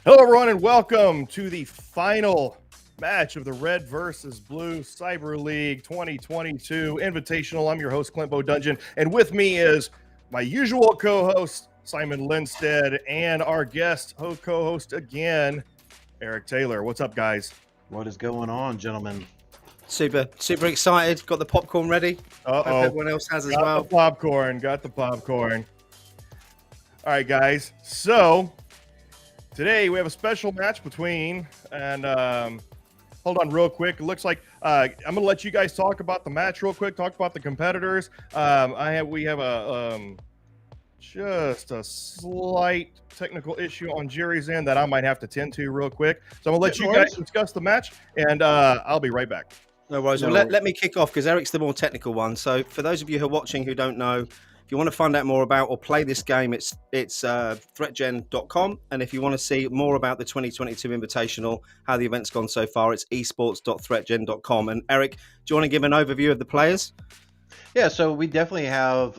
Hello, everyone, and welcome to the final match of the Red versus Blue Cyber League 2022 Invitational. I'm your host, Clint Bodungen, and with me is my usual co-host, Simon Linstead, and our guest co-host again, Eric Taylor. What's up, guys? What is going on, gentlemen? Super excited. Got the popcorn ready. Hope everyone else has as well. Got the popcorn. All right, guys. So today we have a special match between, and hold on real quick. It looks like I'm going to let you guys talk about the match real quick, talk about the competitors. We have just a slight technical issue on Jerry's end that I might have to tend to real quick. So I'm going to let you guys discuss the match, and I'll be right back. No worries. Well, let me kick off because Eric's the more technical one. So for those of you who are watching who don't know, if you want to find out more about or play this game, it's ThreatGEN.com. And if you want to see more about the 2022 Invitational, how the event's gone so far, it's eSports.ThreatGEN.com. And Eric, do you want to give an overview of the players? Yeah, so we definitely have,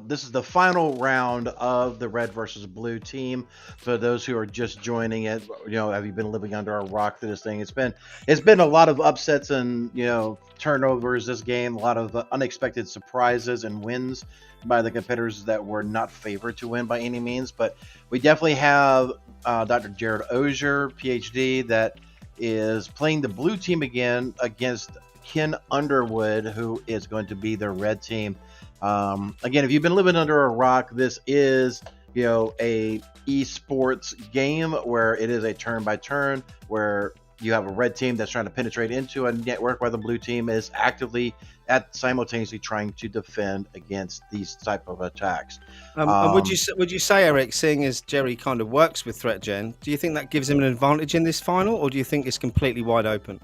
this is the final round of the Red versus Blue team. For those who are just joining it, have you been living under a rock through this thing? It's been a lot of upsets and, turnovers this game, a lot of unexpected surprises and wins by the competitors that were not favored to win by any means. But we definitely have Dr. Gerald Auger, PhD, that is playing the blue team again against Ken Underwood, who is going to be the red team. Again, if you've been living under a rock, this is a eSports game where it is a turn by turn, where you have a red team that's trying to penetrate into a network, while the blue team is actively simultaneously trying to defend against these type of attacks. And would you say, Eric, seeing as Jerry kind of works with ThreatGEN, do you think that gives him an advantage in this final, or do you think it's completely wide open?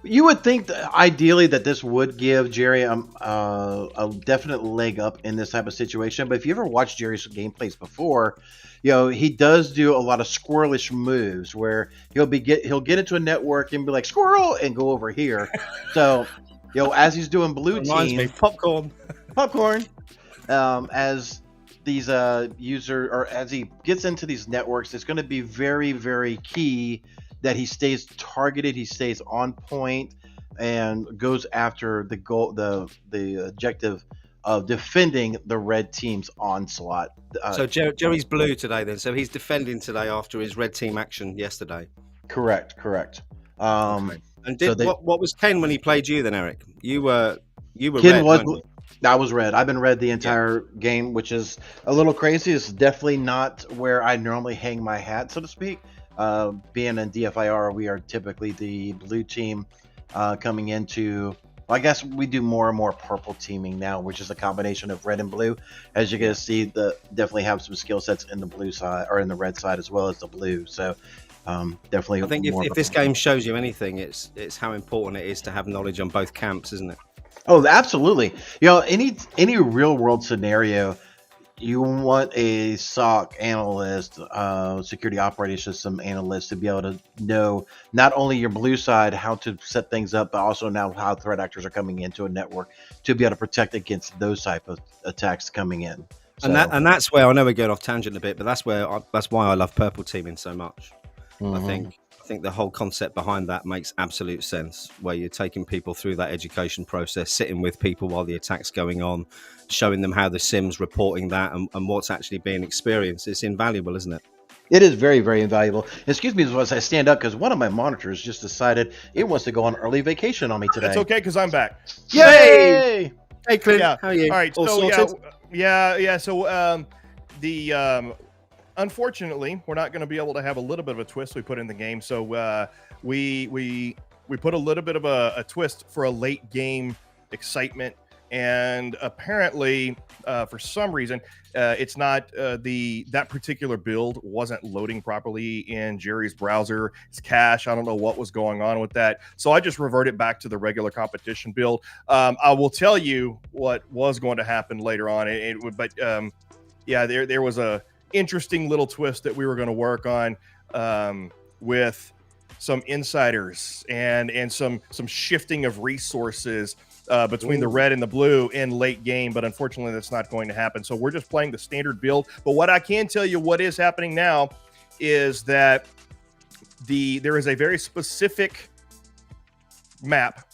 You would think that ideally that this would give Jerry a definite leg up in this type of situation. But if you ever watched Jerry's gameplays before, he does do a lot of squirrelish moves where he'll get into a network and be like squirrel and go over here. So as he's doing blue team, popcorn. As these user or as he gets into these networks, it's going to be very, very key that he stays targeted, he stays on point, and goes after the goal, the objective of defending the red team's onslaught. So Jerry's blue today, then. So he's defending today after his red team action yesterday. Correct. Okay. And what was Ken when he played you then, Eric? You were Ken red. I was red. I've been red the entire game, which is a little crazy. It's definitely not where I normally hang my hat, so to speak. Being in DFIR, we are typically the blue team coming into, well, I guess we do more and more purple teaming now, which is a combination of red and blue. As you can see, definitely have some skill sets in the blue side or in the red side as well as the blue. So definitely. I think if this game shows you anything, it's how important it is to have knowledge on both camps, isn't it? Oh, absolutely. Any real world scenario, you want a SOC analyst, security operating system analyst, to be able to know not only your blue side, how to set things up, but also now how threat actors are coming into a network to be able to protect against those type of attacks coming in. So, and that's where, I know we're going off tangent a bit, but that's why I love purple teaming so much. I think think the whole concept behind that makes absolute sense, where you're taking people through that education process, sitting with people while the attack's going on, showing them how the sim's reporting that and what's actually being experienced. It's invaluable, isn't it? It is very, very invaluable. Excuse me as I stand up because one of my monitors just decided it wants to go on early vacation on me today. That's okay because I'm back. Yay! Hey, Clint, Yeah. how are you? All right. All So sorted? yeah. So unfortunately, we're not going to be able to have a little bit of a twist we put in the game. So we put a little bit of a twist for a late game excitement, and apparently for some reason it's not that particular build wasn't loading properly in Jerry's browser. It's cache. I don't know what was going on with that, so I just reverted back to the regular competition build. I will tell you what was going to happen later on. Yeah, there was a interesting little twist that we were going to work on with some insiders and some shifting of resources between the red and the blue in late game, but unfortunately that's not going to happen. So we're just playing the standard build. But what I can tell you what is happening now is that there is a very specific map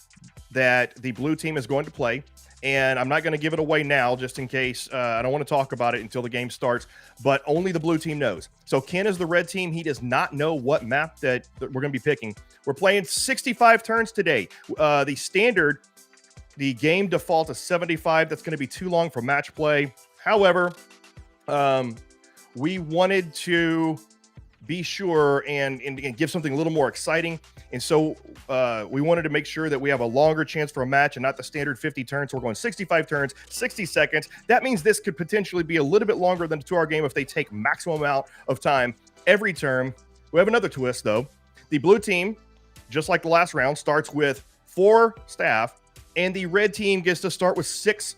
that the blue team is going to play. And I'm not going to give it away now, just in case. I don't want to talk about it until the game starts, but only the blue team knows. So Ken is the red team. He does not know what map that we're going to be picking. We're playing 65 turns today. The game default is 75. That's going to be too long for match play. However, we wanted to be sure and give something a little more exciting. And so we wanted to make sure that we have a longer chance for a match and not the standard 50 turns. So we're going 65 turns, 60 seconds. That means this could potentially be a little bit longer than a 2-hour game if they take maximum amount of time every turn. We have another twist, though. The blue team, just like the last round, starts with 4 staff, and the red team gets to start with 6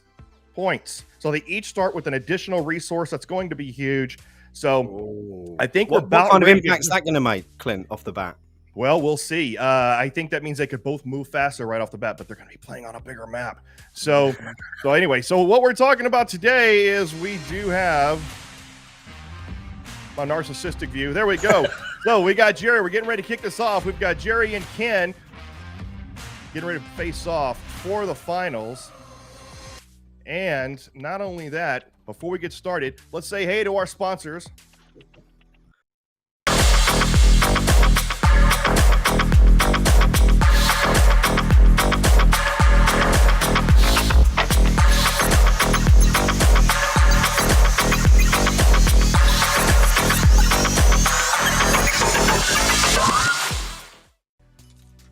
points. So they each start with an additional resource that's going to be huge. So I think What kind of impact is that going to make, Clint, off the bat? Well, we'll see. I think that means they could both move faster right off the bat, but they're going to be playing on a bigger map. So anyway, so what we're talking about today is we do have my narcissistic view. There we go. So we got Jerry. We're getting ready to kick this off. We've got Jerry and Ken getting ready to face off for the finals. And not only that, before we get started, let's say hey to our sponsors.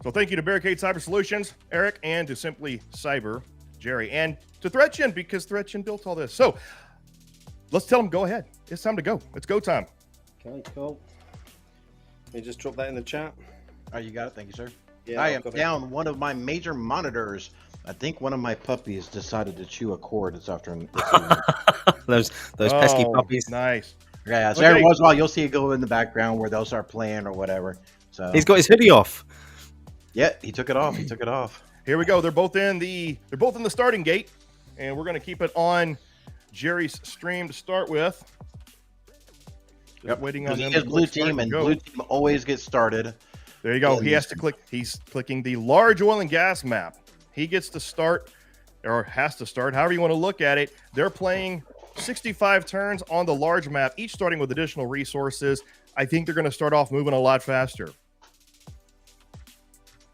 So thank you to Barricade Cyber Solutions, Eric, and to Simply Cyber, Jerry, and to ThreatGEN, because ThreatGEN built all this. So let's tell them, go ahead. It's time to go. It's go time. Okay, cool. Let me just drop that in the chat. Oh, you got it. Thank you, sir. Yeah, I am down one of my major monitors. I think one of my puppies decided to chew a cord this afternoon. those pesky puppies. Nice. Yeah, so Okay. every once in a while you'll see it go in the background where they'll start playing or whatever. So He's got his hoodie off. yeah, he took it off. He took it off. Here we go. They're both in the starting gate, and we're going to keep it on Jerry's stream to start with. Just waiting on them. He is blue team, and blue team always gets started. There you go. He has to click. He's clicking the large oil and gas map. He gets to start, or has to start, however you want to look at it. They're playing 65 turns on the large map, each starting with additional resources. I think they're going to start off moving a lot faster.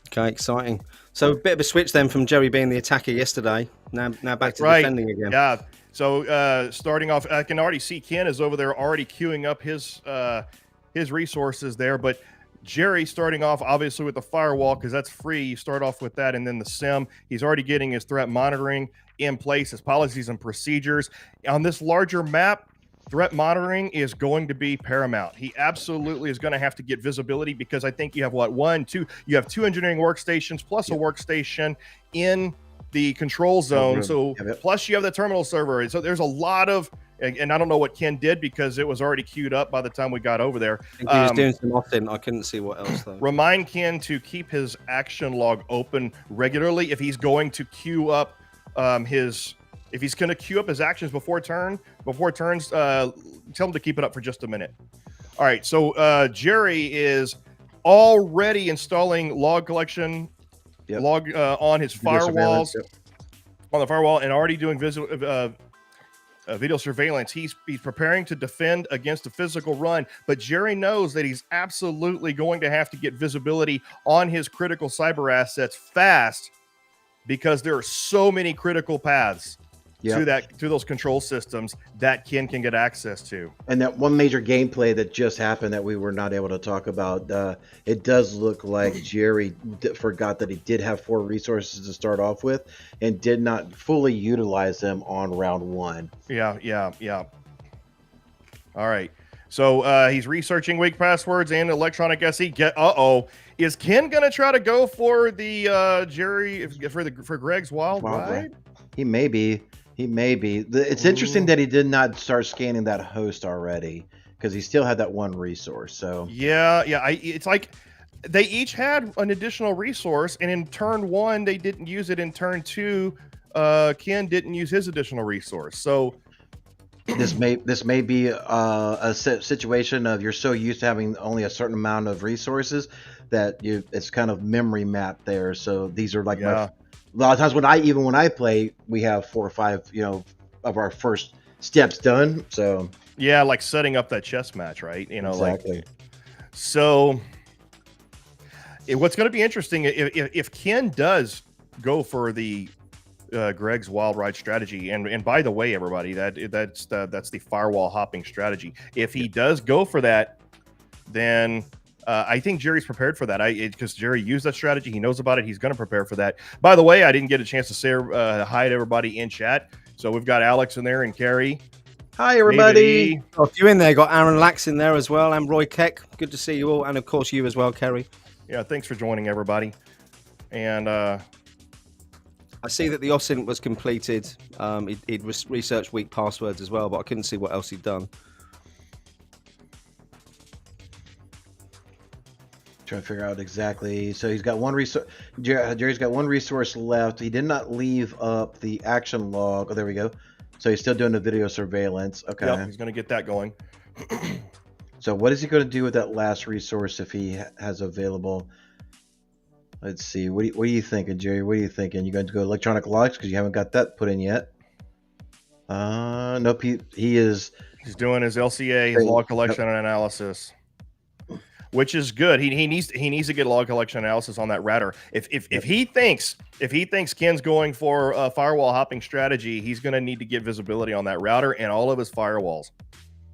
Okay, exciting. So a bit of a switch then from Jerry being the attacker yesterday. Now back to defending again. Yeah. So starting off, I can already see Ken is over there already queuing up his resources there. But Jerry starting off obviously with the firewall because that's free. You start off with that, and then the SIM. He's already getting his threat monitoring in place, his policies and procedures on this larger map. Threat monitoring is going to be paramount. He absolutely is going to have to get visibility because I think you have you have 2 engineering workstations plus a workstation in the control zone. So plus you have the terminal server. So there's a lot of, and I don't know what Ken did because it was already queued up by the time we got over there. I think he was doing some often. I couldn't see what else though. Remind Ken to keep his action log open regularly if he's going to queue up if he's going to queue up his actions before turns, tell him to keep it up for just a minute. All right, so Jerry is already installing log collection, Yep. log on his Video surveillance, firewalls, on the firewall, and already doing video surveillance. He's preparing to defend against a physical run, but Jerry knows that he's absolutely going to have to get visibility on his critical cyber assets fast, because there are so many critical paths to those control systems that Ken can get access to. And that one major gameplay that just happened that we were not able to talk about, it does look like Jerry forgot that he did have 4 resources to start off with and did not fully utilize them on round 1. Yeah. All right. So he's researching weak passwords and electronic SE. Is Ken gonna try to go for the Jerry for Greg's wild ride? He may be. It's interesting that he did not start scanning that host already, because he still had that one resource. So yeah. It's like they each had an additional resource, and in turn 1 they didn't use it. In turn 2, Ken didn't use his additional resource. So this may be a situation of you're so used to having only a certain amount of resources that it's kind of memory mapped there. So these are like a lot of times when I play, we have 4 or 5 of our first steps done. So yeah, like setting up that chess match, right? Exactly. So what's going to be interesting if Ken does go for the Greg's wild ride strategy, and by the way, everybody, that's the firewall hopping strategy. If he does go for that, then I think Jerry's prepared for that. Because Jerry used that strategy, he knows about it. He's going to prepare for that. By the way, I didn't get a chance to say hi to everybody in chat. So we've got Alex in there and Carrie. Hi, everybody. Oh, if you're in there, got Aaron Lax in there as well, and Roy Keck. Good to see you all, and of course you as well, Kerry. Yeah, thanks for joining, everybody. And I see that the OSINT was completed. He'd researched weak passwords as well, but I couldn't see what else he'd done. Trying to figure out exactly. So he's got one resource. Jerry's got one resource left. He did not leave up the action log. Oh, there we go. So he's still doing the video surveillance. Okay. Yep, he's going to get that going. So what is he going to do with that last resource if he has available? Let's see. What are you thinking, Jerry? What are you thinking? You going to go electronic logs because you haven't got that put in yet? Nope. He is. He's doing his LCA, his log collection and analysis, which is good. He needs to get log collection analysis on that router. If he thinks Ken's going for a firewall hopping strategy, he's going to need to get visibility on that router and all of his firewalls.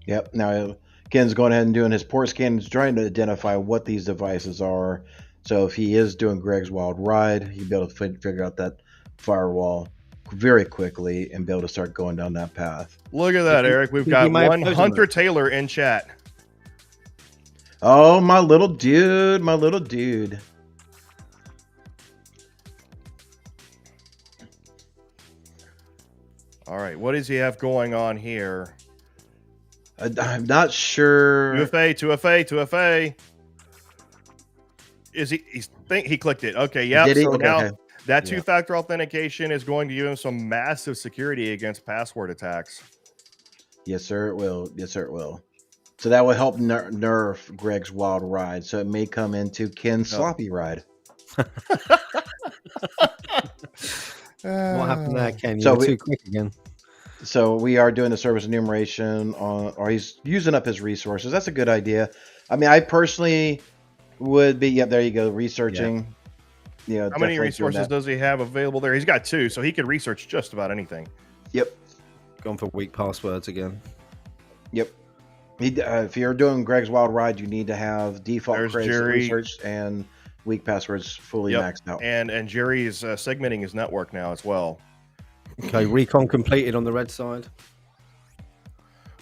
Yep. Now Ken's going ahead and doing his port scan, trying to identify what these devices are. So if he is doing Greg's wild ride, he'll be able to figure out that firewall very quickly and be able to start going down that path. Look at that, Eric. We've got one Hunter Taylor in chat. Oh, my little dude, my little dude. All right, what does he have going on here? I'm not sure. 2FA. Is he clicked it? Okay, yeah. So okay, now okay. That two-factor authentication is going to give him some massive security against password attacks. Yes, sir, it will. Yes, sir, it will. So that will help nerf Greg's wild ride. So it may come into Ken's sloppy ride. What happened there, Ken? So You were too quick again. So we are doing the service enumeration on, or he's using up his resources. That's a good idea. I mean, I personally would be. Yep, there you go. Researching. Yeah. How many resources does he have available there? He's got 2, so he could research just about anything. Yep. Gone for weak passwords again. Yep. If you're doing Greg's wild ride, you need to have default research and weak passwords fully maxed out. And Jerry's segmenting his network now as well. Okay, recon completed on the red side.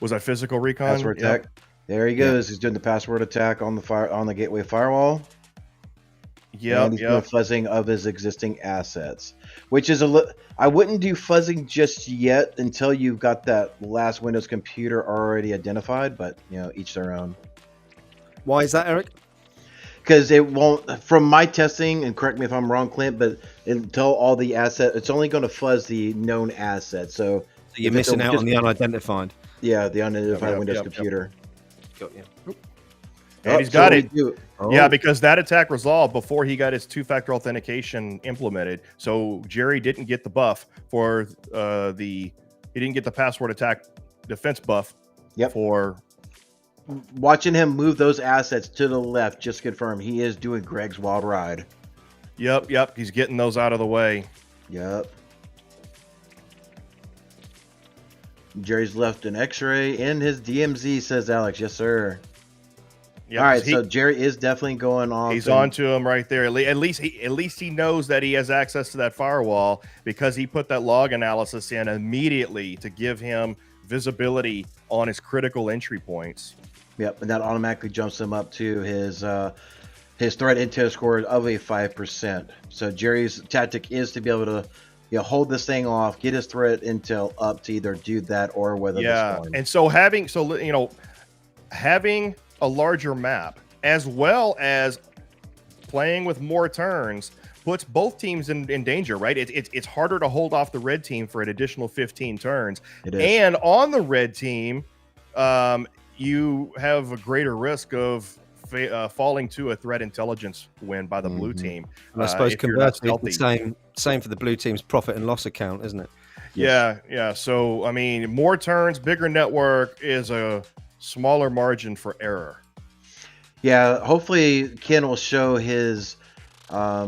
Was that physical recon? Password attack. There he goes. He's doing the password attack on the gateway firewall. Yeah, and he's doing fuzzing of his existing assets, which is I wouldn't do fuzzing just yet until you've got that last Windows computer already identified. But each their own. Why is that, Eric? Because it won't, from my testing, and correct me if I'm wrong, Clint, but until all the assets, it's only going to fuzz the known assets. So you're missing out on the unidentified. Yeah, the unidentified Windows computer. Got you. And he's got it. Oh. Yeah, because that attack resolved before he got his two-factor authentication implemented. So Jerry didn't get the buff for he didn't get the password attack defense buff. Yep. For watching him move those assets to the left, just confirm he is doing Greg's wild ride. Yep. He's getting those out of the way. Yep. Jerry's left an X-ray in his DMZ, says Alex. Yes, sir. Yep, all right, so Jerry is definitely going on. He's on to him right there. At least he knows that he has access to that firewall because he put that log analysis in immediately to give him visibility on his critical entry points. Yep, and that automatically jumps him up to his threat intel score of a 5%. So Jerry's tactic is to be able to hold this thing off, get his threat intel up to either do that or weather the storm. And so having a larger map as well as playing with more turns puts both teams in danger, right? It's harder to hold off the red team for an additional 15 turns. It is. And on the red team, you have a greater risk of falling to a threat intelligence win by the blue team. And I suppose conversely, it's the same for the blue team's profit and loss account, isn't it? Yeah. So, I mean, more turns, bigger network is a smaller margin for error. Yeah, hopefully Ken will show his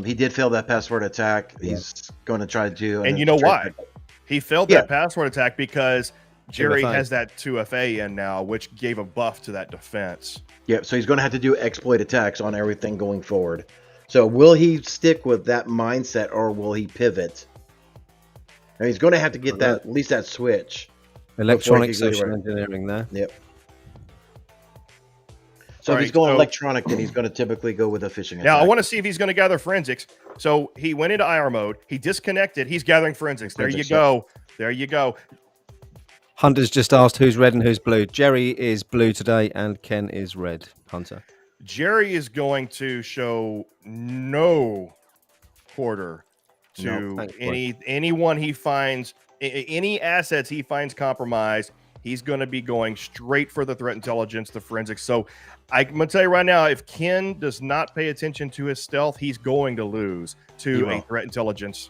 he did fail that password attack. He's going to try to do, and you know why he failed that password attack? Because Jerry has that 2FA in now, which gave a buff to that defense. Yep, so he's going to have to do exploit attacks on everything going forward. So will he stick with that mindset or will he pivot? And he's going to have to get that, at least that switch. Electronic social engineering there. Yep. So if he's going electronic, then he's going to typically go with a phishing attack. Now, I want to see if he's going to gather forensics. So he went into IR mode. He disconnected. He's gathering forensics. There you go. There you go. Hunter's just asked who's red and who's blue. Jerry is blue today and Ken is red. Hunter. Jerry is going to show no quarter to anyone he finds, any assets he finds compromised. He's going to be going straight for the threat intelligence, the forensics. So I'm going to tell you right now, if Ken does not pay attention to his stealth, he's going to lose to a threat intelligence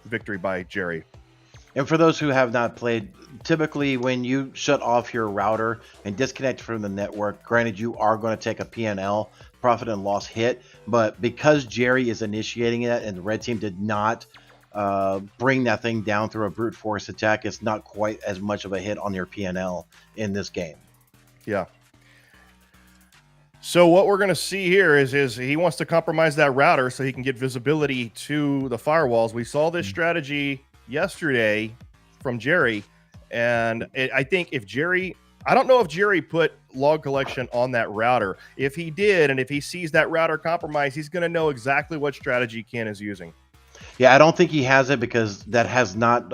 victory by Jerry. And for those who have not played, typically when you shut off your router and disconnect from the network, granted you are going to take a P&L, profit and loss hit, but because Jerry is initiating it and the red team did not bring that thing down through a brute force attack, it's not quite as much of a hit on your P&L in this game. Yeah. So what we're going to see here is he wants to compromise that router so he can get visibility to the firewalls. We saw this strategy yesterday from Jerry, and I think if Jerry, I don't know if Jerry put log collection on that router. If he did, and if he sees that router compromised, he's going to know exactly what strategy Ken is using. Yeah, I don't think he has it because that has not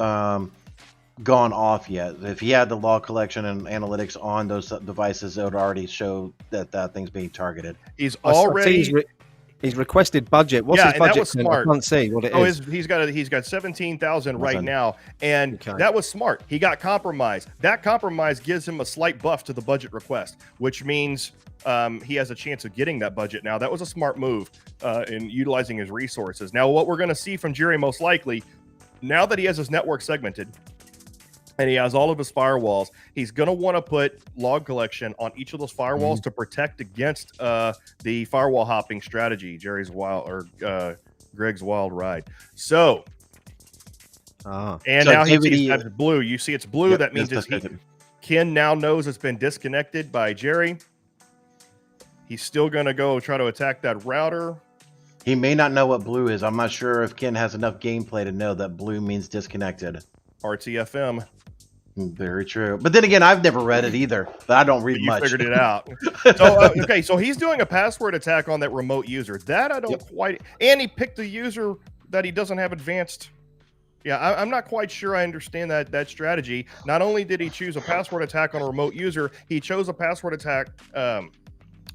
gone off yet. If he had the log collection and analytics on those devices, it would already show that that thing's being targeted. He's already... He's requested budget. What's his budget? That was smart. I can't see what it is. He's got 17,000 right now, and that was smart. He got compromised. That compromise gives him a slight buff to the budget request, which means he has a chance of getting that budget now. That was a smart move in utilizing his resources. Now, what we're going to see from Jerry most likely, now that he has his network segmented, and he has all of his firewalls, he's going to want to put log collection on each of those firewalls to protect against the firewall hopping strategy, Greg's wild ride. So, now he sees it's blue. You see it's blue. That means Ken now knows it's been disconnected by Jerry. He's still going to go try to attack that router. He may not know what blue is. I'm not sure if Ken has enough gameplay to know that blue means disconnected. RTFM. Very true. But then again, I've never read it either, but I don't read much. You figured it out. So, so he's doing a password attack on that remote user. That I don't quite... And he picked a user that he doesn't have advanced... Yeah, I'm not quite sure I understand that strategy. Not only did he choose a password attack on a remote user, he chose a password attack on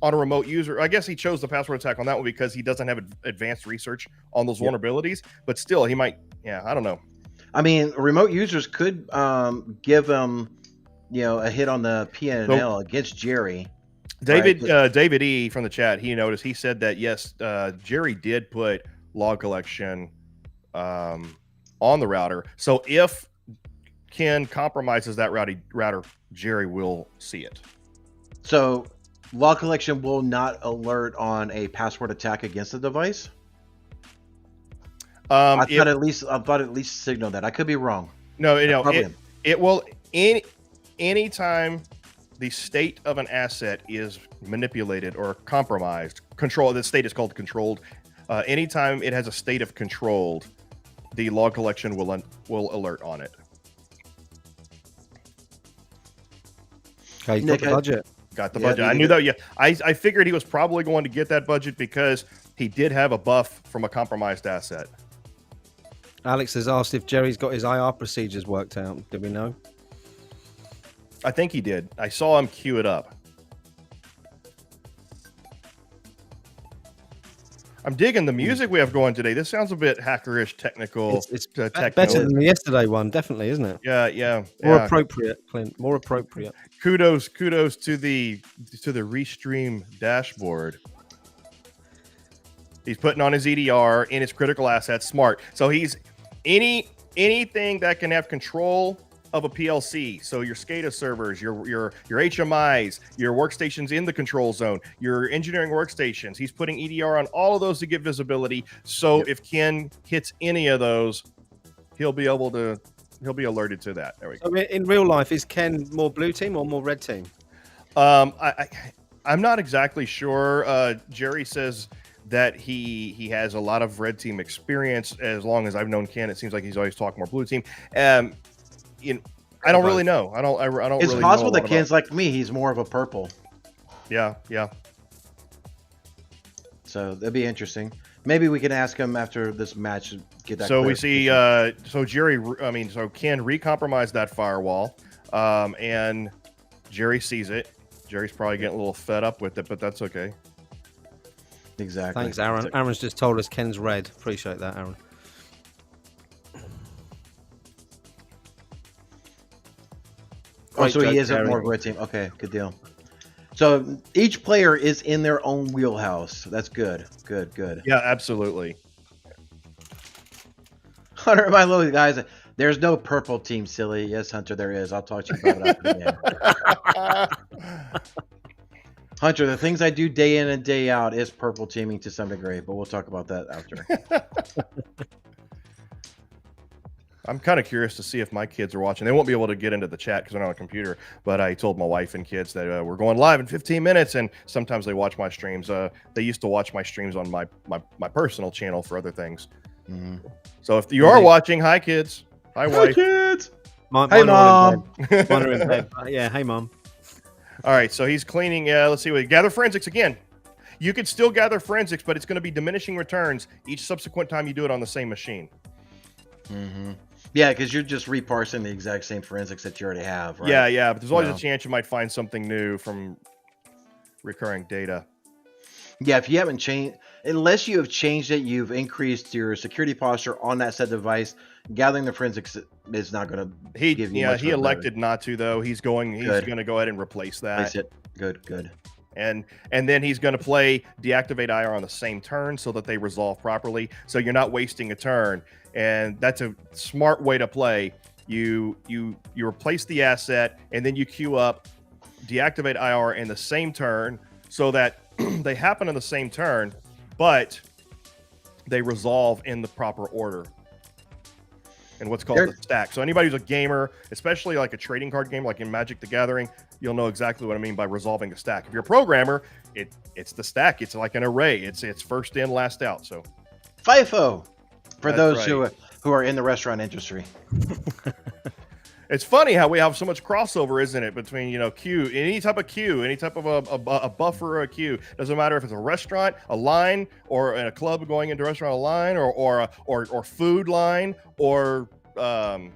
a remote user. I guess he chose the password attack on that one because he doesn't have advanced research on those vulnerabilities. But still, he might... Yeah, I don't know. I mean, remote users could give him, a hit on the P&L against Jerry. David E from the chat, he noticed, he said that yes, Jerry did put log collection on the router. So if Ken compromises that router, Jerry will see it. So log collection will not alert on a password attack against the device. I thought at least signal that. I could be wrong. No, it will anytime the state of an asset is manipulated or compromised, the state is called controlled. Anytime it has a state of controlled, the log collection will alert on it. Okay, you got the budget. Got the budget. I knew that. Yeah, I figured he was probably going to get that budget because he did have a buff from a compromised asset. Alex has asked if Jerry's got his IR procedures worked out. Do we know? I think he did. I saw him queue it up. I'm digging the music we have going today. This sounds a bit hackerish, technical. It's better than the yesterday one, definitely, isn't it? Yeah. More appropriate, Clint. More appropriate. Kudos to the Restream dashboard. He's putting on his EDR in his critical assets. Smart. So he's anything that can have control of a PLC. So your SCADA servers, your HMIs, your workstations in the control zone, your engineering workstations. He's putting EDR on all of those to get visibility. So if Ken hits any of those, he'll be alerted to that. There we go. So in real life, is Ken more blue team or more red team? I'm not exactly sure. Jerry says that he has a lot of red team experience. As long as I've known Ken, it seems like he's always talked more blue team. I don't really know. I don't. It's really possible know that Ken's like me. He's more of a purple. Yeah. So that'd be interesting. Maybe we can ask him after this match. Get that. So we see. So Ken recompromised that firewall, and Jerry sees it. Jerry's probably getting a little fed up with it, but that's okay. Exactly. Thanks, Aaron. Aaron's just told us Ken's red. Appreciate that, Aaron. Oh, so he is a more red team. Okay, good deal. So each player is in their own wheelhouse. That's good. Good. Yeah, absolutely. Hunter, my little guys, there's no purple team, silly. Yes, Hunter, there is. I'll talk to you about it after the game. Hunter, the things I do day in and day out is purple teaming to some degree, but we'll talk about that after. I'm kind of curious to see if my kids are watching. They won't be able to get into the chat because they're not on a computer. But I told my wife and kids that we're going live in 15 minutes, and sometimes they watch my streams. They used to watch my streams on my personal channel for other things. Mm-hmm. So if you are watching, hi kids, hi wife, kids, hey mom, mine are in bed. Yeah, hey mom. All right, so he's cleaning. Let's see. Gather forensics again. You could still gather forensics, but it's going to be diminishing returns each subsequent time you do it on the same machine. Mm-hmm. Yeah, because you're just reparsing the exact same forensics that you already have, right? Yeah, but there's always a chance you might find something new from recurring data. Yeah, if you haven't changed, unless you have changed it, you've increased your security posture on that said device. Gathering the forensics is not going to give you much. He elected not to though. He's going to go ahead and replace that. Replace it. Good. And then he's going to play deactivate IR on the same turn so that they resolve properly. So you're not wasting a turn. And that's a smart way to play. You replace the asset and then you queue up deactivate IR in the same turn so that they happen in the same turn, but they resolve in the proper order in what's called the stack. So anybody who's a gamer, especially like a trading card game like in Magic the Gathering, you'll know exactly what I mean by resolving a stack. If you're a programmer, it's the stack. It's like an array. It's first in, last out. So FIFO for those who are in the restaurant industry. It's funny how we have so much crossover, isn't it, between queue, any type of queue, any type of a buffer or a queue. Doesn't matter if it's a restaurant, a line, or in a club going into a restaurant, a line, or food line, or because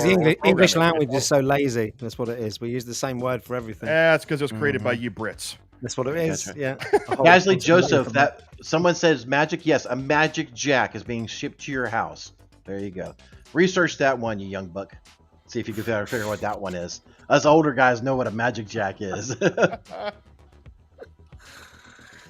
the English language is so lazy. That's what it is. We use the same word for everything. Yeah, it's because it was created by you Brits. That's what it is. Right. Yeah. Gasly Joseph, that someone says magic. Yes, a magic jack is being shipped to your house. There you go. Research that one, you young buck. See if you can figure out what that one is. Us older guys know what a magic jack is.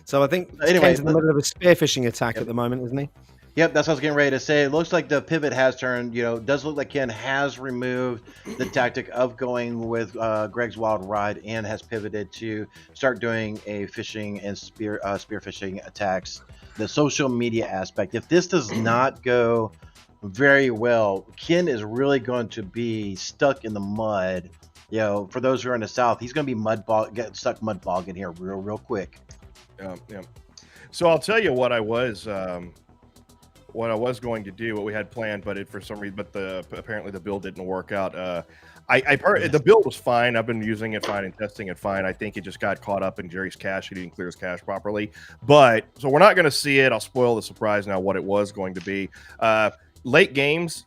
So I think Anyway, Ken's in the middle of a spearfishing attack at the moment, isn't he? Yep, that's what I was getting ready to say. It looks like the pivot has turned. It does look like Ken has removed the tactic of going with Greg's Wild Ride and has pivoted to start doing a fishing and spearfishing attacks. The social media aspect. If this does not go very well, Ken is really going to be stuck in the mud. For those who are in the South, he's going to be get stuck mud bogging here real quick. Yeah. So I'll tell you what I was going to do, what we had planned, but for some reason, apparently the build didn't work out. The build was fine. I've been using it fine and testing it fine. I think it just got caught up in Jerry's cache. He didn't clear his cache properly. But so we're not going to see it. I'll spoil the surprise now. What it was going to be. Late games,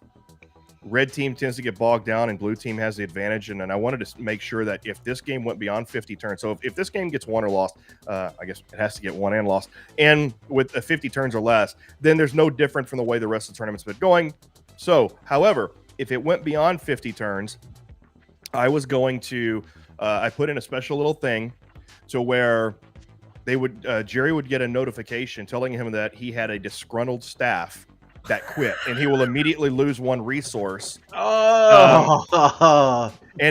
red team tends to get bogged down and blue team has the advantage. And I wanted to make sure that if this game went beyond 50 turns, so if this game gets won or lost, I guess it has to get won and lost, and with 50 turns or less, then there's no different from the way the rest of the tournament's been going. So, however, if it went beyond 50 turns, I was going to, I put in a special little thing to where Jerry would get a notification telling him that he had a disgruntled staff that quit, and he will immediately lose one resource. And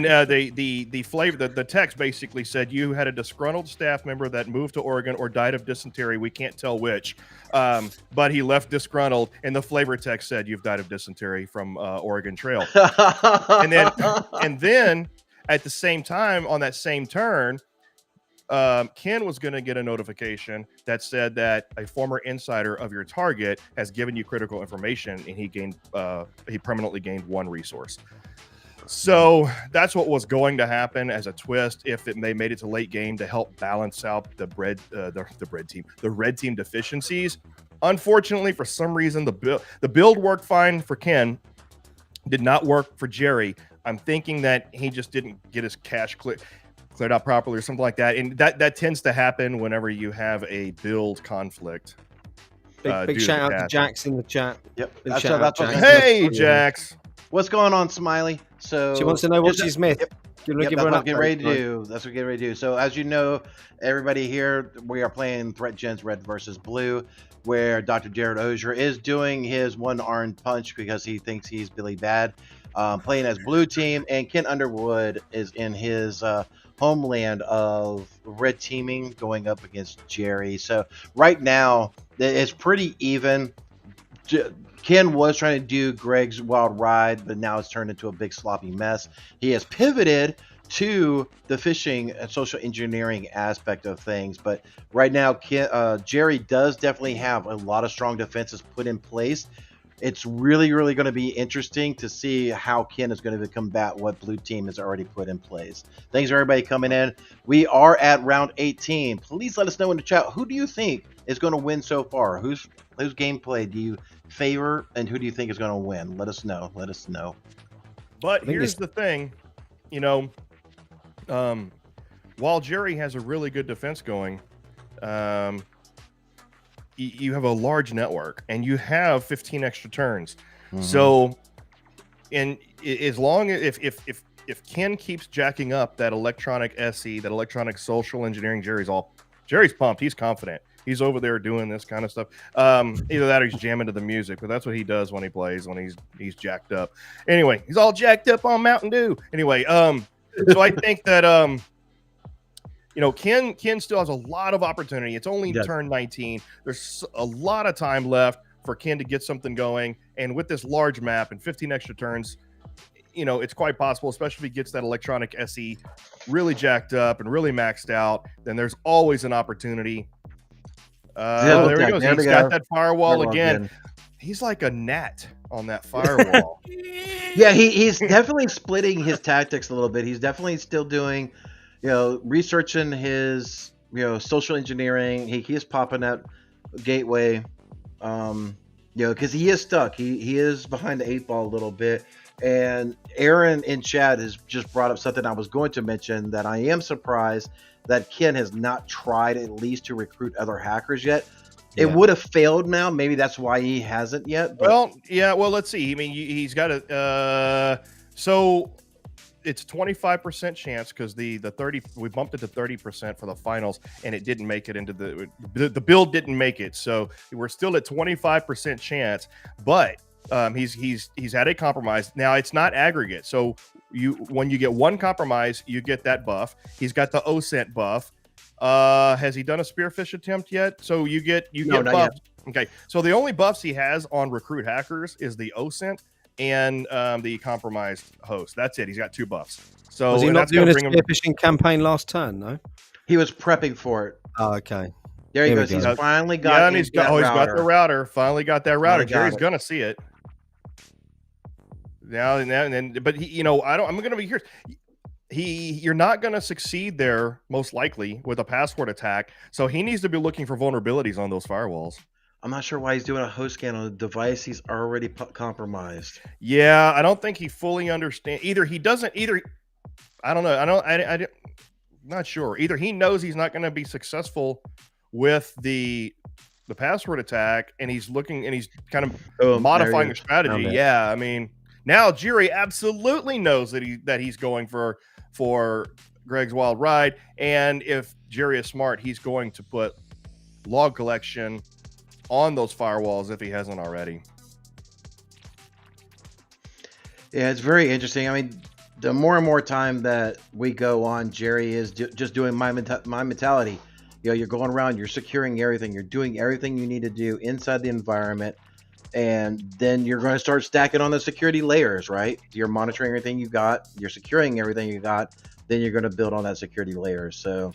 the flavor, the text basically said, you had a disgruntled staff member that moved to Oregon or died of dysentery. We can't tell which, but he left disgruntled. And the flavor text said, you've died of dysentery from Oregon Trail. and then at the same time on that same turn, Ken was going to get a notification that said that a former insider of your target has given you critical information, and he permanently gained one resource. So that's what was going to happen as a twist if they made it to late game to help balance out the red team deficiencies. Unfortunately, for some reason, the build worked fine for Ken, did not work for Jerry. I'm thinking that he just didn't get his cache cleared out properly or something like that, and that tends to happen whenever you have a build conflict. Big shout out to Jax in the chat. Yep. Hey, Jax. What's going on, Smiley? So she wants to know what she's missed. That's what we're getting ready to do. So as you know, everybody here, we are playing ThreatGEN's Red versus Blue, where Dr. Gerald Auger is doing his one-armed punch because he thinks he's Billy Bad, playing as Blue Team, and Ken Underwood is in his homeland of red teaming going up against Jerry. So right now it's pretty even. Ken was trying to do Greg's Wild Ride, but now it's turned into a big sloppy mess. He has pivoted to the fishing and social engineering aspect of things, but right now Jerry does definitely have a lot of strong defenses put in place. It's really going to be interesting to see how Ken is going to combat what blue team has already put in place. Thanks everybody coming in. We are at round 18. Please let us know in the chat, who do you think is going to win so far? Whose gameplay do you favor, and who do you think is going to win? Let us know. But here's the thing, while Jerry has a really good defense going, you have a large network and you have 15 extra turns. Mm-hmm. So, and as long as if Ken keeps jacking up that electronic SE, that electronic social engineering, Jerry's pumped. He's confident. He's over there doing this kind of stuff. Either that or he's jamming to the music, but that's what he does when he plays, when he's jacked up. Anyway, he's all jacked up on Mountain Dew. Anyway, so I think that Ken still has a lot of opportunity. It's only turn 19. There's a lot of time left for Ken to get something going. And with this large map and 15 extra turns, it's quite possible, especially if he gets that electronic SE really jacked up and really maxed out, then there's always an opportunity. There he goes. He's got that firewall again. He's like a gnat on that firewall. Yeah, he's definitely splitting his tactics a little bit. He's definitely still doing, researching his, social engineering. He is popping that gateway, because he is stuck. He is behind the 8 ball a little bit. And Aaron in chat has just brought up something I was going to mention, that I am surprised that Ken has not tried at least to recruit other hackers yet. Yeah. It would have failed now. Maybe that's why he hasn't yet. But... Well, let's see. I mean, he's got So it's 25% chance because the 30 we bumped it to 30% for the finals, and it didn't make it into the build didn't make it. So we're still at 25% chance, but he's had a compromise. Now it's not aggregate. So when you get one compromise, you get that buff. He's got the OSENT buff. Has he done a spearfish attempt yet? So you get buffs. Okay, so the only buffs he has on recruit hackers is the OSENT and the compromised host. That's it. He's got 2 buffs. So was he not doing a spearfishing campaign last turn? No, he was prepping for it. Oh, okay. There he goes. He's finally got. Yeah, and he's got the router. Finally got that router. Jerry's gonna see it. Now and then, but he, I'm gonna be here. You're not going to succeed there, most likely, with a password attack. So he needs to be looking for vulnerabilities on those firewalls. I'm not sure why he's doing a host scan on a device he's already compromised. Yeah, I don't think he fully understands. Either he doesn't. I don't know. I'm not sure. Either he knows he's not going to be successful with the password attack, and he's looking and he's kind of modifying the strategy. Yeah, I mean, now Jerry absolutely knows that he's going for Greg's Wild Ride, and if Jerry is smart, he's going to put log collection on those firewalls if he hasn't already. Yeah, it's very interesting. I mean, the more and more time that we go on, Jerry is just doing my mentality. You're going around, you're securing everything, you're doing everything you need to do inside the environment, and then you're going to start stacking on the security layers, right? You're monitoring everything you got, you're securing everything you got, then you're going to build on that security layer. So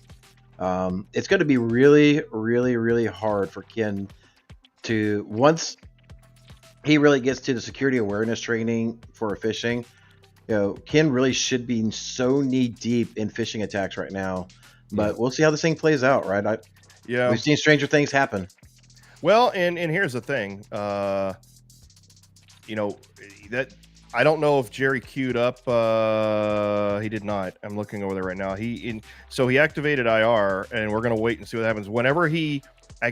it's going to be really, really, really hard for Ken to, once he really gets to the security awareness training for phishing, Ken really should be so knee deep in phishing attacks right now. But we'll see how this thing plays out, right? We've seen stranger things happen. Well, and here's the thing, that I don't know if Jerry queued up. He did not. I'm looking over there right now. So he activated IR, and we're gonna wait and see what happens. Whenever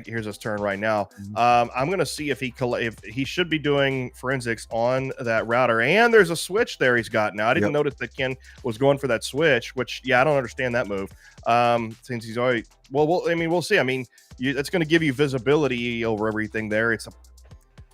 here's his turn right now. I'm gonna see if he should be doing forensics on that router. And there's a switch there he's got now. I didn't notice that Ken was going for that switch, which I don't understand that move. Since he's already we'll see. I mean, that's going to give you visibility over everything there.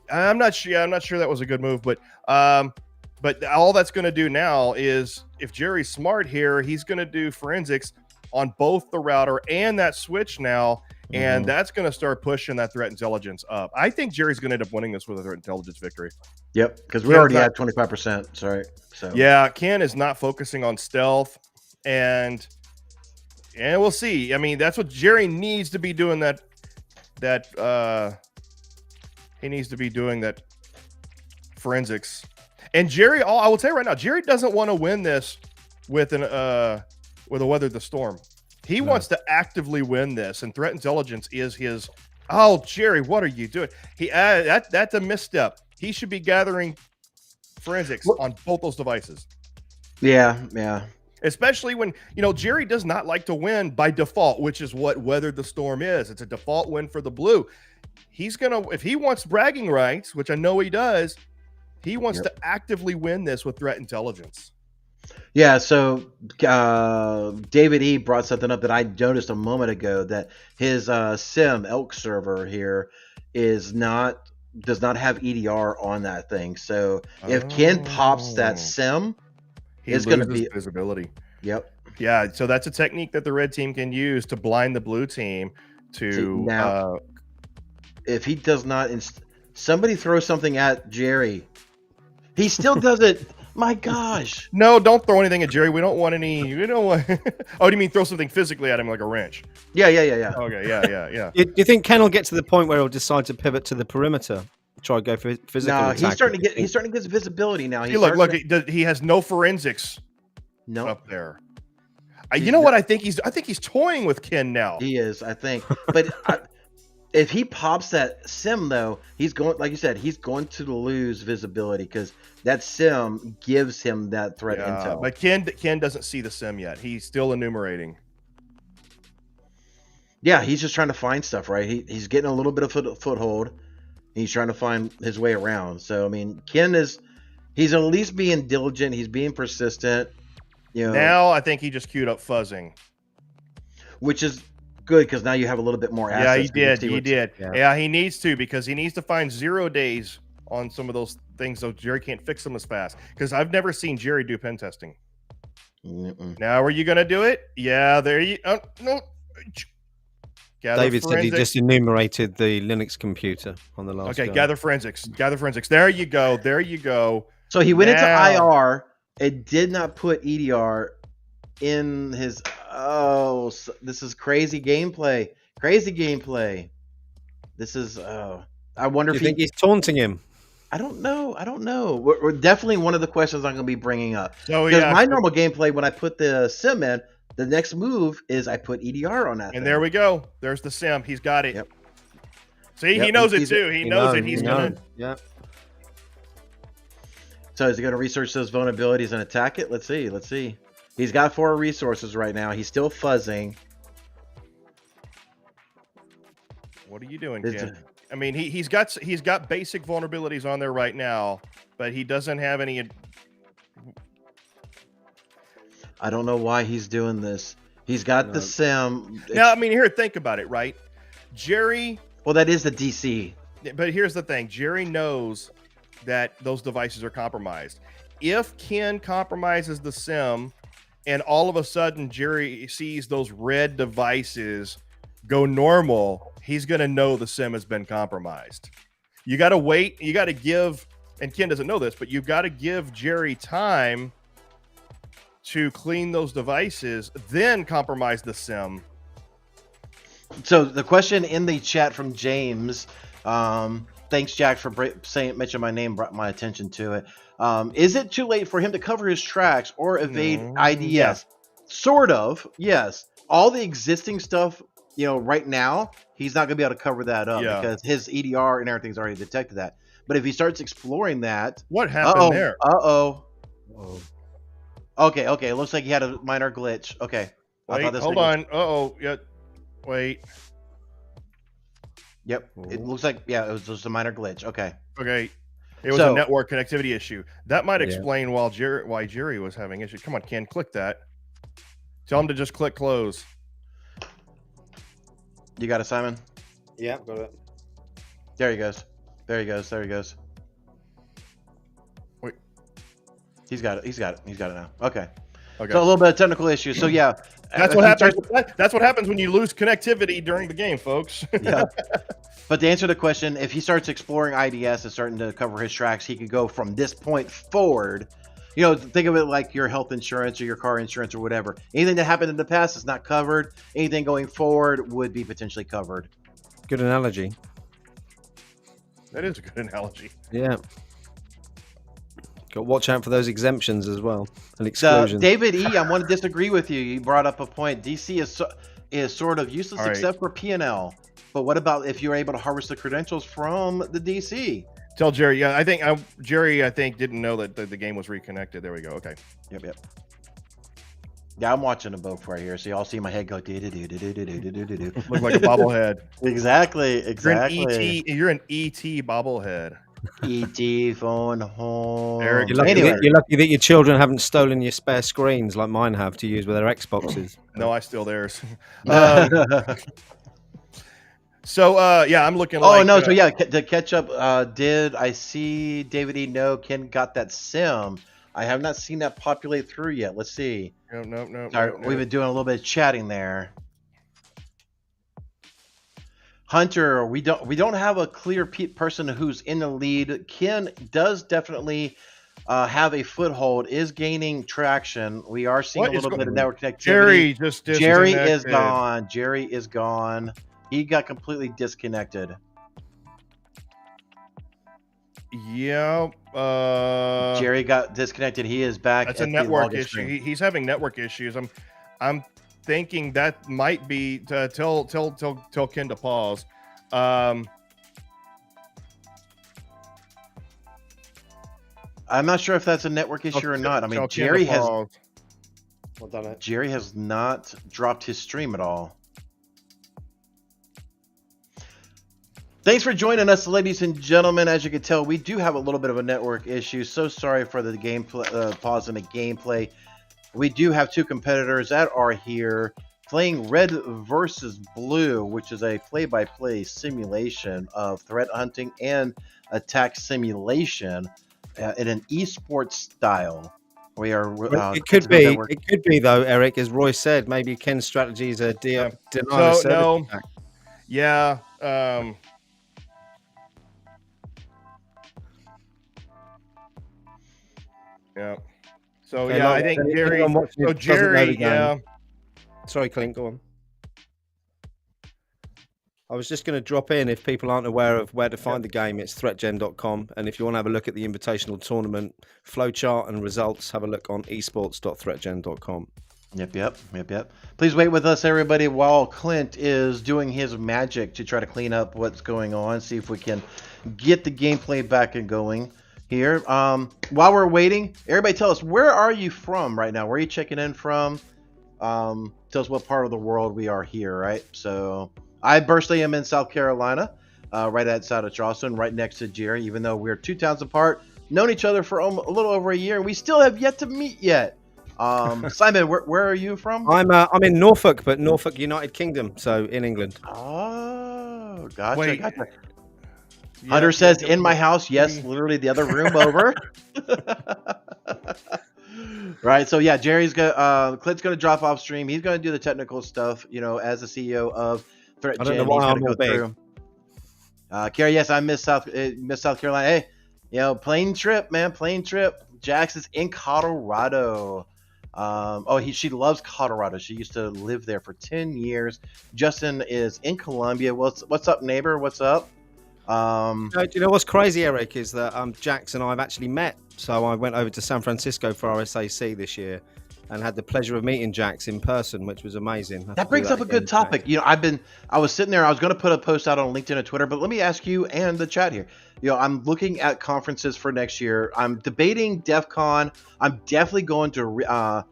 I'm not sure that was a good move, but all that's going to do now is, if Jerry's smart here, he's going to do forensics on both the router and that switch now, and that's going to start pushing that threat intelligence up. I think Jerry's going to end up winning this with a threat intelligence victory. Yep, because we already had 25%. Sorry. So yeah, Ken is not focusing on stealth, and we'll see. I mean, that's what Jerry needs to be doing. He needs to be doing that forensics. And Jerry, I will tell you right now, Jerry doesn't want to win this with a weather the storm. He wants to actively win this, and threat intelligence is his. Oh, Jerry, what are you doing? That's a misstep. He should be gathering forensics on both those devices. Yeah. Especially when, Jerry does not like to win by default, which is what Weather the Storm is. It's a default win for the blue. If he wants bragging rights, which I know he does, he wants to actively win this with threat intelligence. Yeah, so David E brought something up that I noticed a moment ago, that his sim elk server here does not have EDR on that thing. So if Ken pops that sim, it's going to be visibility. Yep. Yeah, so that's a technique that the red team can use to blind the blue team to now. If he does not, somebody throw something at Jerry. He still does it. My gosh. No, don't throw anything at Jerry. We don't want any. We don't want. Oh, do you mean throw something physically at him like a wrench? Yeah. Okay, yeah. Do you think Ken will get to the point where he'll decide to pivot to the perimeter, try to go for physical attack? He's starting to get visibility now. Look, he has no forensics. No, up there. You know what I think I think he's toying with Ken now. He is, I think, but. If he pops that sim, though, he's going, like you said, he's going to lose visibility, because that sim gives him that threat intel. But Ken doesn't see the sim yet. He's still enumerating. Yeah, he's just trying to find stuff, right? He's getting a little bit of foothold. He's trying to find his way around. So, I mean, Ken is He's at least being diligent. He's being persistent. You know, Now I think he just queued up fuzzing. which is good because now you have a little bit more Yeah, assets. he did. He did. Yeah. Yeah, he needs to, because he needs to find 0 days on some of those things, so Jerry can't fix them as fast. Because I've never seen Jerry do pen testing. Now, are you going to do it? Yeah, there you. Oh, no. Gather David said he forensics. just enumerated the Linux computer on the last. Okay, guy. gather forensics. Gather forensics. There you go. There you go. So he went into Now- IR. It did not put EDR in his. Oh, this is crazy gameplay. Crazy gameplay. This is. I wonder Do you if think he's taunting him? I don't know. I don't know. We're definitely one of the questions I'm going to be bringing up. So Because yeah, my normal gameplay, when I put the sim in, the next move is I put EDR on that. and thing. there we go. There's the sim. He's got it. Yep. See, he Yep, knows it he's- too. He knows it. He's gonna. Yeah. So is he going to research those vulnerabilities and attack it? Let's see. Let's see. He's got 4 resources right now. He's still fuzzing. What are you doing, It's Ken? I mean, he's got basic vulnerabilities on there right now, but he doesn't have any. I don't know why he's doing this. He's got the sim. Now, I mean, here, think about it, right? Jerry. Well, that is the DC. But here's the thing: Jerry knows that those devices are compromised. If Ken compromises the sim, and all of a sudden Jerry sees those red devices go normal, he's going to know the sim has been compromised. You got to wait. You got to give, and Ken doesn't know this, but you've got to give Jerry time to clean those devices, then compromise the sim. So the question in the chat from James, thanks Jack for mentioning my name, brought my attention to it. Is it too late for him to cover his tracks or evade IDS? Yeah. Sort of, yes. All the existing stuff, right now, he's not going to be able to cover that up because his EDR and everything's already detected that. But if he starts exploring that, what happened there? Okay. It looks like he had a minor glitch. Okay. Wait, hold on. Yeah. Wait. Yep. It looks like, it was just a minor glitch. Okay. It was a network connectivity issue. That might explain why Jerry was having issues. Come on, Ken, click that. Tell him to just click close. You got it, Simon? Yeah, got it. There he goes. Wait. He's got it now. Okay. So a Okay. little bit of technical issues. So yeah. That's what happens. That's what happens when you lose connectivity during the game, folks. Yeah. But to answer the question, if he starts exploring IDS and starting to cover his tracks, he could go from this point forward. Think of it like your health insurance or your car insurance or whatever. Anything that happened in the past is not covered. Anything going forward would be potentially covered. Good analogy. That is a good analogy. Yeah. Got to watch out for those exemptions as well and So, exclusions. David E, I want to disagree with you. You brought up a point. DC is sort of useless All right. except for P&L. But what about if you're able to harvest the credentials from the DC? Tell Jerry. Yeah, Jerry didn't know that the game was reconnected. There we go. Okay. Yep. Yeah, I'm watching them both right here, so y'all see my head go do-do-do-do-do-do-do-do-do. Look like a bobblehead. Exactly. You're an ET bobblehead. E.T. phone home. Eric, You're lucky, Anyway, you're lucky that your children haven't stolen your spare screens like mine have to use with their Xboxes. No, I steal theirs. So I'm looking. to catch up, did I see David E? No, Ken got that sim. I have not seen that populate through yet. Let's see. No. Sorry, we've been doing a little bit of chatting there. Hunter, we don't have a clear person who's in the lead. Ken does definitely have a foothold, is gaining traction. We are seeing a little bit of network connectivity. Jerry is gone. Jerry is gone. He got completely disconnected. Yeah. Jerry got disconnected. He is back. That's a network issue. He's having network issues. I'm thinking that might be to tell Ken to pause. I'm not sure if that's a network issue or not. I mean, Jerry has not dropped his stream at all. Thanks for joining us, ladies and gentlemen. As you can tell, we do have a little bit of a network issue. So sorry for the gameplay pause in the gameplay. We do have two competitors that are here playing Red versus Blue, which is a play-by-play simulation of threat hunting and attack simulation in an eSports style. We are. It could be. It could be though, Eric, as Roy said. Maybe Ken's strategy is a deny the service attack. Yeah. Yeah. So Okay, yeah, I think Jerry. So Jerry, yeah. Sorry, Clint, go on. I was just going to drop in, if people aren't aware of where to find the game, it's ThreatGEN.com. And if you want to have a look at the Invitational tournament flowchart and results, have a look on eSports.ThreatGEN.com. Yep. Please wait with us, everybody, while Clint is doing his magic to try to clean up what's going on, see if we can get the gameplay back and going here. While we're waiting, everybody tell us, where are you from right now? Where are you checking in from? Tell us what part of the world we are here, right? So I personally am in South Carolina, right outside of Charleston, right next to Jerry, even though we're 2 towns apart, known each other for a little over a year, and we still have yet to meet yet. Simon, where are you from? I'm in Norfolk, but Norfolk, United Kingdom, so in England. Oh, gotcha. Wait. Gotcha. Hunter says, in my house. Yes, literally the other room over. Right. So yeah, Clint's going to drop off stream. He's going to do the technical stuff, as the CEO of ThreatGEN. I don't know why I'm all big. Kerry, yes, I miss South Carolina. Hey, plane trip, man, plane trip. Jax is in Colorado. She loves Colorado. She used to live there for 10 years. Justin is in Colombia. What's up, neighbor? What's up? Do you know what's crazy, Eric, is that Jax and I have actually met. So I went over to San Francisco for our SAC this year and had the pleasure of meeting Jax in person, which was amazing. That brings up a good topic. I was sitting there, I was going to put a post out on LinkedIn and Twitter, but let me ask you and the chat here. I'm looking at conferences for next year. I'm debating DEF CON. I'm definitely going to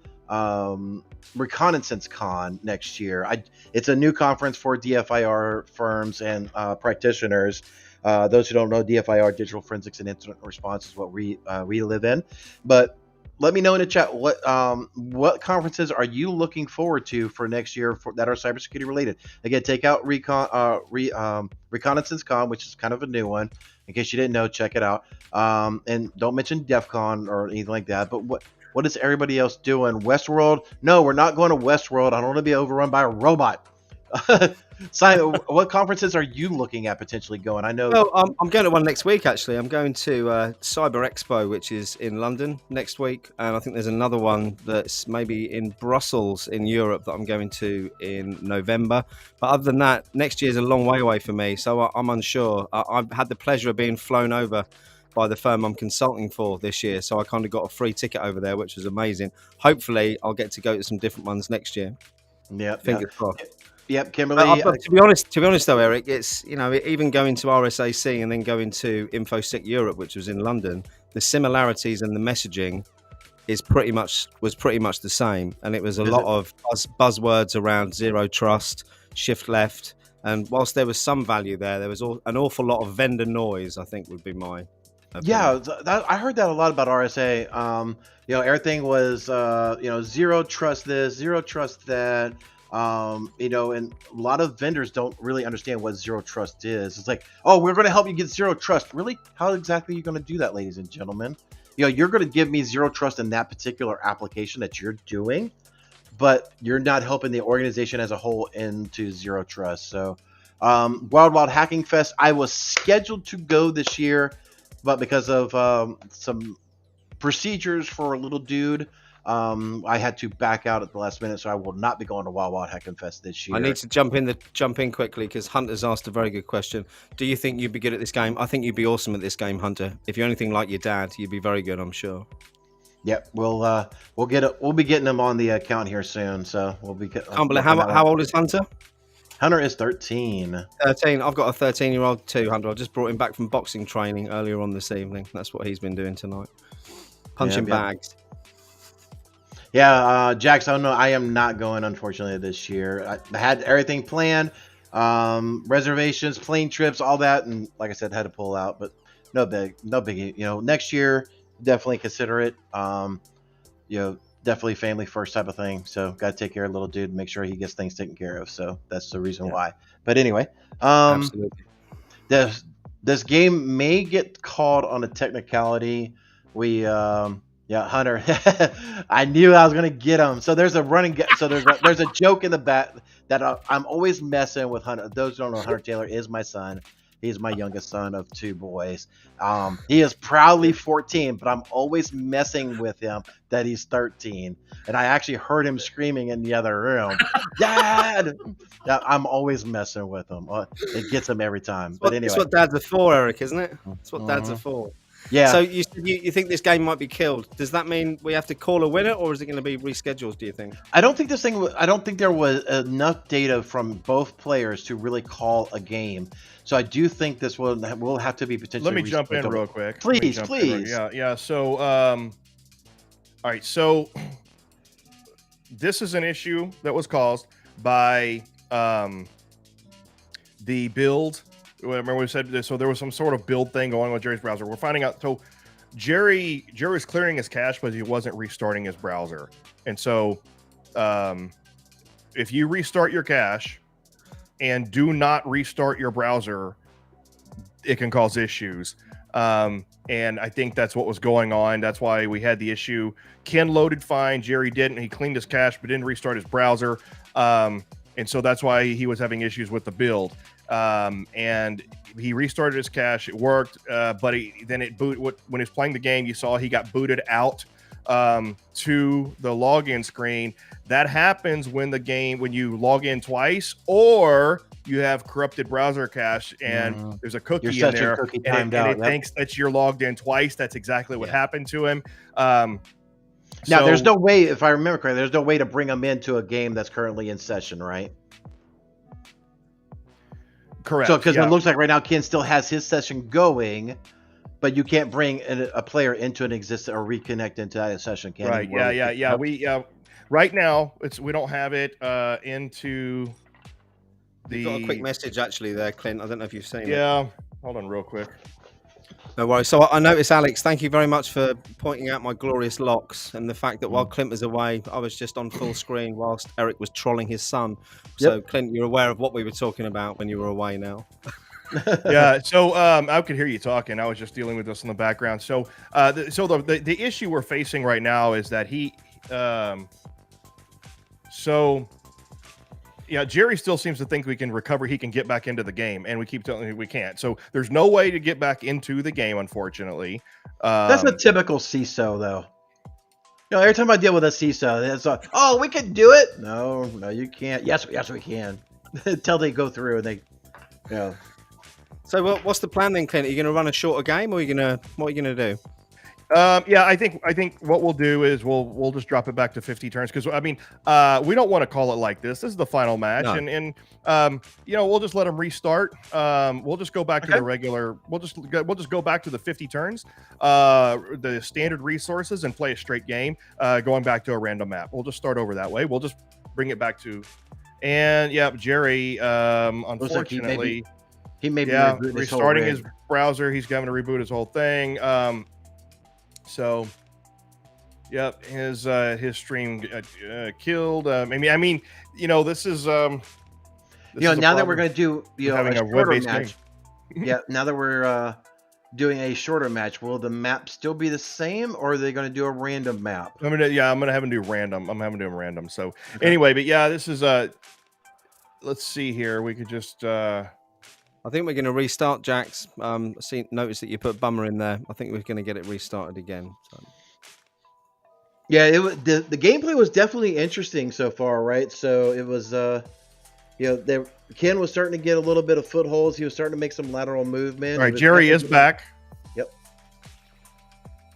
Reconnaissance Con next year. It's a new conference for DFIR firms and practitioners. Those who don't know, DFIR, Digital Forensics and Incident Response, is what we live in. But let me know in the chat what conferences are you looking forward to for next year that are cybersecurity related. Again, take out Reconnaissance Con, which is kind of a new one. In case you didn't know, check it out. And don't mention DEF CON or anything like that. But what is everybody else doing? Westworld? No, we're not going to Westworld. I don't want to be overrun by a robot. Simon, what conferences are you looking at potentially going? I know. Well, I'm going to one next week, actually. I'm going to Cyber Expo, which is in London next week. And I think there's another one that's maybe in Brussels in Europe that I'm going to in November. But other than that, next year's a long way away for me. So I'm unsure. I've had the pleasure of being flown over by the firm I'm consulting for this year. So I kind of got a free ticket over there, which was amazing. Hopefully, I'll get to go to some different ones next year. Yeah. Fingers crossed. Yep, Kimberly. To be honest though, Eric, it's even going to RSAC and then going to InfoSec Europe, which was in London, the similarities and the messaging was pretty much the same, and it was a lot of buzzwords around zero trust, shift left, and whilst there was some value there was an awful lot of vendor noise. I think would be my opinion. Yeah, I heard that a lot about RSA. Everything was zero trust this, zero trust that. And a lot of vendors don't really understand what zero trust is. It's like, oh, we're going to help you get zero trust. Really? How exactly are you going to do that, ladies and gentlemen? You're going to give me zero trust in that particular application that you're doing, but you're not helping the organization as a whole into zero trust. So, Wild Hacking Fest, I was scheduled to go this year, but because of some procedures for a little dude, I had to back out at the last minute, so I will not be going to Wild Hacking Fest this year. I need to jump in quickly because Hunter's asked a very good question. Do you think you'd be good at this game? I think you'd be awesome at this game, Hunter. If you're anything like your dad, you'd be very good, I'm sure. Yep, we'll be getting him on the account here soon. So we'll be. How old is Hunter? Hunter is 13. 13. I've got a 13-year-old too, Hunter. I just brought him back from boxing training earlier on this evening. That's what he's been doing tonight. Punching bags. Yeah, Jax, I don't know. I am not going, unfortunately, this year. I had everything planned. reservations, plane trips, all that, and like I said, had to pull out, but no biggie. Next year definitely consider it. Definitely family first type of thing. So got to take care of little dude, make sure he gets things taken care of. So that's the reason why. But anyway, Absolutely. this game may get called on a technicality. Hunter. I knew I was gonna get him. So there's a running. So there's a joke in the back that I'm always messing with Hunter. Those who don't know, Hunter Taylor is my son. He's my youngest son of 2 boys. He is proudly 14, but I'm always messing with him that he's 13. And I actually heard him screaming in the other room, "Dad!" Yeah, I'm always messing with him. It gets him every time. But anyway, it's what dads are for, Eric, isn't it? That's what dads are for. Yeah. So you think this game might be killed? Does that mean we have to call a winner, or is it going to be rescheduled? Do you think? I don't think there was enough data from both players to really call a game. So I do think this will have to be potentially. Let me jump in real quick. Please. Yeah. So, all right. So this is an issue that was caused by the build. Remember we said this, so there was some sort of build thing going on with Jerry's browser. We're finding out. So Jerry was clearing his cache, but he wasn't restarting his browser. And so if you restart your cache and do not restart your browser, it can cause issues. And I think that's what was going on. That's why we had the issue. Ken loaded fine. Jerry didn't. He cleaned his cache, but didn't restart his browser. And so that's why he was having issues with the build. And he restarted his cache. It worked, but when he was playing the game, you saw he got booted out to the login screen. That happens when you log in twice, or you have corrupted browser cache and there's a cookie in there, and it thinks that you're logged in twice. That's exactly what happened to him. Now, there's no way, if I remember correctly, there's no way to bring him into a game that's currently in session, right? Correct. So, because it looks like right now Ken still has his session going, but you can't bring a player into an existing or reconnect into that session. Can right? Yeah. We right now we don't have it into the. You've got a quick message actually there, Clint. I don't know if you've seen it. Yeah. Hold on, real quick. No worries. So I noticed, Alex, thank you very much for pointing out my glorious locks and the fact that while Clint was away, I was just on full screen whilst Eric was trolling his son. So, Clint, you're aware of what we were talking about when you were away now. Yeah. So I could hear you talking. I was just dealing with this in the background. So the issue we're facing right now is that Jerry still seems to think we can recover. He can get back into the game, and we keep telling him we can't. So there's no way to get back into the game, unfortunately. That's a typical CISO, though. Every time I deal with a CISO, it's like, "Oh, we can do it." No, you can't. Yes, we can. Until they go through and they, So what's the plan then, Clint? Are you going to run a shorter game, or what are you going to do? I think what we'll do is we'll just drop it back to 50 turns, because we don't want to call it like this. This is the final match, and we'll just let them restart. We'll just go back to the regular. We'll just go back to the 50 turns, the standard resources, and play a straight game, going back to a random map. We'll just start over that way. We'll just bring it back to, and Jerry, unfortunately, he may be restarting his browser. He's going to reboot his whole thing. So, his stream killed. This is now that we're going to do having a web-based match. Now that we're doing a shorter match, will the map still be the same, or are they going to do a random map? I'm gonna have them do random. I'm having to do random. So anyway, but this is let's see here. We could just. I think we're going to restart Jax. Notice that you put Bummer in there. I think we're going to get it restarted again. So. Yeah, the gameplay was definitely interesting so far, right? So it was, Ken was starting to get a little bit of footholds. He was starting to make some lateral movement. All right, Jerry is back. Yep.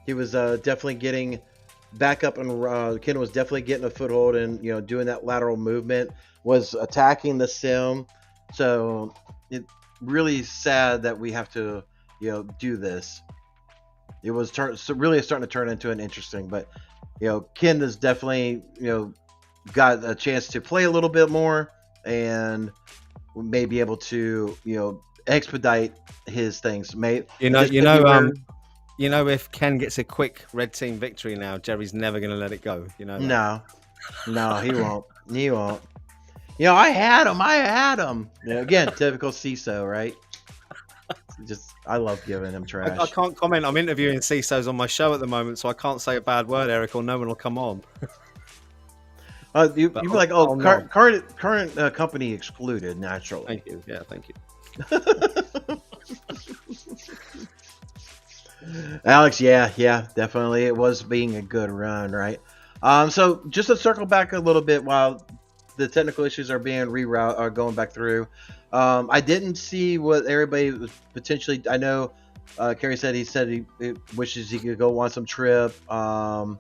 He was definitely getting back up, and Ken was definitely getting a foothold and doing that lateral movement. Was attacking the sim. So it. Really sad that we have to do this. It was really starting to turn into an interesting, but Ken has definitely got a chance to play a little bit more, and may be able to, expedite his things. If Ken gets a quick red team victory now, Jerry's never going to let it go. You know that? No, he won't. He won't. I had him. Again, typical CISO, right? I love giving him trash. I can't comment. I'm interviewing CISOs on my show at the moment, so I can't say a bad word, Eric, or no one will come on. You'd be like, current company excluded, naturally. Thank you. Yeah, thank you. Alex, yeah, definitely. It was being a good run, right? So just to circle back a little bit while the technical issues are being going back through. I didn't see what everybody was potentially. I know Kerry said he wishes he could go on some trip, and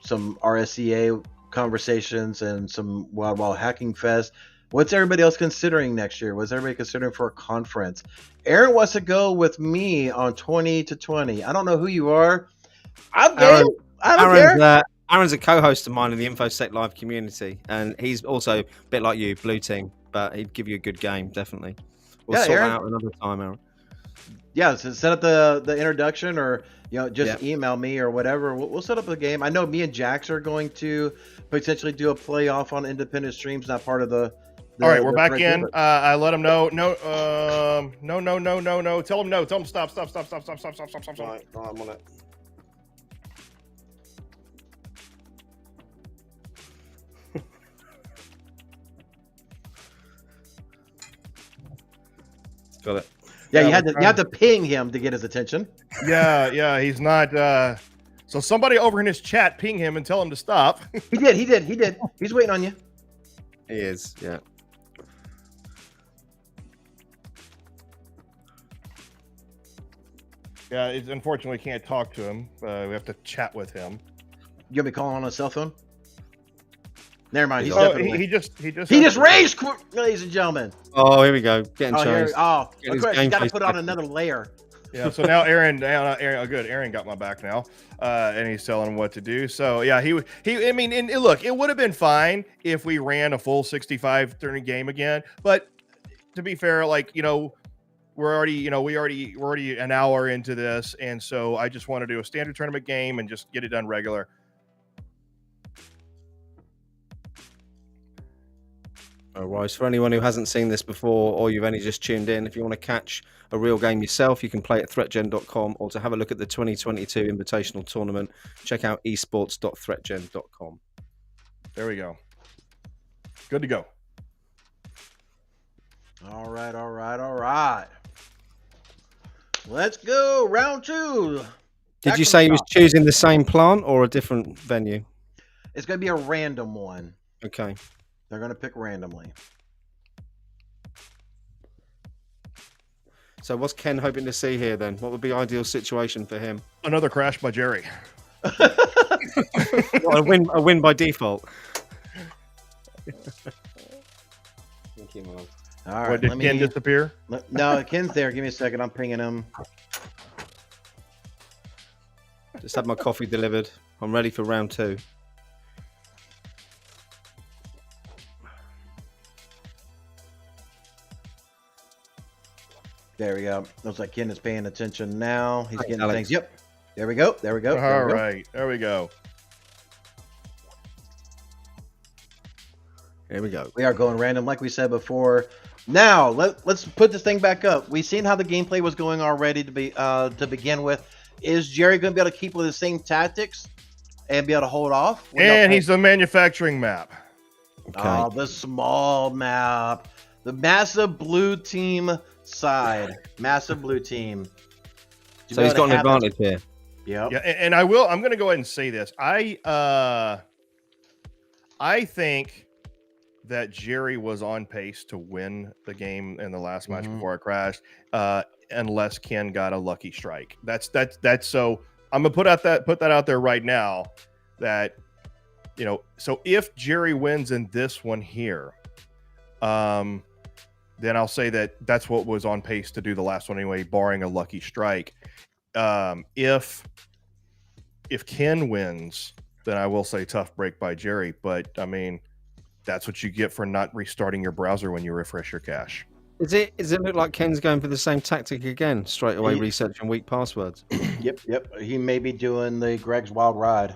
some RSCA conversations and some Wild Hacking Fest. What's everybody else considering next year? What's everybody considering for a conference? Aaron wants to go with me on 20 to 20. I don't know who you are. I'm game. I don't care. Aaron's a co-host of mine in the InfoSec Live community, and he's also a bit like you, blue team, but he'd give you a good game, definitely. We'll sort Aaron, that out another time, Aaron. Yeah, so set up the introduction, or just email me or whatever. We'll set up a game. I know me and Jax are going to potentially do a playoff on independent streams, not part of the. All right, we're back in. I let him know. No. Tell him no. Tell him stop. Right, I'm on it. Got it. Yeah, you had to ping him to get his attention. Yeah, he's not. So somebody over in his chat ping him and tell him to stop. He did. He's waiting on you. He is. Yeah. Yeah, unfortunately can't talk to him. We have to chat with him. You want me calling on a cell phone? Never mind. He just raged, ladies and gentlemen. Oh, here we go. Getting changed. Of course, you got to put on another layer. Yeah. So now Aaron, good. Aaron got my back now, and he's telling him what to do. So yeah, he. I mean, and look, it would have been fine if we ran a full 65 turn game again. But to be fair, we're already an hour into this, and so I just want to do a standard tournament game and just get it done regular. All right. For anyone who hasn't seen this before, or you've only just tuned in, if you want to catch a real game yourself, you can play at ThreatGEN.com, or to have a look at the 2022 Invitational Tournament, check out eSports.ThreatGEN.com. There we go. Good to go. All right. Let's go. Round 2. Did you say he was choosing the same plant or a different venue? It's going to be a random one. Okay. They're going to pick randomly. So what's Ken hoping to see here then? What would be ideal situation for him? Another crash by Jerry. A win by default. Thank you, Mark. All right. What, did Ken disappear? No, Ken's there. Give me a second. I'm pinging him. Just had my coffee delivered. I'm ready for round 2. There we go. Looks like Ken is paying attention now. He's getting Alex. Things. Yep. There we go. All right. There we go. Here we go. We are going random, like we said before. Now let's put this thing back up. We've seen how the gameplay was going already to begin with. Is Jerry going to be able to keep with the same tactics and be able to hold off? And he's the manufacturing map. Okay. Oh, the small map, the massive blue team side, massive blue team. So he's got an advantage here. Yep. Yeah, and I'm going to go ahead and say this. I think that Jerry was on pace to win the game in the last match before I crashed, unless Ken got a lucky strike. That's so I'm gonna put that out there right now. That so if Jerry wins in this one here, then I'll say that's what was on pace to do the last one anyway, barring a lucky strike. If Ken wins, then I will say tough break by Jerry. But I mean, That's what you get for not restarting your browser when you refresh your cache. Does it look like Ken's going for the same tactic again? Straight away researching weak passwords. Yep. He may be doing the Greg's Wild Ride.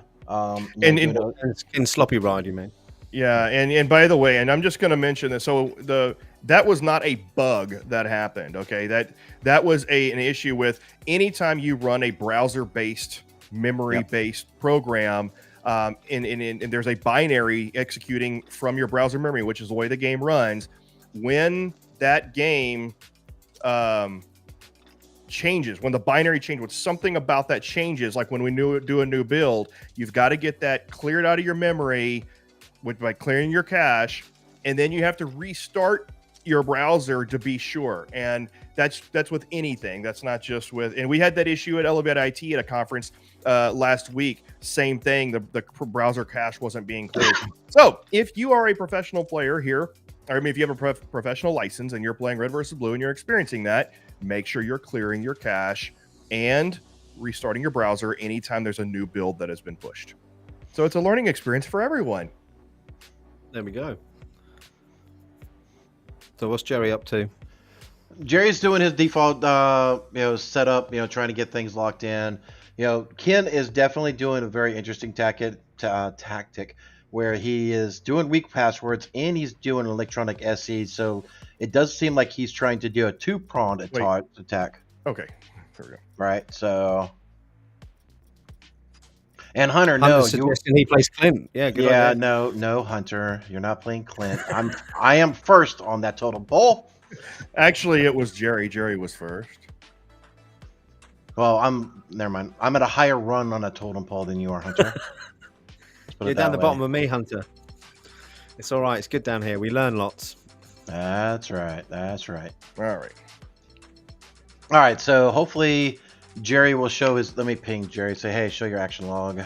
In sloppy ride, you mean? Yeah, and by the way, and I'm just going to mention this. So that was not a bug that happened. Okay, that was an issue with anytime you run a browser-based, memory-based program, and there's a binary executing from your browser memory, which is the way the game runs. When that game changes, when the binary changes, when something about that changes, like when we do a new build, you've got to get that cleared out of your memory by clearing your cache, and then you have to restart your browser to be sure. And that's with anything. That's not just with. And we had that issue at Elevate IT at a conference last week. Same thing. The browser cache wasn't being cleared. So if you are a professional player here, or I mean, if you have a professional license and you're playing Red versus Blue and you're experiencing that, make sure you're clearing your cache and restarting your browser anytime there's a new build that has been pushed. So it's a learning experience for everyone. There we go. So what's Jerry up to? Jerry's doing his default, setup, trying to get things locked in. Ken is definitely doing a very interesting tactic where he is doing weak passwords and he's doing electronic SE. So it does seem like he's trying to do a two-pronged attack. Okay. There we go. Right. So. And Hunter, suggesting he plays Clint. Yeah, good idea. No, Hunter, you're not playing Clint. I am first on that totem pole. Actually, it was Jerry. Jerry was first. Well, never mind. I'm at a higher run on a totem pole than you are, Hunter. You're down the bottom of me, Hunter. It's all right. It's good down here. We learn lots. That's right. All right. So hopefully Jerry will show his. Let me ping Jerry. Say, hey, show your action log.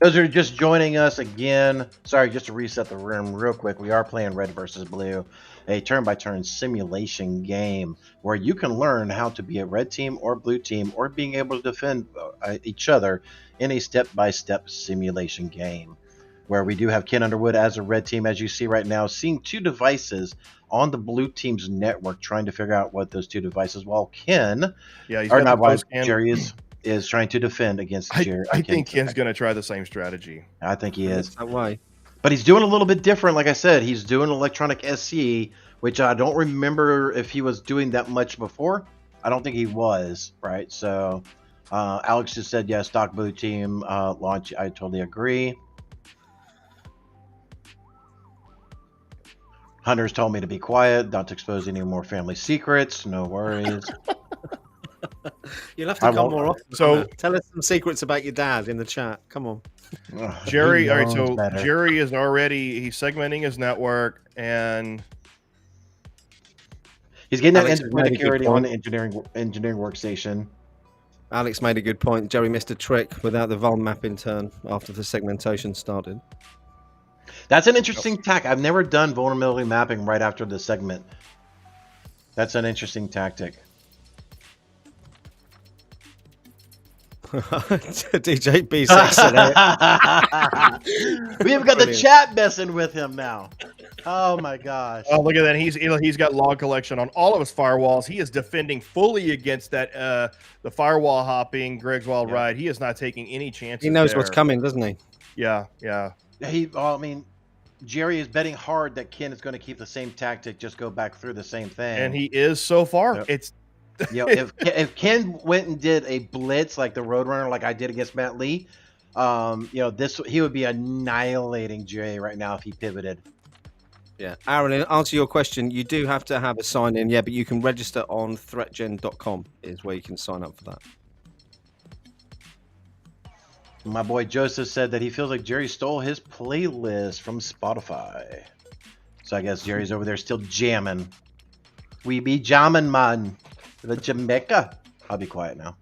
Those who are just joining us again, sorry, just to reset the room real quick. We are playing Red versus Blue, a turn-by-turn simulation game where you can learn how to be a red team or blue team or being able to defend each other in a step-by-step simulation game. Where we do have Ken Underwood as a red team, as you see right now, seeing two devices on the blue team's network, trying to figure out what those two devices. While Ken, Jerry is trying to defend against Jerry. I think Ken's going to try the same strategy. I think he is. That way. But he's doing a little bit different. Like I said, he's doing electronic SE, which I don't remember if he was doing that much before. I don't think he was, right? So Alex just said, yeah, stock blue team launch. I totally agree. Hunter's told me to be quiet, not to expose any more family secrets. No worries. You'll have to come more often. So tell us some secrets about your dad in the chat. Come on. Jerry, all right, so better. Jerry is he's segmenting his network and he's getting that security on the engineering workstation. Alex made a good point. Jerry missed a trick without the vuln mapping turn after the segmentation started. That's an interesting tack. I've never done vulnerability mapping right after the segment. That's an interesting tactic. DJ B6. We have got the chat messing with him now. Oh my gosh. Oh, look at that. He's got log collection on all of his firewalls. He is defending fully against that the firewall hopping, Greg's Wild Ride. He is not taking any chances. He knows there. What's coming, doesn't he? Yeah. Jerry is betting hard that Ken is going to keep the same tactic, just go back through the same thing. And he is so far. Yep. It's if Ken went and did a blitz like the Roadrunner, like I did against Matt Lee, he would be annihilating Jerry right now if he pivoted. Yeah, Aaron, in answer to your question, you do have to have a sign in, but you can register on ThreatGEN.com is where you can sign up for that. My boy Joseph said that he feels like Jerry stole his playlist from Spotify. So I guess Jerry's over there still jamming. We be jamming, man. The Jamaica. I'll be quiet now.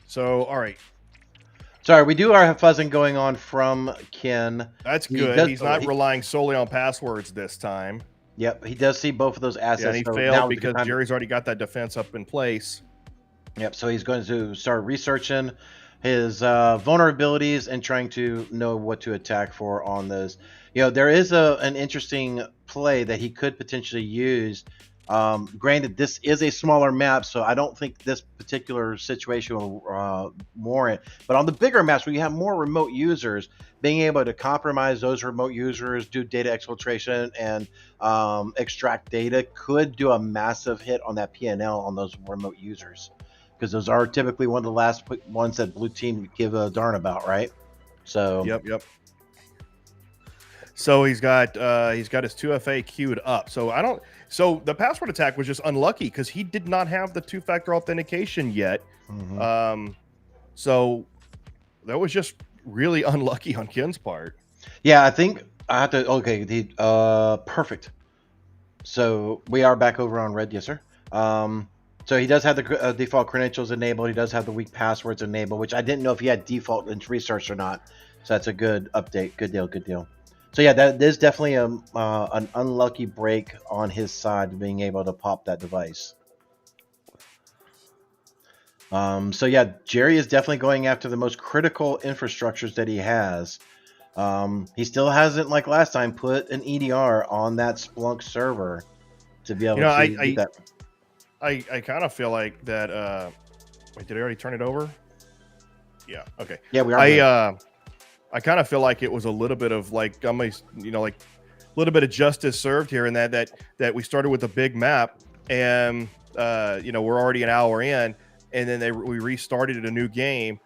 So, all right. Sorry, we do have fuzzing going on from Ken. That's good. He's not relying solely on passwords this time. Yep, he does see both of those assets. Yeah, and he so now failed is a good because time- Jerry's already got that defense up in place. Yep, so he's going to start researching his vulnerabilities and trying to know what to attack for on those. There is an interesting play that he could potentially use. Granted, this is a smaller map, so I don't think this particular situation will warrant. But on the bigger maps where you have more remote users, being able to compromise those remote users, do data exfiltration, and extract data could do a massive hit on that P&L on those remote users. Because those are typically one of the last ones that blue team give a darn about, right? So Yep. So he's got his 2FA queued up. So the password attack was just unlucky because he did not have the two-factor authentication yet. So that was just really unlucky on Ken's part. Yeah, I think I have to. Okay, perfect. So we are back over on red, yes, sir. So he does have the default credentials enabled. He does have the weak passwords enabled, which I didn't know if he had default in research or not. So that's a good update. Good deal. So yeah, that is definitely an unlucky break on his side, being able to pop that device. So yeah, Jerry is definitely going after the most critical infrastructures that he has. He still hasn't, like last time, put an EDR on that Splunk server to be able to do that. I kind of feel like that. Wait, did I already turn it over? Yeah. Okay. Yeah, we are. I kind of feel like it was a little bit of like a little bit of justice served here, in that we started with a big map, and we're already an hour in, and then we restarted a new game,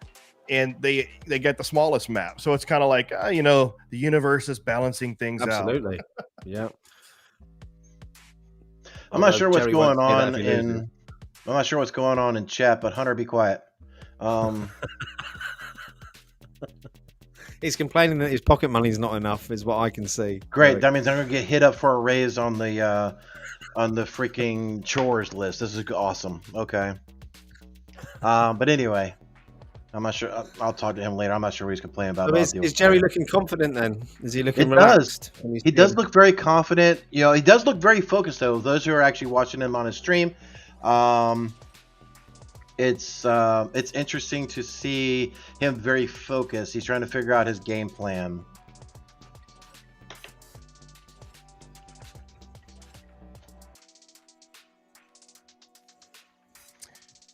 and they get the smallest map. So it's kind of like the universe is balancing things out. Absolutely. Yeah. I'm not sure what's going on in. I'm not sure what's going on in chat, but Hunter, be quiet. He's complaining that his pocket money's not enough, is what I can see. Great, that means I'm gonna get hit up for a raise on the freaking chores list. This is awesome. Okay. But anyway, I'm not sure. I'll talk to him later. I'm not sure what he's complaining about. So is Jerry looking confident then? Is he looking relaxed? He does look very confident. He does look very focused though. Those who are actually watching him on his stream, it's interesting to see him very focused. He's trying to figure out his game plan.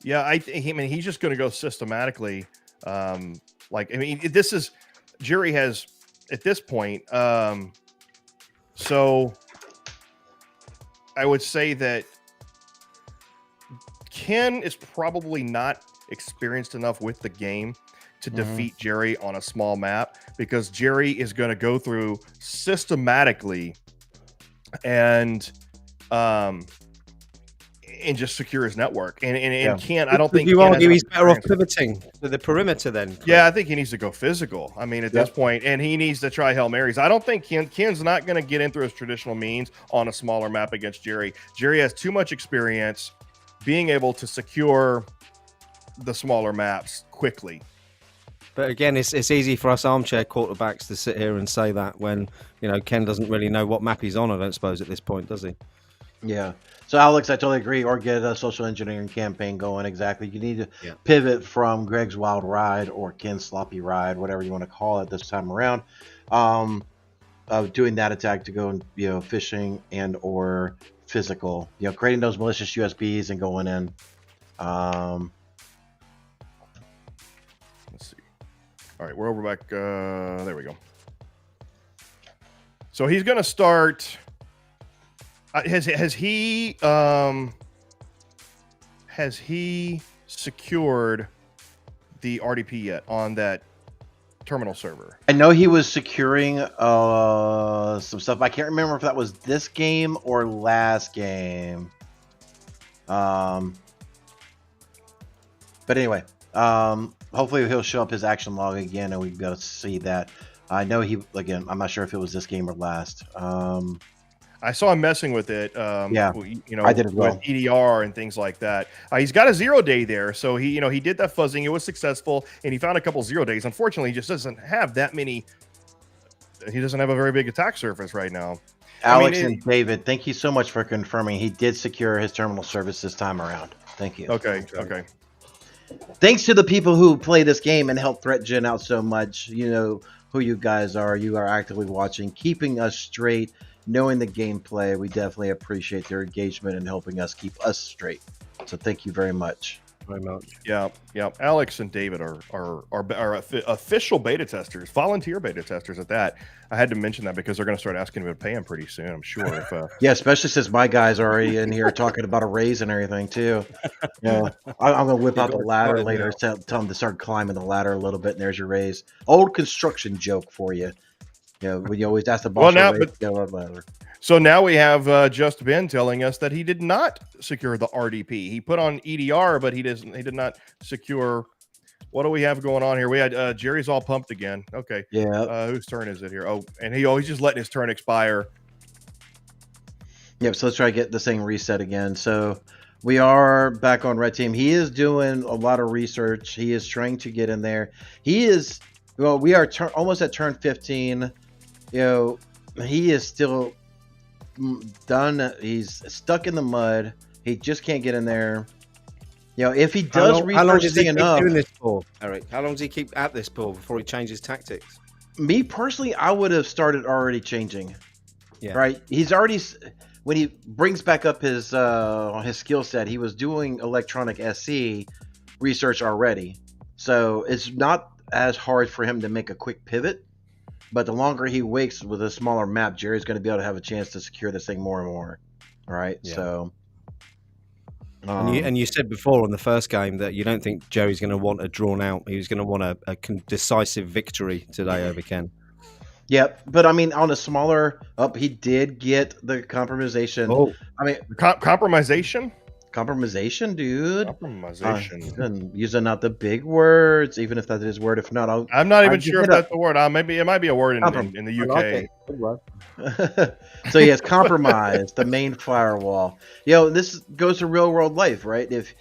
Yeah, he's just going to go systematically. This is Jerry has at this point. So I would say that Ken is probably not experienced enough with the game to defeat Jerry on a small map, because Jerry is going to go through systematically and just secure his network. And Ken, I don't think you argue he's better off pivoting to the perimeter then. Clint? Yeah, I think he needs to go physical. I mean, at this point, and he needs to try Hail Marys. I don't think Ken's not going to get in through his traditional means on a smaller map against Jerry. Jerry has too much experience being able to secure the smaller maps quickly. But again, it's easy for us armchair quarterbacks to sit here and say that when Ken doesn't really know what map he's on. I don't suppose at this point, does he? Yeah. So Alex, I totally agree. Or get a social engineering campaign going. Exactly. You need to pivot from Greg's wild ride or Ken's sloppy ride, whatever you want to call it this time around. Of doing that attack to go and phishing and or physical. Creating those malicious USBs and going in. Let's see. All right, we're over back. There we go. So he's going to start. Has he secured the RDP yet on that terminal server? I know he was securing some stuff. I can't remember if that was this game or last game. But anyway, hopefully he'll show up his action log again and we can go see that. I know I'm not sure if it was this game or last. I saw him messing with it. I did as well. With EDR and things like that. He's got a 0 day there, so he did that fuzzing. It was successful, and he found a couple 0 days. Unfortunately, he just doesn't have that many he doesn't have a very big attack surface right now. Alex and David, thank you so much for confirming he did secure his terminal service this time around. Thank you. Okay. Thanks to the people who play this game and help ThreatGEN out so much. You know who you guys are. You are actively watching, keeping us straight, knowing the gameplay. We definitely appreciate their engagement and helping us keep us straight. So thank you very much. Very much. Yeah. Alex and David are official beta testers, volunteer beta testers at that. I had to mention that because they're going to start asking me to pay them pretty soon, I'm sure. If, yeah, especially since my guy's already in here talking about a raise and everything too. Yeah, I'm going to whip out the ladder later. Tell them to start climbing the ladder a little bit, and there's your raise. Old construction joke for you. You know, when you always ask the boss for a raise, get on the ladder. So now we have Just Ben telling us that he did not secure the RDP. He put on EDR, but he did not secure. What do we have going on here? We had Jerry's all pumped again. Okay. Yeah. Whose turn is it here? Oh, and he's just letting his turn expire. Yep. So let's try to get this thing reset again. So we are back on red team. He is doing a lot of research. He is trying to get in there. He is, well, we are almost at turn 15. You know, he is still done. He's stuck in the mud. He just can't get in there. You know, if he does research enough, doing this for, Eric? How long does he keep at this pool before he changes tactics? Me personally, I would have started already changing. Yeah. Right. He's already, when he brings back up his skill set, he was doing electronic SC research already. So it's not as hard for him to make a quick pivot. But the longer he waits with a smaller map, Jerry's going to be able to have a chance to secure this thing more and more. All right. Yeah. So. And you said before on the first game that you don't think Jerry's going to want a drawn out. He was going to want a decisive victory today over Ken. Yep, but I mean, on a smaller he did get the compromisation. Oh, I mean, compromisation, dude. Compromisation. Using not the big words, even if that is word. If not, I'm not even sure if that's the word. It might be a word in the UK. So yes, compromise the main firewall. You know, this goes to real world life, right? If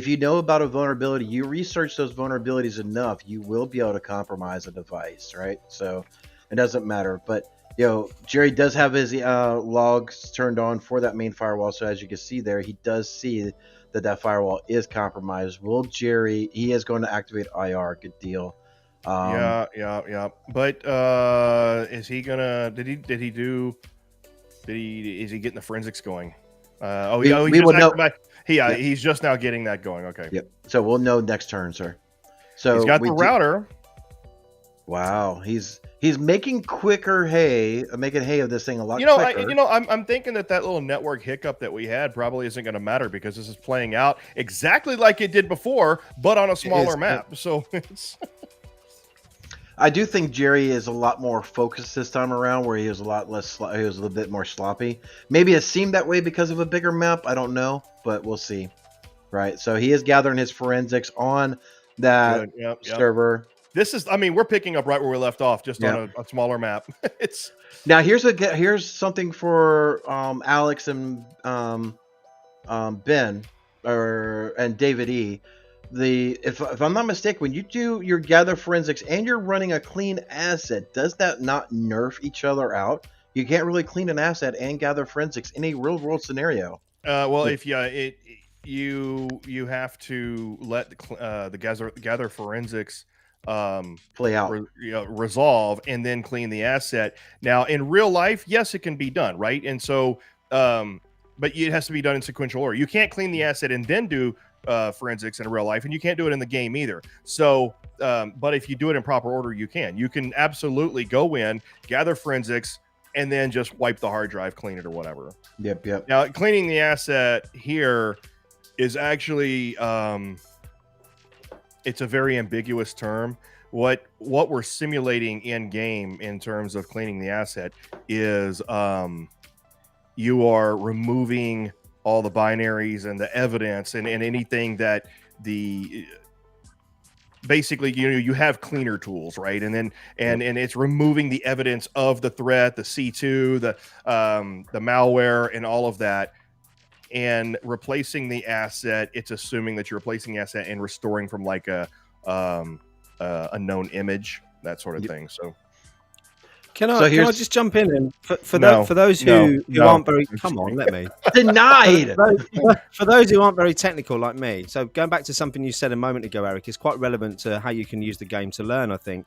you know about a vulnerability, you research those vulnerabilities enough, you will be able to compromise a device, right? So it doesn't matter. But you know, Jerry does have his logs turned on for that main firewall. So as you can see there, he does see that firewall is compromised. Will Jerry? He is going to activate IR. Good deal. Yeah. But is he gonna? Is he getting the forensics going? He's just now getting that going. Okay. Yep. So we'll know next turn, sir. So he's got the router. Wow, he's making making hay of this thing a lot. I'm thinking that little network hiccup that we had probably isn't going to matter because this is playing out exactly like it did before, but on a smaller map. So it's. I do think Jerry is a lot more focused this time around, where he was a lot less. He was a little bit more sloppy. Maybe it seemed that way because of a bigger map. I don't know, but we'll see. Right. So he is gathering his forensics on that server. This is, we're picking up right where we left off, just on a smaller map. It's now here's something for Alex and Ben and David E. If I'm not mistaken, when you do your gather forensics and you're running a clean asset, does that not nerf each other out? You can't really clean an asset and gather forensics in a real world scenario. If you have to let the gather forensics play out, resolve, and then clean the asset. Now, in real life, yes, it can be done, right? And so, but it has to be done in sequential order. You can't clean the asset and then do forensics in real life, and you can't do it in the game either. So, but if you do it in proper order, you can absolutely go in, gather forensics, and then just wipe the hard drive, clean it, or whatever. Yep. Now, cleaning the asset here is actually it's a very ambiguous term. What we're simulating in game in terms of cleaning the asset is you are removing all the binaries and the evidence and anything that basically you have cleaner tools, right? And then and it's removing the evidence of the threat, the C2, the malware, and all of that, and replacing the asset. It's assuming that you're replacing the asset and restoring from like a known image, that sort of thing. So Can So I here's just jump in and for No, those no, who no. aren't very come on, let me. denied. For those who aren't very technical like me, so going back to something you said a moment ago, Eric, is quite relevant to how you can use the game to learn. I think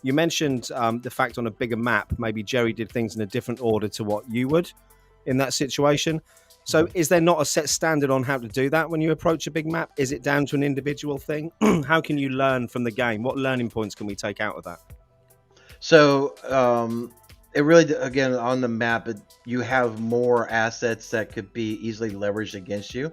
you mentioned the fact on a bigger map, maybe Jerry did things in a different order to what you would in that situation. So is there not a set standard on how to do that when you approach a big map? Is it down to an individual thing? How can you learn from the game? What learning points can we take out of that? So it really, again, on the map, you have more assets that could be easily leveraged against you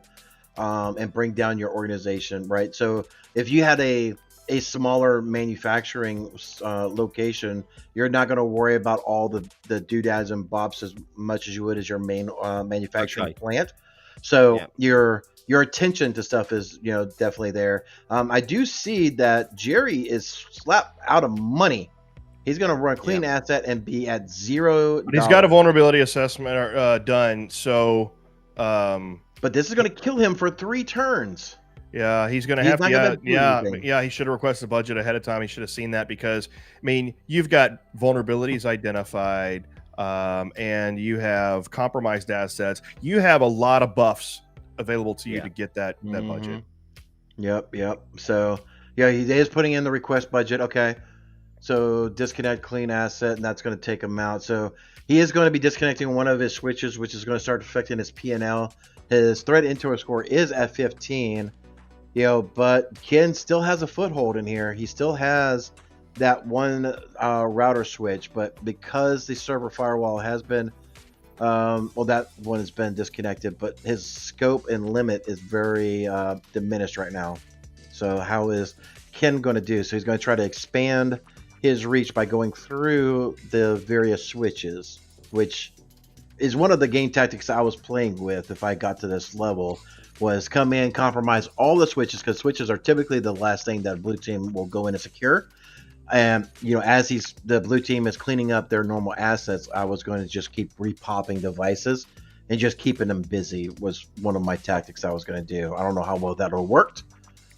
and bring down your organization, right? So if you had a smaller manufacturing location, you're not going to worry about all the doodads and bops as much as you would as your main manufacturing plant. So your attention to stuff is, definitely there. I do see that Jerry is slapped out of money. He's going to run a clean asset and be at $0. But he's got a vulnerability assessment done, so. But this is going to kill him for 3 turns. Yeah, he's going to have to. Yeah. He should have requested a budget ahead of time. He should have seen that because, I mean, you've got vulnerabilities identified, and you have compromised assets. You have a lot of buffs available to you to get that budget. Yep. So yeah, he is putting in the request budget. Okay. So disconnect clean asset, and that's going to take him out. So he is going to be disconnecting one of his switches, which is going to start affecting his P&L. His threat intel score is at 15, but Ken still has a foothold in here. He still has that one router switch, but because the server firewall has been, that one has been disconnected, but his scope and limit is very diminished right now. So how is Ken going to do? So he's going to try to expand his reach by going through the various switches, which is one of the game tactics I was playing with if I got to this level, was come in, compromise all the switches, because switches are typically the last thing that blue team will go in and secure. And as the blue team is cleaning up their normal assets, I was going to just keep repopping devices and just keeping them busy was one of my tactics I was going to do. I don't know how well that'll worked,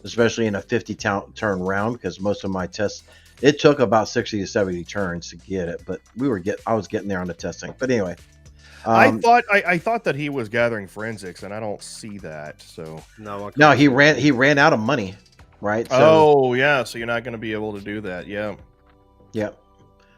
especially in a 50 turn round, because most of my tests, it took about 60 to 70 turns to get it, but I was getting there on the testing. But anyway, I thought that he was gathering forensics, and I don't see that. So no, he ran out of money, right? So, so you're not going to be able to do that. Yep.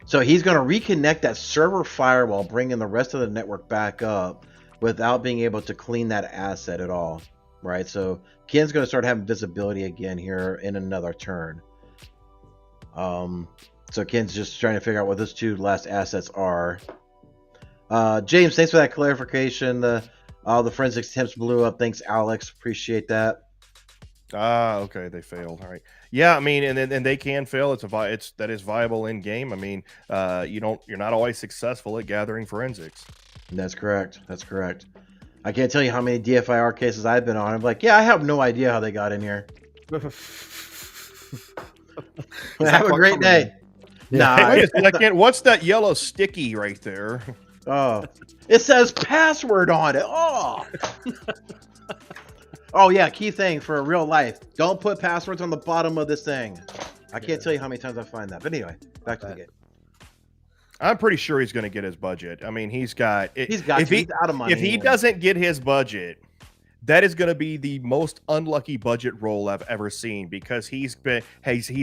So he's going to reconnect that server firewall, bringing the rest of the network back up without being able to clean that asset at all, right? So Ken's going to start having visibility again here in another turn. So Ken's just trying to figure out what those 2 last assets are. James, thanks for that clarification. All the forensics attempts blew up. Thanks, Alex. Appreciate that. Okay, they failed. All right. Yeah, I mean, and they can fail. That is viable in game. I mean, you're not always successful at gathering forensics. That's correct. I can't tell you how many DFIR cases I've been on. I'm like, I have no idea how they got in here. Have a great day. Nah. Wait a second. What's that yellow sticky right there? Oh, it says password on it. Oh. Oh yeah, key thing for real life. Don't put passwords on the bottom of this thing. I can't tell you how many times I find that. But anyway, back to the game. I'm pretty sure he's going to get his budget. I mean, he's out of money. If he doesn't get his budget, that is going to be the most unlucky budget roll I've ever seen, because he's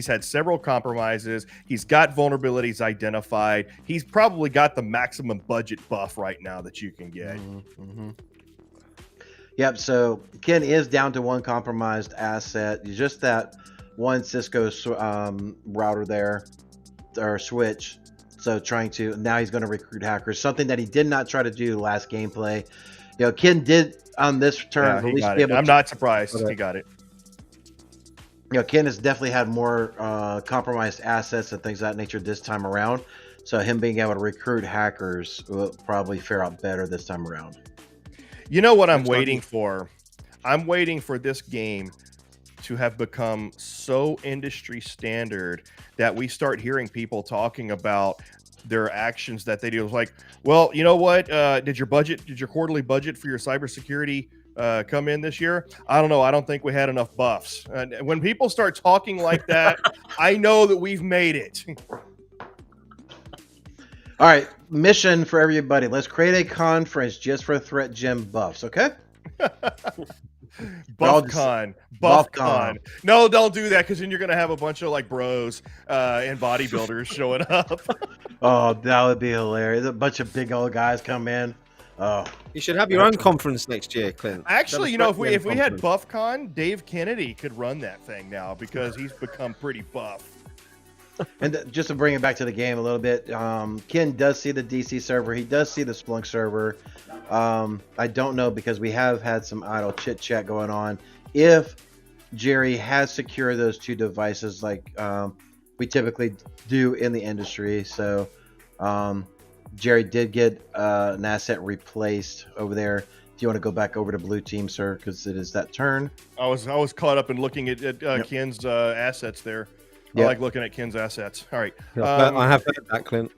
had several compromises. He's got vulnerabilities identified. He's probably got the maximum budget buff right now that you can get. Mm-hmm. Yep. So Ken is down to 1 compromised asset. Just that one Cisco router there, or switch. So now he's going to recruit hackers, something that he did not try to do last gameplay. Ken did on this turn. Yeah, he got it. I'm not surprised he got it. Ken has definitely had more compromised assets and things of that nature this time around. So him being able to recruit hackers will probably fare out better this time around. You know what I'm waiting for? I'm waiting for this game to have become so industry standard that we start hearing people talking about their actions that they do. It's like, well, you know what? Did your quarterly budget for your cybersecurity come in this year? I don't know. I don't think we had enough buffs. And when people start talking like that, I know that we've made it. All right, mission for everybody. Let's create a conference just for ThreatGEN buffs, okay? All just- BuffCon. BuffCon. BuffCon. No, don't do that because then you're gonna have a bunch of like bros and bodybuilders showing up. Oh, that would be hilarious. A bunch of big old guys come in. Oh, You should have your own conference next year, Clint. Actually, Have a if we had conference. BuffCon, Dave Kennedy could run that thing now because he's become pretty buff. and just to bring it back to the game a little bit, Ken does see the DC server. He does see the Splunk server. I don't know because we have had some idle chit chat going on. If Jerry has secured those 2 devices like we typically do in the industry, so Jerry did get an asset replaced over there. Do you want to go back over to blue team, sir? Because it is that turn. I was caught up in looking at Ken's assets there. I Yep. like looking at Ken's assets. All right. I have heard that, Clint.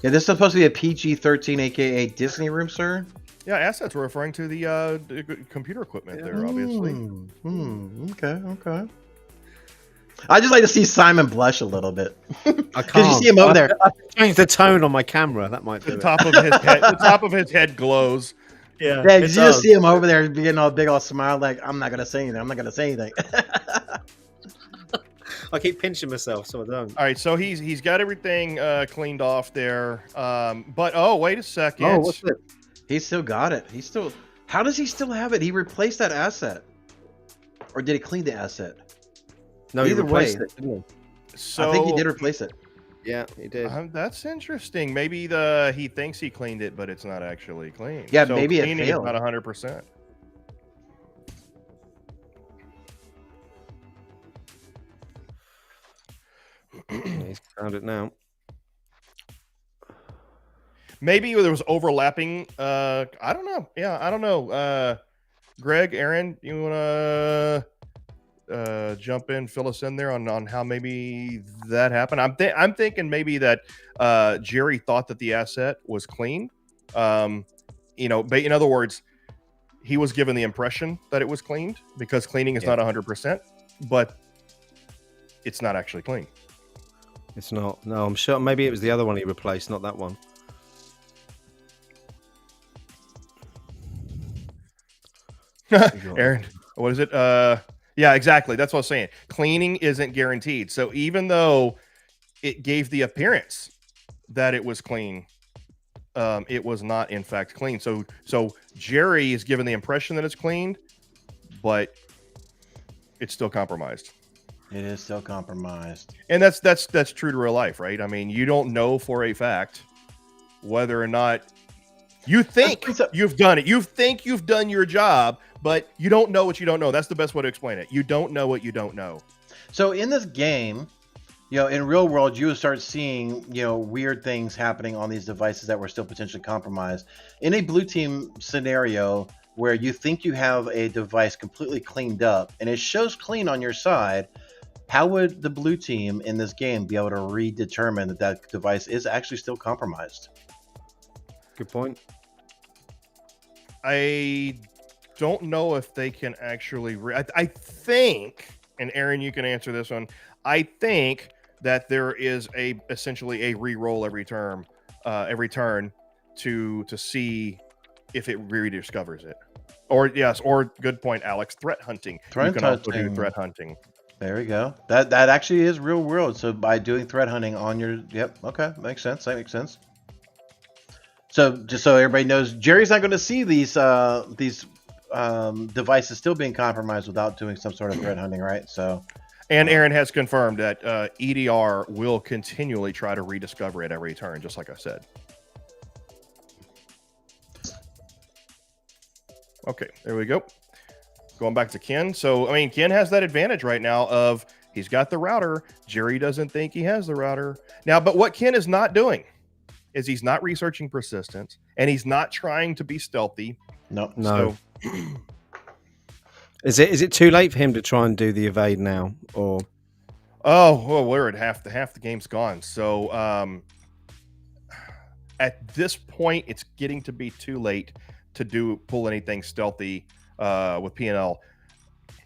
Yeah, this is supposed to be a PG-13, aka Disney room, sir. Yeah, assets were referring to the computer equipment there, obviously. Okay. I just like to see Simon blush a little bit. I Because you can't. see him over there. I change the tone on my camera. That might do The it. top of his head, the top of his head glows. Yeah, Yeah, it you just does. see him over there getting all big, all smile, like, I'm not going to say anything. I'm not going to say anything. I keep pinching myself, so I don't. All right, so he's got everything cleaned off there. But wait a second. Oh, what's it? He still got it. How does he still have it? He replaced that asset. Or did he clean the asset? No, he Either replaced way. it, didn't So I think he did replace it. he? Yeah, he did. That's interesting. Maybe he thinks he cleaned it, but it's not actually clean. Yeah, so maybe it cleaning failed. is not 100%. He's found it now. Maybe there was overlapping. I don't know. Yeah, I don't know. Greg, Aaron, you want to jump in, fill us in there on how maybe that happened? I'm thinking maybe that Jerry thought that the asset was clean. But in other words, he was given the impression that it was cleaned because cleaning is not 100%, but it's not actually clean. It's not. No, I'm sure. Maybe it was the other one he replaced, not that one. Aaron, what is it? Yeah, exactly. That's what I was saying. Cleaning isn't guaranteed. So even though it gave the appearance that it was clean, it was not in fact clean. So Jerry is given the impression that it's cleaned, but it's still compromised. It is still compromised. And that's true to real life, right? I mean, you don't know for a fact whether or not you think you've done it. You think you've done your job, but you don't know what you don't know. That's the best way to explain it. You don't know what you don't know. So in this game, in real world, you would start seeing, weird things happening on these devices that were still potentially compromised. In a blue team scenario where you think you have a device completely cleaned up and it shows clean on your side, how would the blue team in this game be able to redetermine that device is actually still compromised? Good point. I don't know if they can actually. I think, and Aaron, you can answer this one. I think that there is essentially a re-roll every turn to see if it rediscovers it. Or good point, Alex. Threat hunting. You can also do threat hunting. There we go. That actually is real world. So by doing threat hunting on your, okay, makes sense. That makes sense. So just so everybody knows, Jerry's not going to see these devices still being compromised without doing some sort of threat hunting, right? So, and Aaron has confirmed that EDR will continually try to rediscover it every turn, just like I said. Okay, there we go. Going back to Ken. So, I mean, Ken has that advantage right now of he's got the router. Jerry doesn't think he has the router. Now, but what Ken is not doing is he's not researching persistence and he's not trying to be stealthy. No. So, Is it too late for him to try and do the evade now, or? We're at half the game's gone. So, at this point, it's getting to be too late to pull anything stealthy with P&L.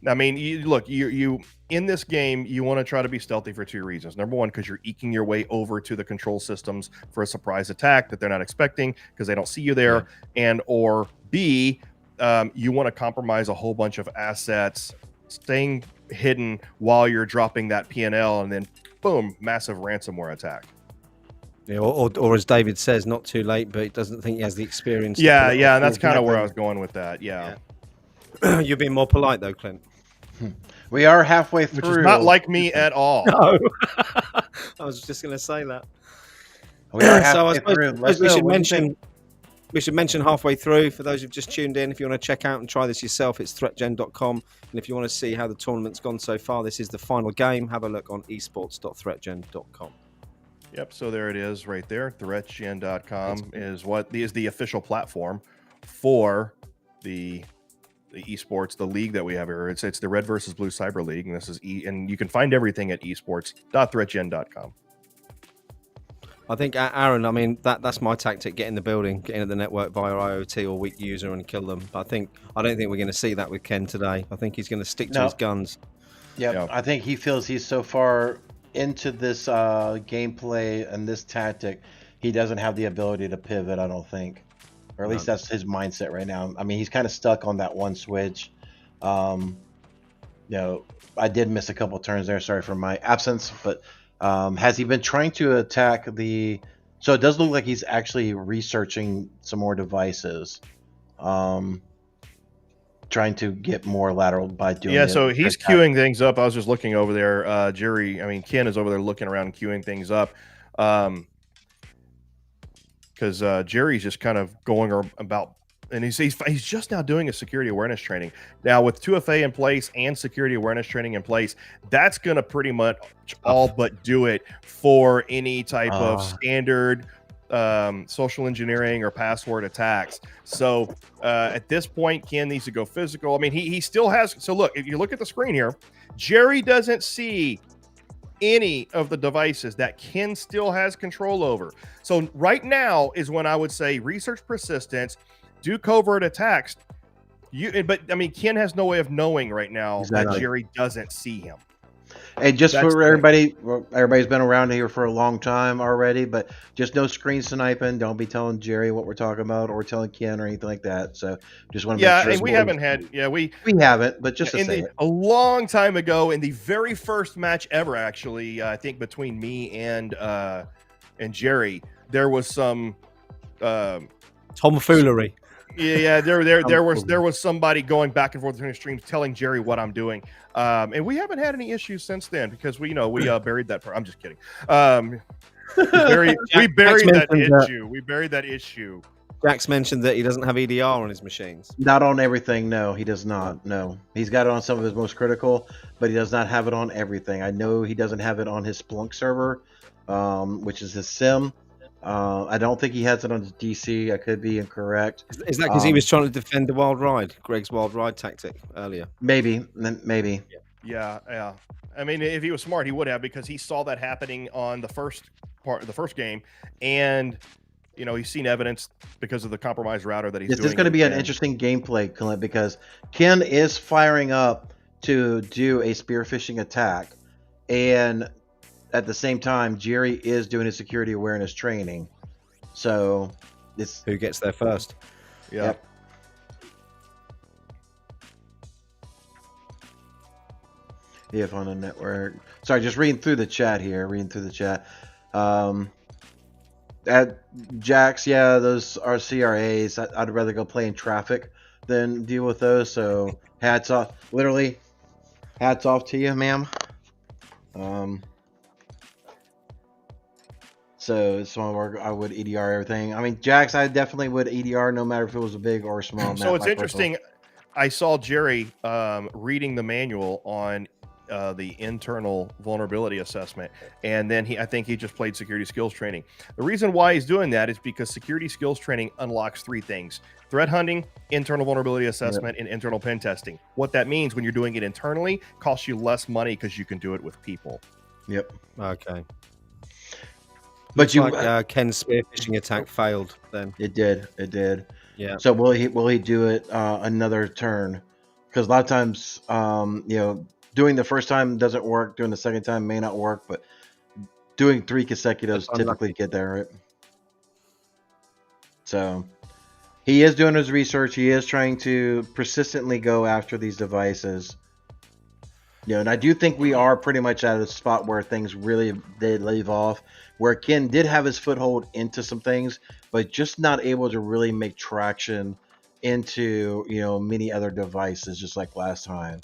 I mean, you in this game, you want to try to be stealthy for two reasons. Number one, because you're eking your way over to the control systems for a surprise attack that they're not expecting because they don't see you there, and or B, you want to compromise a whole bunch of assets, staying hidden while you're dropping that P&L, and then boom, massive ransomware attack. Yeah, or as David says, not too late, but he doesn't think he has the experience. Yeah, and that's kind of where I was going with that. Yeah. You're being more polite though, Clint. We are halfway through. Which is not like me at all. No. I was just going to say that. We are halfway So I suppose, through. we should mention halfway through, for those who've just tuned in, if you want to check out and try this yourself, it's ThreatGEN.com. And if you want to see how the tournament's gone so far, this is the final game. Have a look on esports.threatgen.com. Yep, so there it is right there. ThreatGEN.com is the official platform for the esports, the league that we have here. It's the Red versus Blue Cyber League, and this is and you can find everything at esports.threatgen.com. I think, Aaron, I mean, that's my tactic: get in the building, get into the network via IoT or weak user and kill them. But I don't think we're going to see that with Ken today. I think he's going to stick to his guns. Yeah, I think he feels he's so far into this gameplay and this tactic, he doesn't have the ability to pivot, I don't think. Or at least that's his mindset right now. I mean, he's kind of stuck on that one switch. I did miss a couple turns there. Sorry for my absence. But has he been trying to attack the... So it does look like he's actually researching some more devices. Trying to get more lateral by doing it. So he's queuing things up. I was just looking over there. Ken is over there looking around and queuing things up. Because Jerry's just kind of going about, and he's just now doing a security awareness training. Now with 2FA in place and security awareness training in place, that's going to pretty much all but do it for any type of standard social engineering or password attacks. So at this point, Ken needs to go physical. I mean, he still has. So look, if you look at the screen here, Jerry doesn't see any of the devices that Ken still has control over. So right now is when I would say research persistence, do covert attacks. But I mean, Ken has no way of knowing right now that Jerry doesn't see him. And just for everybody's been around here for a long time already, but just no screen sniping. Don't be telling Jerry what we're talking about or telling Ken or anything like that. So just want to make sure. And we haven't had, we haven't, but just to say it. A long time ago, in the very first match ever, actually, I think between me and Jerry, there was some tomfoolery. There was somebody going back and forth between the streams telling Jerry what I'm doing, and we haven't had any issues since then because we buried that. I'm just kidding. We buried that issue. Jax mentioned that he doesn't have EDR on his machines. Not on everything. No, he does not. No, he's got it on some of his most critical, but he does not have it on everything. I know he doesn't have it on his Splunk server, which is his SIM. I don't think he has it on his DC. I could be incorrect. Is that because he was trying to defend the wild ride, Greg's wild ride tactic earlier? Maybe. Yeah. I mean, if he was smart, he would have, because he saw that happening on the first game, and he's seen evidence because of the compromised router that he's doing. This is going to be an interesting gameplay, Clint, because Ken is firing up to do a spear phishing attack, and at the same time, Jerry is doing his security awareness training. So it's who gets there first. Yep. If on the network. Sorry, just reading through the chat here. At Jax, those are CRAs. I'd rather go play in traffic than deal with those. So hats off. Literally, hats off to you, ma'am. So I would EDR everything. I mean, Jax, I definitely would EDR no matter if it was a big or a small map. So it's interesting. I saw Jerry reading the manual on the internal vulnerability assessment, and then I think he just played security skills training. The reason why he's doing that is because security skills training unlocks three things: threat hunting, internal vulnerability assessment, and internal pen testing. What that means, when you're doing it internally, costs you less money because you can do it with people. Yep. Okay. But Ken's spear phishing attack failed. Then it did. Yeah. So will he do it another turn because a lot of times, doing the first time doesn't work, doing the second time may not work, but doing 3 consecutives That's typically unlucky. get there, right? So he is doing his research. He is trying to persistently go after these devices. And I do think we are pretty much at a spot where things really did leave off, where Ken did have his foothold into some things, but just not able to really make traction into, many other devices, just like last time.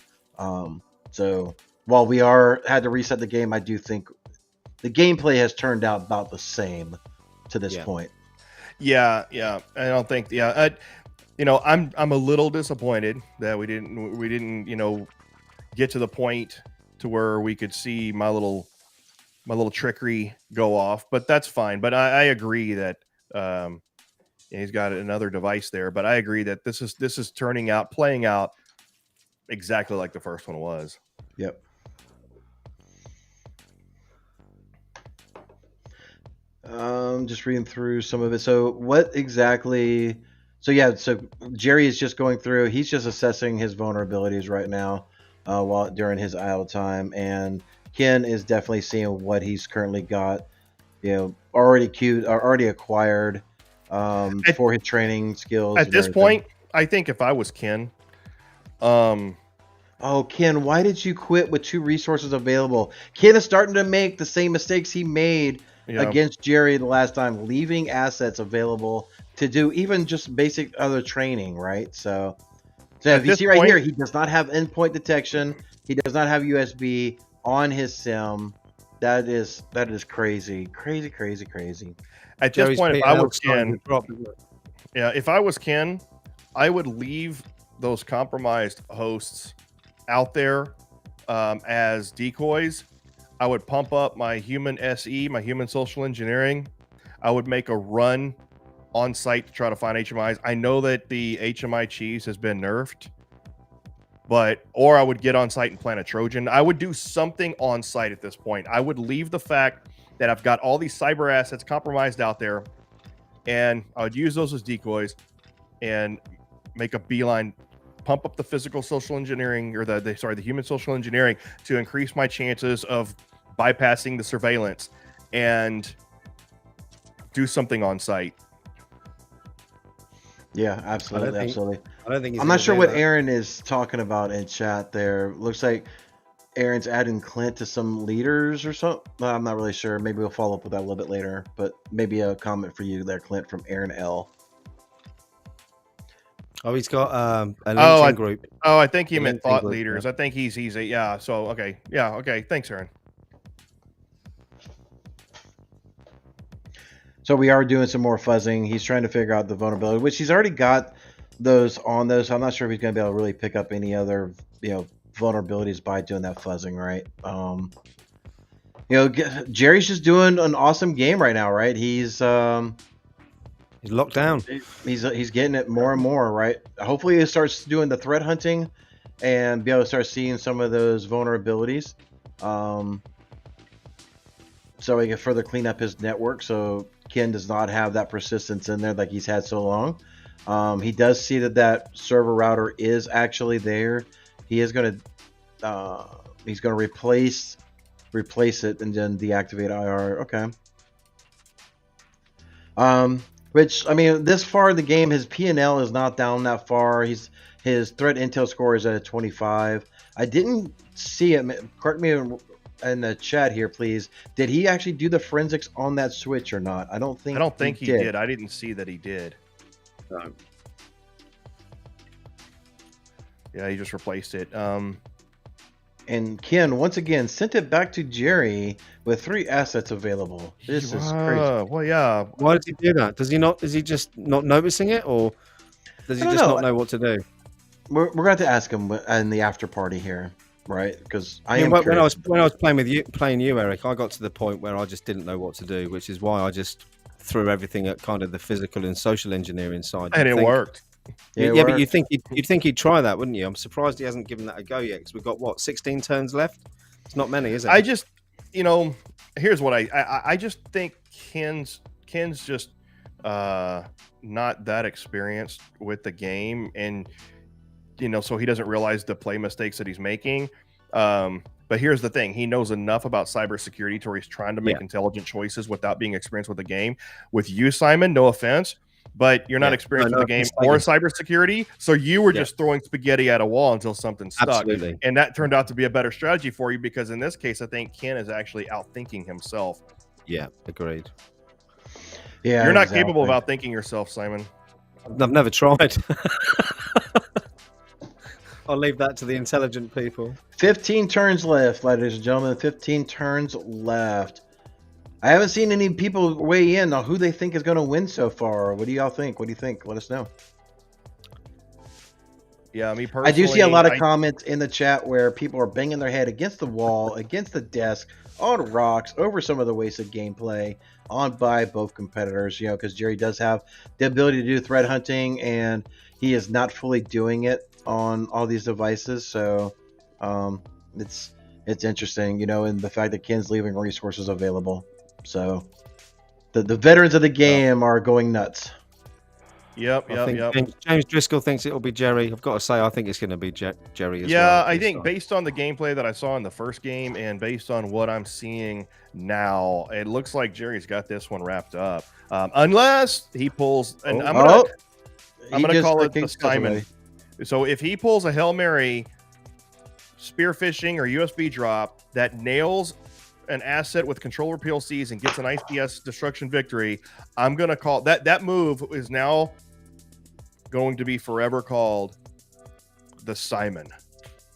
So while we had to reset the game, I do think the gameplay has turned out about the same to this point. Yeah. I don't think. Yeah. I'm a little disappointed that we didn't get to the point to where we could see my little trickery go off, but that's fine. But I agree that he's got another device there, but I agree that this is playing out exactly like the first one was. Yep. Just reading through some of it. So what exactly? So Jerry is just going through. He's just assessing his vulnerabilities right now, while during his idle time, and Ken is definitely seeing what he's currently got, already acquired, for his training skills. At this point, I think if I was Ken, Oh, Ken, why did you quit with 2 resources available? Ken is starting to make the same mistakes he made against Jerry the last time, leaving assets available to do even just basic other training, right? So if you see right here, he does not have endpoint detection. He does not have USB on his sim. That is crazy. At this point, if I was Ken, if I was Ken, I would leave those compromised hosts out there as decoys. I would pump up my human SE, my human social engineering. I would make a run on site to try to find HMIs. I know that the HMI cheese has been nerfed, or I would get on site and plant a Trojan. I would do something on site at this point. I would leave the fact that I've got all these cyber assets compromised out there, and I would use those as decoys and make a beeline, pump up the physical social engineering, or the human social engineering, to increase my chances of bypassing the surveillance and do something on site. Yeah, absolutely. I don't think I'm not sure what Aaron is talking about in chat there. Looks like Aaron's adding Clint to some leaders or something. I'm not really sure. Maybe we'll follow up with that a little bit later, but maybe a comment for you there, Clint, from Aaron L. Oh, he's got a LinkedIn group. Oh, I think he meant thought leaders. Yeah. I think he's a, yeah. So, okay. Yeah. Okay. Thanks, Aaron. So we are doing some more fuzzing. He's trying to figure out the vulnerability, which he's already got those on those. So I'm not sure if he's going to be able to really pick up any other, vulnerabilities by doing that fuzzing, right? Jerry's just doing an awesome game right now, right? He's locked down. He's getting it more and more, right? Hopefully he starts doing the threat hunting and be able to start seeing some of those vulnerabilities. So he can further clean up his network, so Ken does not have that persistence in there like he's had so long. He does see that server router is actually there. He is going to replace it and then deactivate IR. Okay. Which, I mean, this far in the game, his P&L is not down that far. His threat intel score is at a 25. I didn't see it. Correct me in the chat here, please. Did he actually do the forensics on that switch or not? I don't think he did. I didn't see that he did. Yeah, he just replaced it. And Ken, once again, sent it back to Jerry with 3 assets available. This is crazy. Well, yeah. Why did he do that? Does he not? Is he just not noticing it, or does he just not know what to do? We're going to ask him in the after party here, right? Because when I was playing you, Eric, I got to the point where I just didn't know what to do, which is why I just threw everything at kind of the physical and social engineering side. And it worked. Yeah, but you'd think he'd try that, wouldn't you? I'm surprised he hasn't given that a go yet, because we've got 16 turns left. It's not many, is it? I just, here's what I just think Ken's just not that experienced with the game, and so he doesn't realize the play mistakes that he's making. But here's the thing. He knows enough about cybersecurity to where he's trying to make intelligent choices without being experienced with the game. With you, Simon, no offense, but you're not experienced with the game or cybersecurity. So you were just throwing spaghetti at a wall until something stuck. Absolutely. And that turned out to be a better strategy for you, because in this case, I think Ken is actually outthinking himself. Yeah, agreed. Yeah, You're not capable of outthinking yourself, Simon. I've never tried. I'll leave that to the intelligent people. 15 turns left, ladies and gentlemen. 15 turns left. I haven't seen any people weigh in on who they think is going to win so far. What do y'all think? What do you think? Let us know. Yeah, me personally, I do see a lot of comments in the chat where people are banging their head against the wall, against the desk, on rocks, over some of the wasted gameplay by both competitors. Because Jerry does have the ability to do threat hunting, and he is not fully doing it on all these devices. So it's interesting, and the fact that Ken's leaving resources available. So the veterans of the game are going nuts. Yep. James Driscoll thinks it'll be Jerry. I've got to say, I think it's going to be Jerry as well. Yeah, I think based on the gameplay that I saw in the first game and based on what I'm seeing now, it looks like Jerry's got this one wrapped up. Unless he pulls, and I'm gonna call it the Simon. So if he pulls a Hail Mary spear phishing or USB drop that nails an asset with controller PLCs and gets an IPS destruction victory, I'm going to call that move is now going to be forever called the Simon.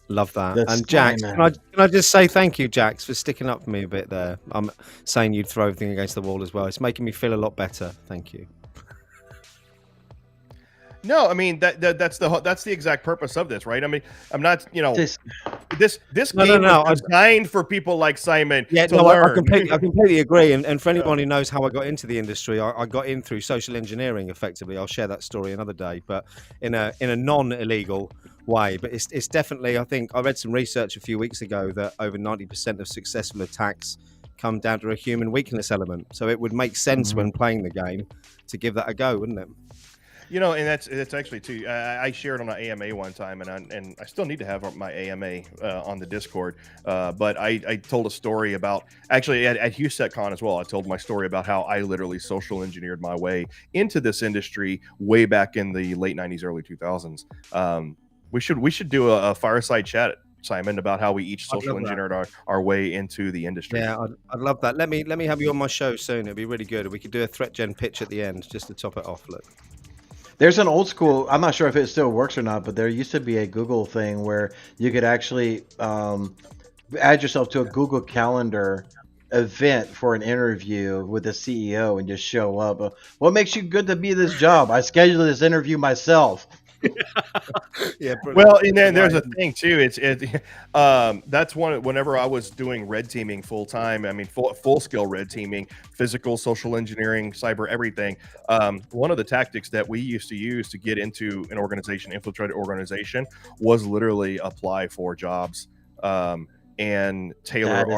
Love that. And Jax, can I just say thank you, Jax, for sticking up for me a bit there. I'm saying you'd throw everything against the wall as well. It's making me feel a lot better. Thank you. No, I mean that's the exact purpose of this, right? I mean, I'm not, this game is designed for people like Simon to learn. I completely agree. And for anyone who knows how I got into the industry, I got in through social engineering. Effectively, I'll share that story another day, but in a non-illegal way. But it's definitely. I think I read some research a few weeks ago that over 90% of successful attacks come down to a human weakness element. So it would make sense when playing the game to give that a go, wouldn't it? And that's actually too. I shared on an AMA one time, and I still need to have my AMA on the Discord. But I told a story about actually at HughesCon as well. I told my story about how I literally social engineered my way into this industry way back in the late '90s, early 2000s. We should do a fireside chat, Simon, about how we each social engineered our way into the industry. Yeah, I'd love that. Let me have you on my show soon. It'd be really good. We could do a ThreatGEN pitch at the end just to top it off. Look. There's an old school, I'm not sure if it still works or not, but there used to be a Google thing where you could actually add yourself to a Google Calendar event for an interview with the CEO and just show up. What makes you good to be this job? I scheduled this interview myself. Yeah. Well, and then there's a thing too. That's whenever I was doing red teaming full time. I mean, full scale red teaming, physical, social engineering, cyber, everything. One of the tactics that we used to use to get into an organization, infiltrate an organization, was literally apply for jobs and tailor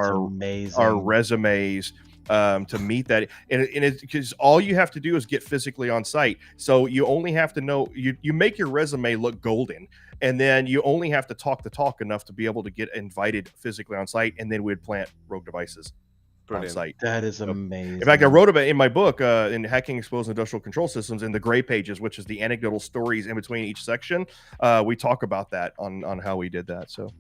our resumes to meet that, and it's because all you have to do is get physically on site. So you only have to know you make your resume look golden, and then you only have to talk the talk enough to be able to get invited physically on site, and then we'd plant rogue devices on site. That is amazing. In fact, I wrote about it in my book in Hacking Exposed Industrial Control Systems, in the gray pages, which is the anecdotal stories in between each section. We talk about that on how we did that. So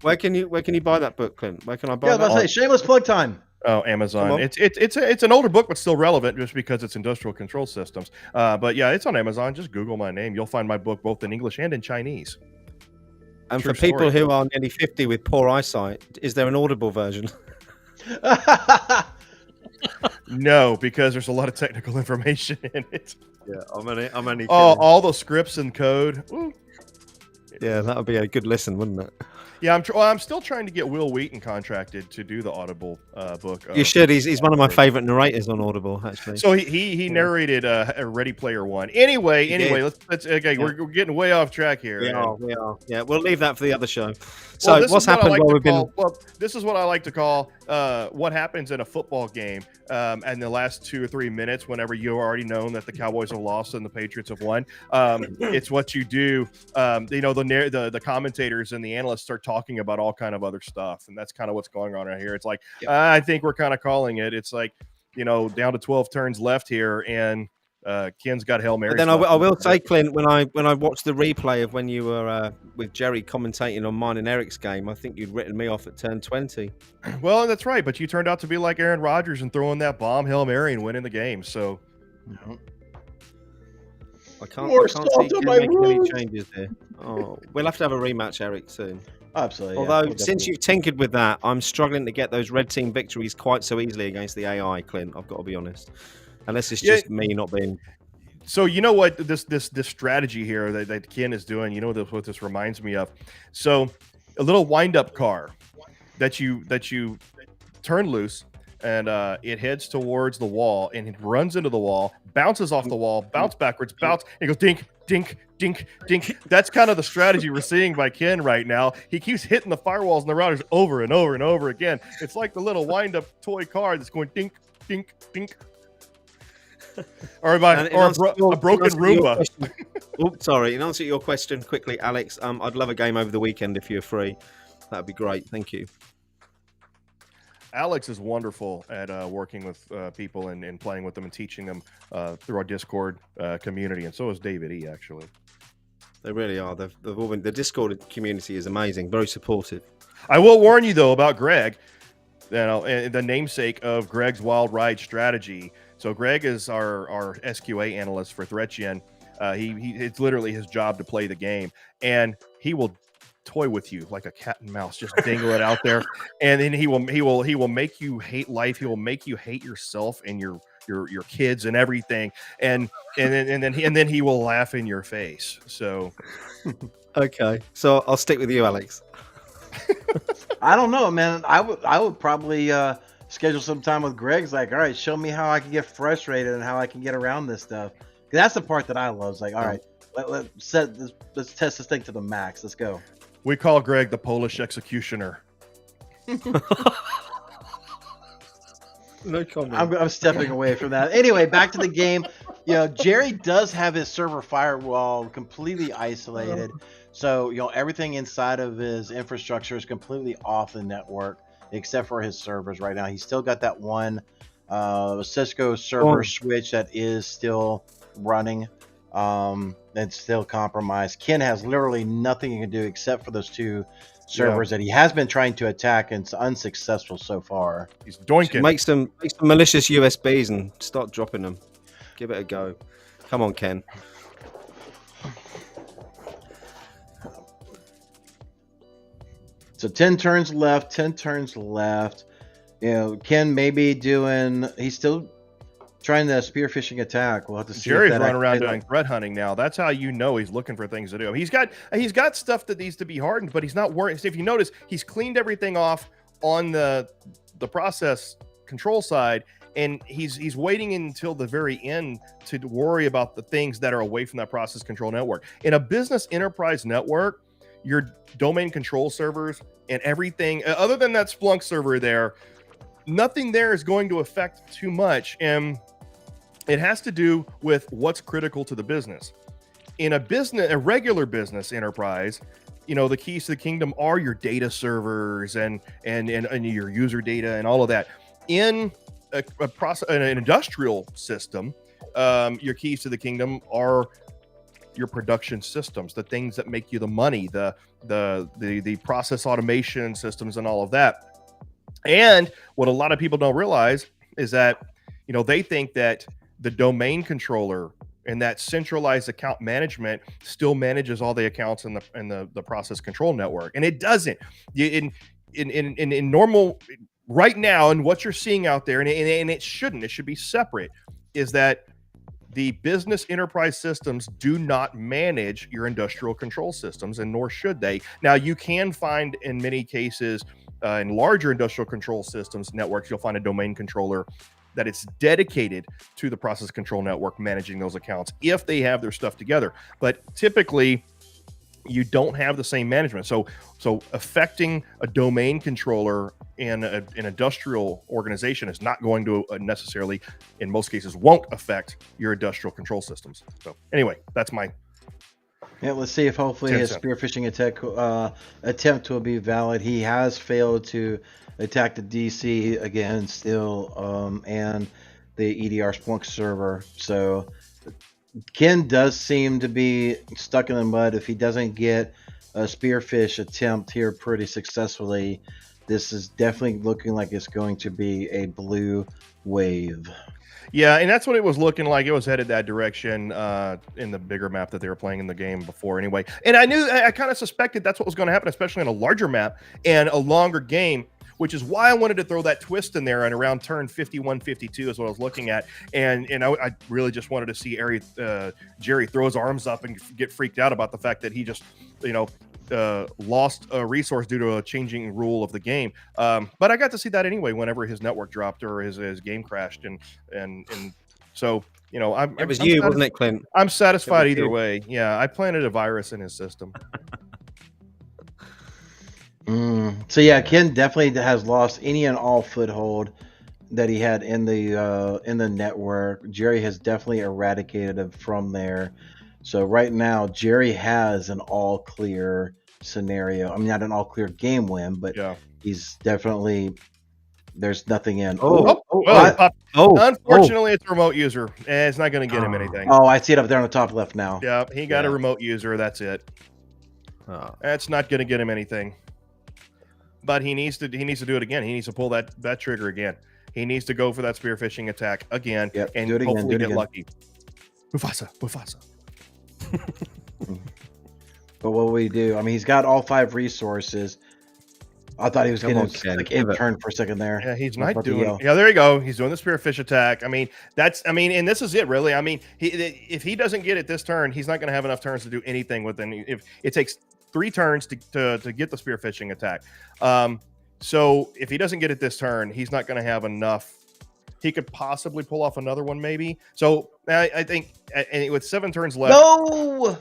where can you buy that book, Clint? Where can I buy that? Yeah, let's say shameless plug time. Oh, Amazon. It's an older book, but still relevant just because it's industrial control systems. But yeah, it's on Amazon. Just Google my name. You'll find my book both in English and in Chinese. And for people who are nearly 50 with poor eyesight, is there an Audible version? No, because there's a lot of technical information in it. Yeah, I'm only all those scripts and code. Ooh. Yeah, that would be a good listen, wouldn't it? Yeah, I'm still trying to get Will Wheaton contracted to do the Audible book. You should. He's one of my favorite narrators on Audible, actually. So he narrated a Ready Player One. Anyway, did. let's okay. Yeah. We're getting way off track here. We are. Yeah, we'll leave that for the other show. Well, So this what's is what I happened like while to we've been? call, well, this is what I like to call what happens in a football game in the last 2 or 3 minutes whenever you already known that the Cowboys have lost and the Patriots have won. It's what you do. The commentators and the analysts start talking about all kind of other stuff, and that's kind of what's going on right here. It's like I think we're kind of calling it. It's like down to 12 turns left here, and Ken's got Hail Mary. But then I will say, Clint, when I watched the replay of when you were with Jerry commentating on mine and Eric's game, I think you'd written me off at turn 20. Well, that's right, but you turned out to be like Aaron Rodgers and throwing that bomb Hail Mary and winning the game. So I can't see Ken making any changes here. Oh, we'll have to have a rematch, Eric, soon. Absolutely. Although since you've tinkered with that, I'm struggling to get those red team victories quite so easily against the AI, Clint. I've got to be honest. Unless it's just me not being. So you know what this strategy here that Ken is doing. You know what this reminds me of. So a little wind up car that you turn loose and it heads towards the wall and it runs into the wall, bounces off the wall, bounce backwards, bounce, and it goes dink, dink, dink, dink. That's kind of the strategy we're seeing by Ken right now. He keeps hitting the firewalls and the routers over and over and over again. It's like the little wind up toy car that's going dink, dink, dink. Or a broken Roomba. Oops, sorry. In answer to your question quickly, Alex, I'd love a game over the weekend if you're free. That'd be great. Thank you. Alex is wonderful at working with people and playing with them and teaching them through our Discord community, and so is David E. Actually, they really are. They've all been, the Discord community is amazing, very supportive. I will warn you though about Greg, the namesake of Greg's Wild Ride strategy. So Greg is our SQA analyst for ThreatGEN. It's literally his job to play the game, and he will toy with you like a cat and mouse, just dangle it out there, and then he will make you hate life. He will make you hate yourself and your kids and everything, and then he will laugh in your face. So okay, so I'll stick with you, Alex. I don't know, man. I would probably schedule some time with Greg's. Like, all right, show me how I can get frustrated and how I can get around this stuff. 'Cause that's the part that I love. It's like, all right, let's test this thing to the max. Let's go. We call Greg the Polish executioner. No comment. I'm stepping away from that. Anyway, back to the game. Jerry does have his server firewall completely isolated. So, everything inside of his infrastructure is completely off the network, except for his servers right now. He's still got that one Cisco server switch that is still running. It's still compromised. Ken has literally nothing he can do except for those two servers that he has been trying to attack, and it's unsuccessful so far. He's doinking. Make some malicious USBs and start dropping them. Give it a go. Come on, Ken. So 10 turns left. Ken may be he's still trying the spearfishing attack. We'll have to see. Jerry's running around doing threat hunting now. That's how you know he's looking for things to do. He's got stuff that needs to be hardened, but he's not worried. If you notice, he's cleaned everything off on the process control side, and he's waiting until the very end to worry about the things that are away from that process control network. In a business enterprise network, your domain control servers and everything other than that Splunk server there, nothing there is going to affect too much, and it has to do with what's critical to the business. In a regular business enterprise, the keys to the kingdom are your data servers and your user data and all of that. In an industrial system, your keys to the kingdom are your production systems, the things that make you the money, the process automation systems and all of that. And what a lot of people don't realize is that, they think that the domain controller and that centralized account management still manages all the accounts in the process control network. And it doesn't. In normal right now, and what you're seeing out there, and it shouldn't, it should be separate, is that the business enterprise systems do not manage your industrial control systems, and nor should they. Now, you can find in many cases in larger industrial control systems networks, you'll find a domain controller that it's dedicated to the process control network managing those accounts if they have their stuff together. But typically, you don't have the same management. So affecting a domain controller in an industrial organization is not going to necessarily, in most cases, won't affect your industrial control systems. So anyway, that's my... Yeah, let's see if hopefully his spearphishing attempt will be valid. He has failed to attack the DC again still, and the EDR Splunk server. So Ken does seem to be stuck in the mud. If he doesn't get a spearfish attempt here pretty successfully, this is definitely looking like it's going to be a blue wave. Yeah, and that's what it was looking like. It was headed that direction in the bigger map that they were playing in the game before anyway. And I kind of suspected that's what was going to happen, especially on a larger map and a longer game, which is why I wanted to throw that twist in there. And around turn 51, 52 is what I was looking at. And I really just wanted to see Jerry throw his arms up and get freaked out about the fact that he just, lost a resource due to a changing rule of the game. But I got to see that anyway whenever his network dropped or his game crashed. And so, it was you, wasn't it, Clint? I'm satisfied either way. Yeah, I planted a virus in his system. So yeah, Ken definitely has lost any and all foothold that he had in the network. Jerry has definitely eradicated him from there. So right now, Jerry has an all clear scenario. I mean, not an all clear game win, but he's definitely, there's nothing in. Unfortunately, it's a remote user. It's not going to get him anything. Oh, I see it up there on the top left now. Yeah, he got a remote user. That's it. That's not going to get him anything. But he needs to do it again. He needs to pull that trigger again. He needs to go for that spearphishing attack again and hopefully get lucky. Mufasa. But what will we do? I mean, he's got all 5 resources. I thought he was getting like in turn for a second there. Yeah, he's not doing. Yeah, there you go. He's doing the spearfish attack. I mean, and this is it really. I mean, if he doesn't get it this turn, he's not going to have enough turns to do anything with it. If it takes 3 turns to get the spearfishing attack. So if he doesn't get it this turn, he's not going to have enough. He could possibly pull off another one, maybe. So I think, and with 7 turns left. No.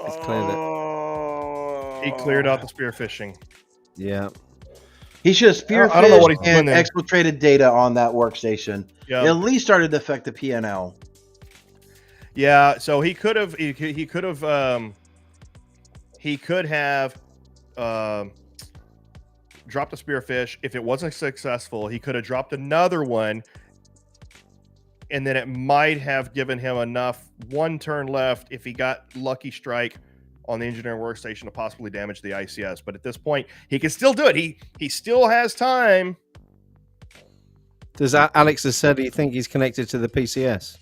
He's cleared it. He cleared out the spearfishing. Yeah. He should have spearfished I don't know what he's doing there. Exfiltrated data on that workshame. Yeah. It at least started to affect the PNL. Yeah, so he could have dropped a spearfish. If it wasn't successful, he could have dropped another one, and then it might have given him enough 1 turn left if he got lucky strike on the engineering workstation to possibly damage the ICS. But at this point, he can still do it. He still has time. Does Alex has said he think he's connected to the PCS?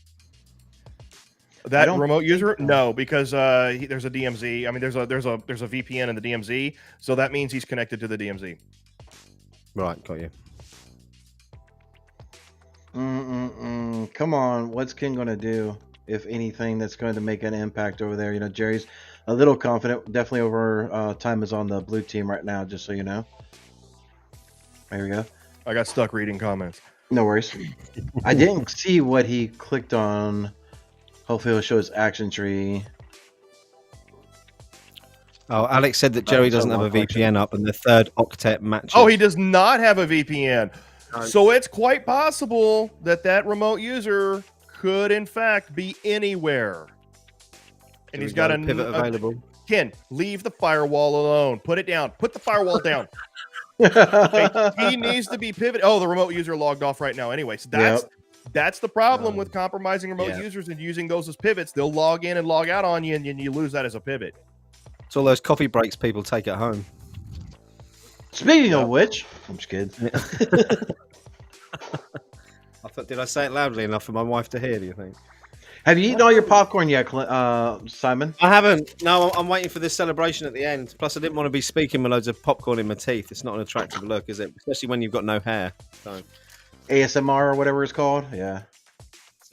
That remote user? No, because there's a DMZ. I mean, there's a VPN in the DMZ, so that means he's connected to the DMZ. Right, got you. Come on, what's Ken going to do, if anything, that's going to make an impact over there? Jerry's a little confident. Definitely over time is on the blue team right now, just so you know. There we go. I got stuck reading comments. No worries. I didn't see what he clicked on. Hopefully he'll show his action tree. Oh, Alex said that Jerry doesn't have a VPN up and the 3rd octet matches. Oh, he does not have a VPN. So it's quite possible that remote user could, in fact, be anywhere. And he's got a pivot available. Ken, leave the firewall alone. Put it down. Put the firewall down. Okay, he needs to be pivoted. Oh, the remote user logged off right now anyway. So that's the problem with compromising remote users and using those as pivots. They'll log in and log out on you, and you lose that as a pivot. It's all those coffee breaks people take at home. Speaking of which, I'm just kidding. Did I say it loudly enough for my wife to hear, do you think? Have you eaten all your popcorn yet, Simon? I haven't. No, I'm waiting for this celebration at the end. Plus, I didn't want to be speaking with loads of popcorn in my teeth. It's not an attractive look, is it? Especially when you've got no hair. So. ASMR or whatever it's called. Yeah.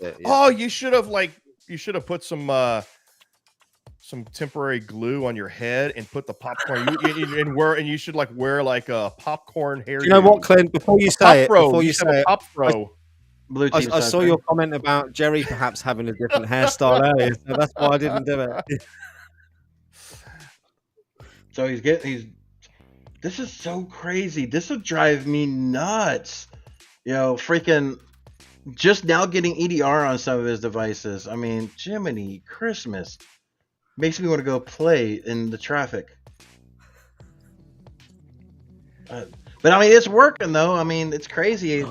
it. Yeah. Oh, you should have put some temporary glue on your head and put the popcorn. You should wear like a popcorn hairdo. Do you know what, Clint? Before you say it, pop fro. Blue team. I saw your comment about Jerry perhaps having a different hairstyle earlier, so that's why I didn't do it. So this is so crazy. This would drive me nuts. Freaking just now getting EDR on some of his devices. I mean, Jiminy Christmas. Makes me want to go play in the traffic. But I mean, it's working though. I mean, it's crazy.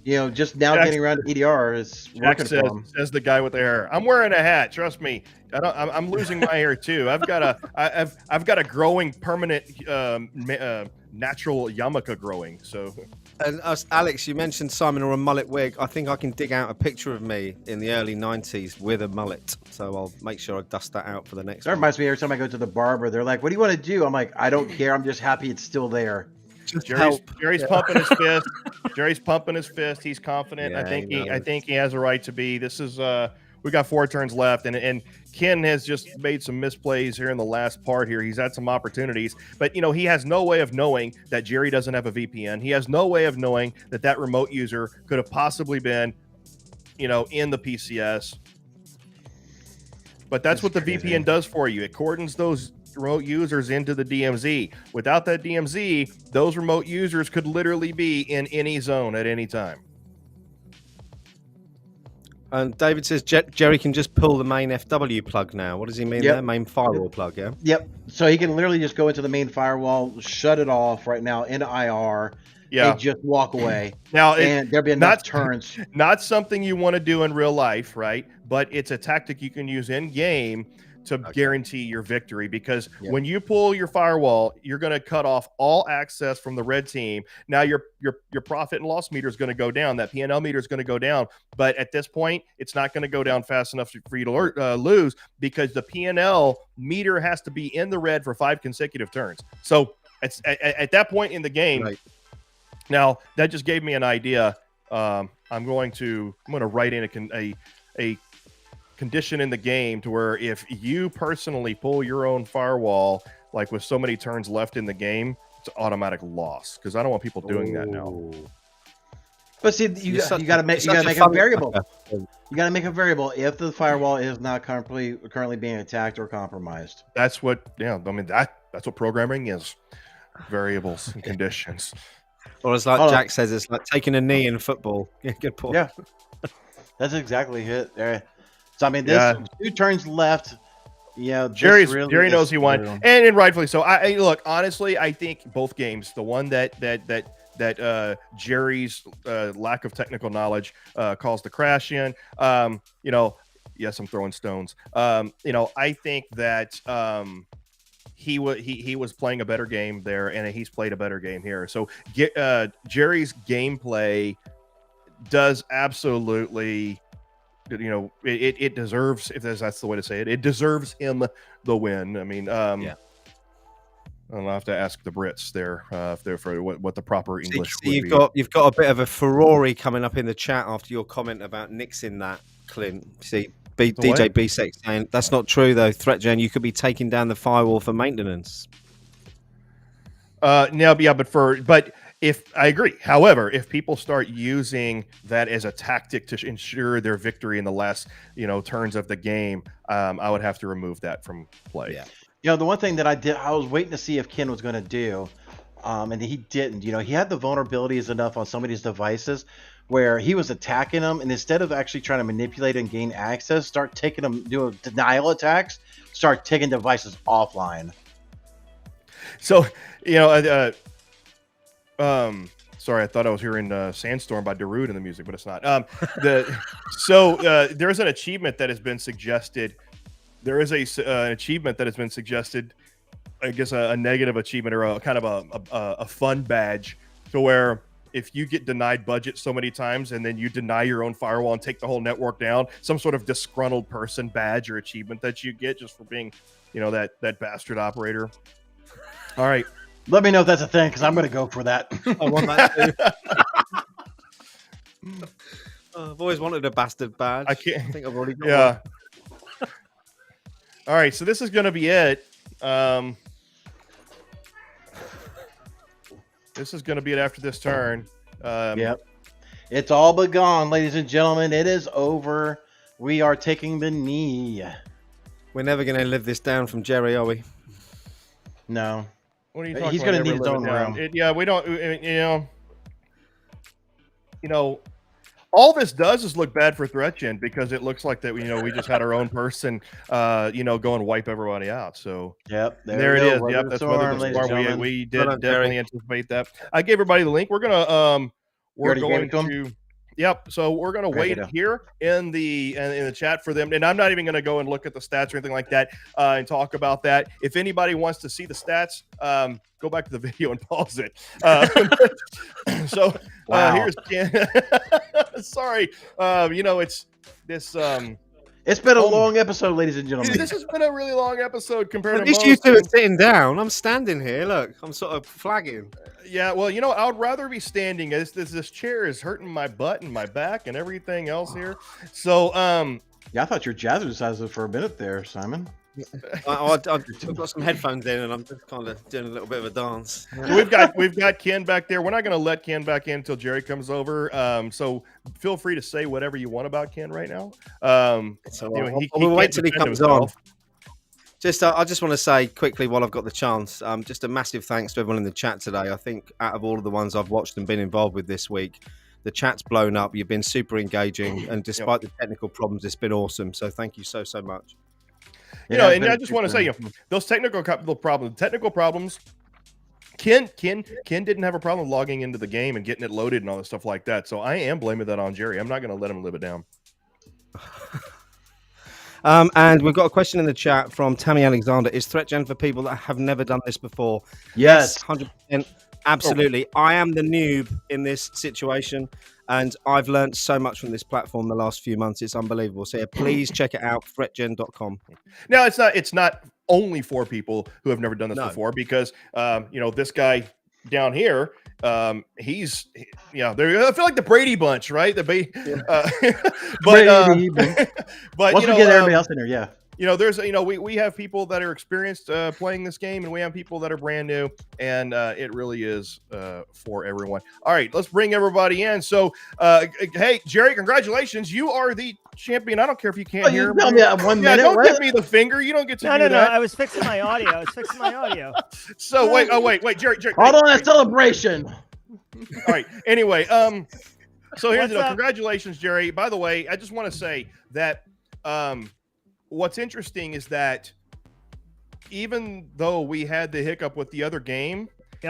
Just now getting around to EDR is working for him. Says the guy with the hair. I'm wearing a hat. Trust me. I'm losing my hair too. I've got a growing permanent natural yarmulke growing. So. And Alex, you mentioned Simon or a mullet wig. I think I can dig out a picture of me in the early 90s with a mullet. So I'll make sure I dust that out for the next That one. reminds me every time I go to the barber, they're like, what do you want to do? I'm like, I don't care. I'm just happy it's still there. Jerry's pumping his fist. Jerry's pumping his fist. He's confident. Yeah, I think he has a right to be. This is we got 4 turns left, and Ken has just made some misplays here in the last part here. He's had some opportunities, but he has no way of knowing that Jerry doesn't have a VPN. He has no way of knowing that remote user could have possibly been, in the PCS. But that's what the crazy. VPN does for you. It cordons those remote users into the DMZ. Without that DMZ, those remote users could literally be in any zone at any time. And David says Jerry can just pull the main FW plug now. What does he mean there? Main firewall plug, yeah? Yep. So he can literally just go into the main firewall, shut it off right now into IR, and just walk away. Now, and there'll be enough turns. Not something you want to do in real life, right? But it's a tactic you can use in game to guarantee your victory, because when you pull your firewall, you're going to cut off all access from the red team. Now your profit and loss meter is going to go down. That P&L meter is going to go down. But at this point, it's not going to go down fast enough for you to lose, because the P&L meter has to be in the red for 5 consecutive turns. So at that point in the game, now that just gave me an idea. I'm going to write in a condition in the game to where if you personally pull your own firewall, like with so many turns left in the game, it's an automatic loss, because I don't want people doing that now. But see, you got to make a variable. You got to make a variable if the firewall is not currently being attacked or compromised. That's what that's what programming is. Variables and conditions. Or as Jack says, it's like taking a knee in football. Yeah, good point. Yeah. That's exactly it there. So I mean, this 2 turns left. Jerry knows he won, and rightfully so. I look, honestly, I think both games, the one that Jerry's lack of technical knowledge caused the crash in. Yes, I'm throwing stones. I think that he was playing a better game there, and he's played a better game here. So Jerry's gameplay does absolutely. It deserves, if that's the way to say it, it deserves him the win. I mean, I'll have to ask the Brits there if they're for what the proper English would be. You've got a bit of a Ferrari coming up in the chat after your comment about nixing that, Clint. See, DJ B-Sec saying that's not true though. ThreatGEN, you could be taking down the firewall for maintenance. But if I agree, however, if people start using that as a tactic to ensure their victory in the last, turns of the game, I would have to remove that from play. Yeah. The one thing that I was waiting to see if Ken was going to do, and he didn't. He had the vulnerabilities enough on some of these devices where he was attacking them, and instead of actually trying to manipulate and gain access, start taking them, doing denial attacks, start taking devices offline. So, sorry, I thought I was hearing Sandstorm by Darude in the music, but it's not. There's an achievement that has been suggested. There is an achievement that has been suggested, I guess a negative achievement, or a kind of a fun badge, to where if you get denied budget so many times and then you deny your own firewall and take the whole network down, some sort of disgruntled person badge or achievement that you get just for being, that bastard operator. All right. Let me know if that's a thing, because I'm going to go for that. I want that too. I've always wanted a bastard badge. I can't. I think I've already got Yeah. All right, so this is going to be it. This is going to be it after this turn. Yep. It's all but gone, ladies and gentlemen. It is over. We are taking the knee. We're never going to live this down from Jerry, are we? No. What are you talking He's about? going to need Never his live own it down? room. Yeah, we don't. All this does is look bad for ThreatGEN because it looks like that. We just had our own person, go and wipe everybody out. So Yep. there it we go. is. Weather Yep, the that's storm, weather the ladies and storm. gentlemen. We Well did done, definitely Jerry. anticipate that. I gave everybody the link. We're gonna we're already gave going it to 'em? to. Yep. So we're gonna wait here in the chat for them, and I'm not even gonna go and look at the stats or anything like that and talk about that. If anybody wants to see the stats, go back to the video and pause it. So here's sorry. It's this. It's been a long episode, ladies and gentlemen. This has been a really long episode compared At to least most. you two are sitting down. I'm standing here. Look, I'm sort of flagging. Yeah, well, I would rather be standing. This chair is hurting my butt and my back and everything else here. So, Yeah, I thought you were jazzercising for a minute there, Simon. I've got some headphones in, and I'm just kind of doing a little bit of a dance. we've got Ken back there. We're not going to let Ken back in until Jerry comes over. So feel free to say whatever you want about Ken right now. So we'll wait till he comes on. I just want to say quickly while I've got the chance, just a massive thanks to everyone in the chat today. I think out of all of the ones I've watched and been involved with this week, the chat's blown up. You've been super engaging, and despite the technical problems, it's been awesome. So thank you so much. And I just want to say, those technical problems. Ken didn't have a problem logging into the game and getting it loaded and all this stuff like that. So I am blaming that on Jerry. I'm not going to let him live it down. And we've got a question in the chat from Tammy Alexander. Is ThreatGEN for people that have never done this before? Yes. 100%. Absolutely. I am the noob in this situation, and I've learned so much from this platform the last few months. It's unbelievable. So please check it out, ThreatGEN.com. Now, it's not only for people who have never done this before, because, this guy down here, I feel like the Brady Bunch, right? But once we get everybody else in there, yeah. There's we have people that are experienced playing this game, and we have people that are brand new, and it really is for everyone. All right, let's bring everybody in. So, hey, Jerry, congratulations! You are the champion. I don't care if you can't hear me. Tell me that 1 minute. Don't give me the finger. You don't get to do that. No. I was fixing my audio. So wait, Jerry. Hold on, that celebration. All right. Anyway, so here's the deal. Congratulations, Jerry. By the way, I just want to say that what's interesting is that even though we had the hiccup with the other game,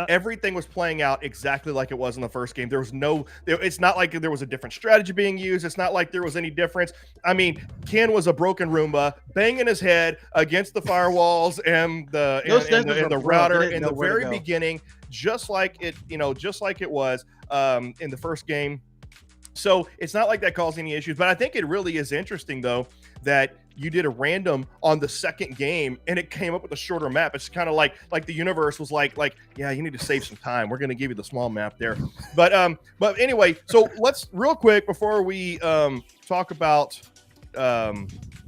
everything was playing out exactly like it was in the first game. It's not like there was a different strategy being used. It's not like there was any difference. I mean, Ken was a broken Roomba banging his head against the firewalls and the router in the very beginning, just like it was in the first game. So it's not like that caused any issues, but I think it really is interesting though that you did a random on the second game and it came up with a shorter map. It's kind of like the universe was like, yeah, you need to save some time. We're going to give you the small map there. But anyway, so let's real quick before we talk about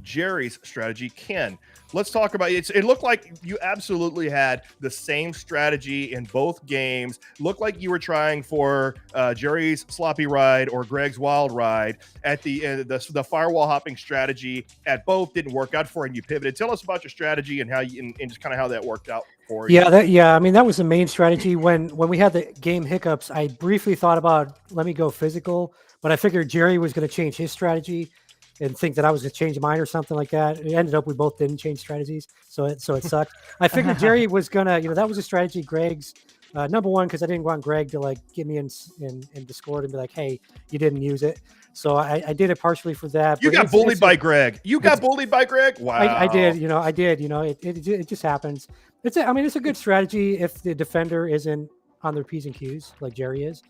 Jerry's strategy, Ken, let's talk about it. It looked like you absolutely had the same strategy in both games. Looked like you were trying for Jerry's sloppy ride or Greg's wild ride at the firewall hopping strategy at both didn't work out for you, and you pivoted. Tell us about your strategy and how you and just kind of how that worked out for you. I mean, that was the main strategy. When we had the game hiccups, I briefly thought about let me go physical, but I figured Jerry was going to change his strategy and think that I was going to change mine or something like that. It ended up we both didn't change strategies, so it sucked. I figured Jerry was gonna, that was a strategy. Greg's number one, because I didn't want Greg to get me in Discord and be like, "Hey, you didn't use it." So I did it partially for that. You got bullied by Greg. Wow. I did. It just happens. It's a good strategy if the defender isn't on their P's and Q's like Jerry is.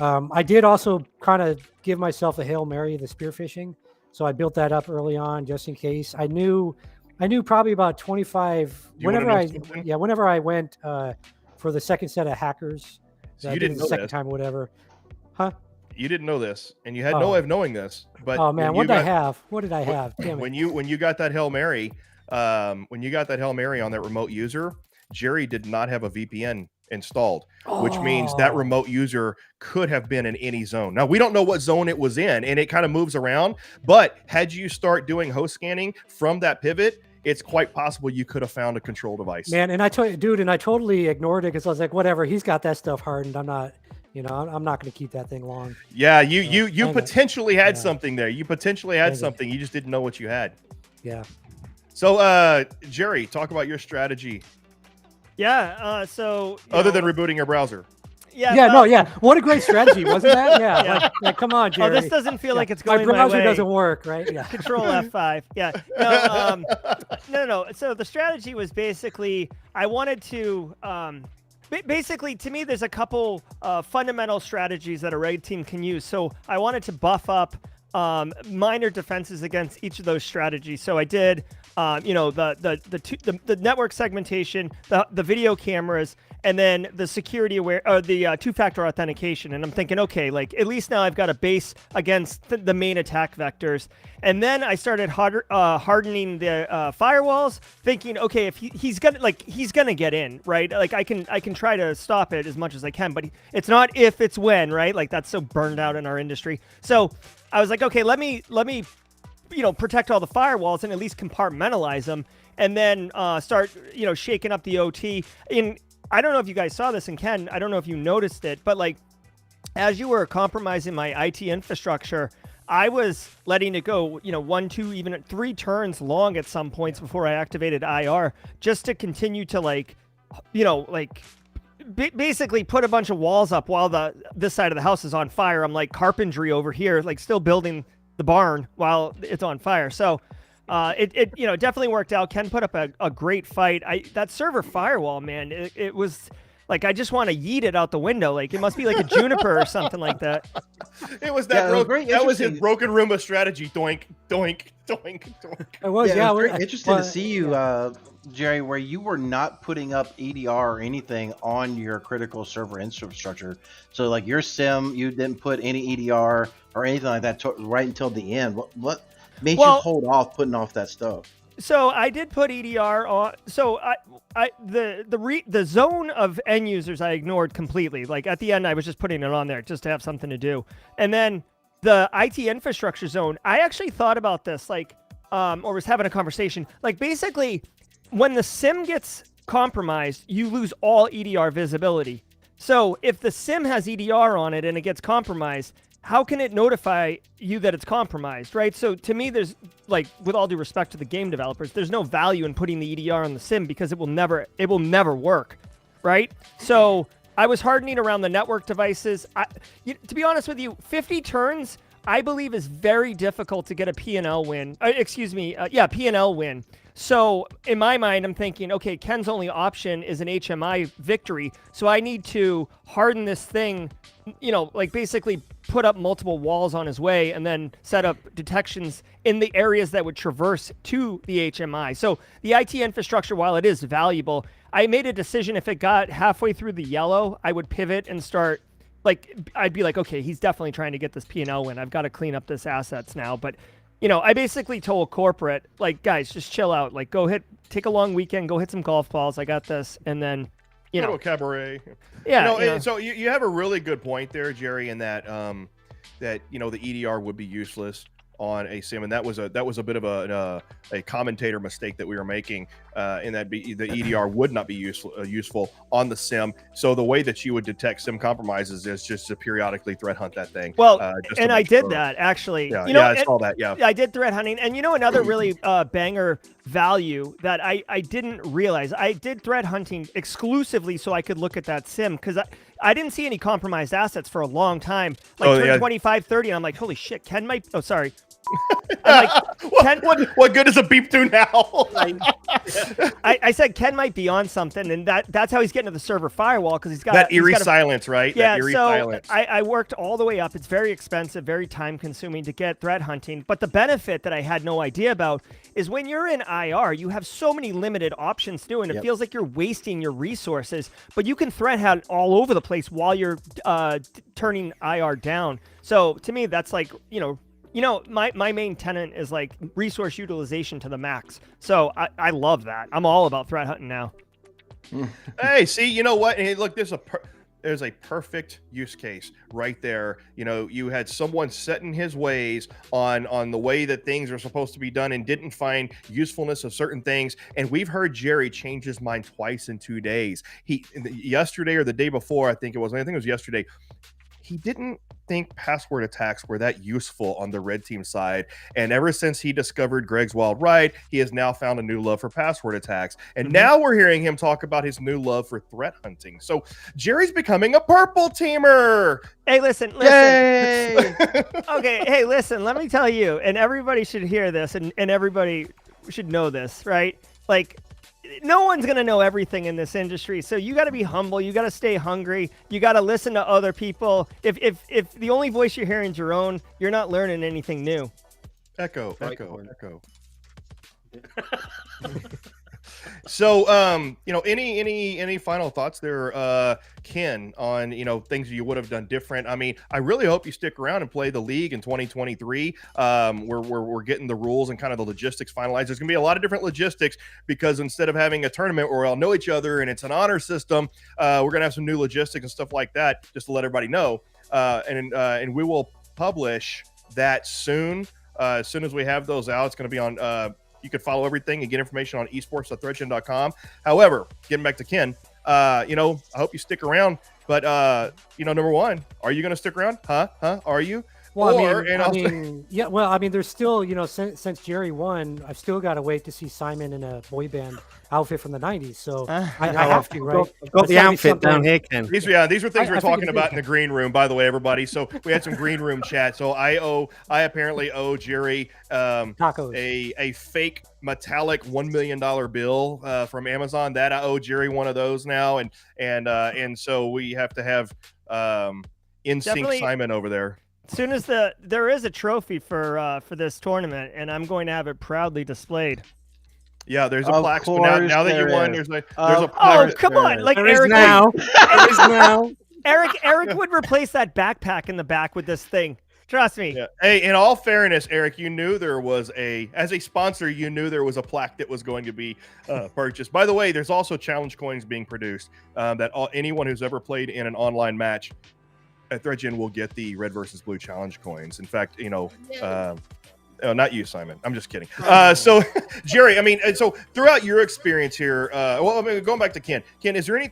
I did also kind of give myself a Hail Mary, the spear phishing. So I built that up early on just in case. I knew probably about 25 whenever I went for the second set of hackers. So you didn't know the second time or whatever. Huh? you didn't know this, and you had no Oh. way of knowing this. But Oh man, what did I have? What did I have? Damn it. when you got that Hail Mary, on that remote user, Jerry did not have a VPN installed, which means that Oh. remote user could have been in any zone. Now we don't know what zone it was in, and it kind of moves around. But had you start doing host scanning from that pivot, it's quite possible you could have found a control device. Man, and I told you, dude, and I totally ignored it because I was like, whatever, he's got that stuff hardened. I'm not, I'm not going to keep that thing long. Yeah, you dang it. potentially had Yeah. something there. You potentially had Dang it. something. You just didn't know what you had. Yeah. So, Jerry, talk about your strategy Yeah. So you other know, than rebooting your browser. yeah. Yeah, well, no, yeah. What a great strategy, wasn't that? Yeah. Yeah. Like, come on, Oh, Jerry. this doesn't feel like it's My going my browser way. doesn't work, right? Yeah. Control F5. Yeah. No, no. So the strategy was basically I wanted to basically, to me, there's a couple fundamental strategies that a raid team can use. So I wanted to buff up minor defenses against each of those strategies. So I did, the network segmentation, the video cameras, and then the security the two-factor authentication. And I'm thinking, okay, like at least now I've got a base against the main attack vectors. And then I started hardening the firewalls, thinking, okay, if he's gonna get in, right? Like I can try to stop it as much as I can, but it's not if, it's when, right? Like that's so burned out in our industry. So I was like, okay, let me protect all the firewalls and at least compartmentalize them, and then start shaking up the OT. I don't know if you guys saw this, and Ken, I don't know if you noticed it, but like as you were compromising my IT infrastructure, I was letting it go, 1, 2, even 3 turns long at some points before I activated IR, just to continue to basically put a bunch of walls up while this side of the house is on fire. I'm like carpentry over here, like still building the barn while it's on fire. So it definitely worked out. Ken put up a great fight. That server firewall, man, it was like I just want to yeet it out the window. Like it must be like a juniper or something like that. It was that. Very that was his interesting. broken Roomba strategy. Doink, doink, doink, doink. It was, Yeah, yeah. it was we're- very interesting to well, see you, Jerry, where you were not putting up EDR or anything on your critical server infrastructure. So, like your SIM, you didn't put any EDR or anything like that right until the end. What made you hold off putting off that stuff? So I did put EDR on. So the zone of end users I ignored completely. Like at the end, I was just putting it on there just to have something to do. And then the IT infrastructure zone, I actually thought about this, or was having a conversation. Like basically, when the SIM gets compromised, you lose all EDR visibility. So if the SIM has EDR on it and it gets compromised, how can it notify you that it's compromised, right? So to me, there's with all due respect to the game developers, there's no value in putting the EDR on the SIM because it will never work, right? So I was hardening around the network devices. To be honest with you, 50 turns, I believe, is very difficult to get a P&L win. P&L win. So in my mind, I'm thinking, okay, Ken's only option is an HMI victory. So I need to harden this thing, basically put up multiple walls on his way and then set up detections in the areas that would traverse to the HMI. So the IT infrastructure, while it is valuable, I made a decision if it got halfway through the yellow, I would pivot and start, I'd be like, okay, he's definitely trying to get this P&L win. I've got to clean up this assets now. But I basically told corporate, guys, just chill out. Take a long weekend, go hit some golf balls. I got this. And then, Go to a cabaret. Yeah. So you have a really good point there, Jerry, in that the EDR would be useless on a sim, and that was a bit of a commentator mistake that we were making, in that the EDR would not be useful on the sim. So the way that you would detect sim compromises is just to periodically threat hunt that thing. Well, just to and I make did sure. that actually. Yeah, I saw that. Yeah, I did threat hunting, and another really banger value that I didn't realize. I did threat hunting exclusively so I could look at that sim because I didn't see any compromised assets for a long time. Turn 25, 30, and I'm like, holy shit, Ken might. Oh, sorry. I'm like, what good does a beep do now? I said Ken might be on something, and that's how he's getting to the server firewall because he's got that eerie silence, right? Yeah, that eerie so silence. I worked all the way up. It's very expensive, very time consuming to get threat hunting. But the benefit that I had no idea about is when you're in IR, you have so many limited options to do, and it feels like you're wasting your resources, but you can threat hunt all over the place while you're turning IR down. So to me, that's like, my main tenet is like resource utilization to the max. So I love that. I'm all about threat hunting now. Hey, see, you know what? Hey, look, there's a perfect use case right there. You had someone set in his ways on the way that things are supposed to be done and didn't find usefulness of certain things. And we've heard Jerry change his mind twice in 2 days. Yesterday or the day before, I think it was yesterday. He didn't think password attacks were that useful on the red team side. And ever since he discovered Greg's Wild Ride, he has now found a new love for password attacks. And now we're hearing him talk about his new love for threat hunting. So Jerry's becoming a purple teamer. Hey, listen. Okay, hey, listen, let me tell you, and everybody should hear this, and everybody should know this, right? Like, no one's going to know everything in this industry. So you got to be humble. You got to stay hungry. You got to listen to other people. If the only voice you're hearing is your own, you're not learning anything new. Echo. So, any final thoughts there, Ken, on, things you would have done different? I mean, I really hope you stick around and play the league in 2023. We're getting the rules and kind of the logistics finalized. There's gonna be a lot of different logistics because instead of having a tournament where we all know each other and it's an honor system, we're gonna have some new logistics and stuff like that, just to let everybody know. And we will publish that soon. As soon as we have those out, it's gonna be on. You could follow everything and get information on esports.threatgen.com. However, getting back to Ken, I hope you stick around. But, number one, are you going to stick around? Huh? Are you? Well, I mean, there's still, since Jerry won, I've still got to wait to see Simon in a boy band outfit from the 90s. So I have to, right? I've got the outfit down here, Ken. These were things we were talking about in the green room, by the way, everybody. So we had some green room chat. So I apparently owe Jerry tacos. a fake metallic $1 million bill from Amazon. That I owe Jerry one of those now, and so we have to have in-sync Simon over there. As soon as there is a trophy for this tournament, and I'm going to have it proudly displayed. Yeah, there's a plaque. Now that you won, there's a plaque. Oh, come on! Like Eric now. There is now. Eric would replace that backpack in the back with this thing. Trust me. Yeah. Hey, in all fairness, Eric, you knew there was as a sponsor, you knew there was a plaque that was going to be purchased. By the way, there's also challenge coins being produced that anyone who's ever played in an online match at ThreatGEN will get the red versus blue challenge coins. In fact, not you, Simon. I'm just kidding. So, Jerry, I mean, so throughout your experience here, going back to Ken, is there any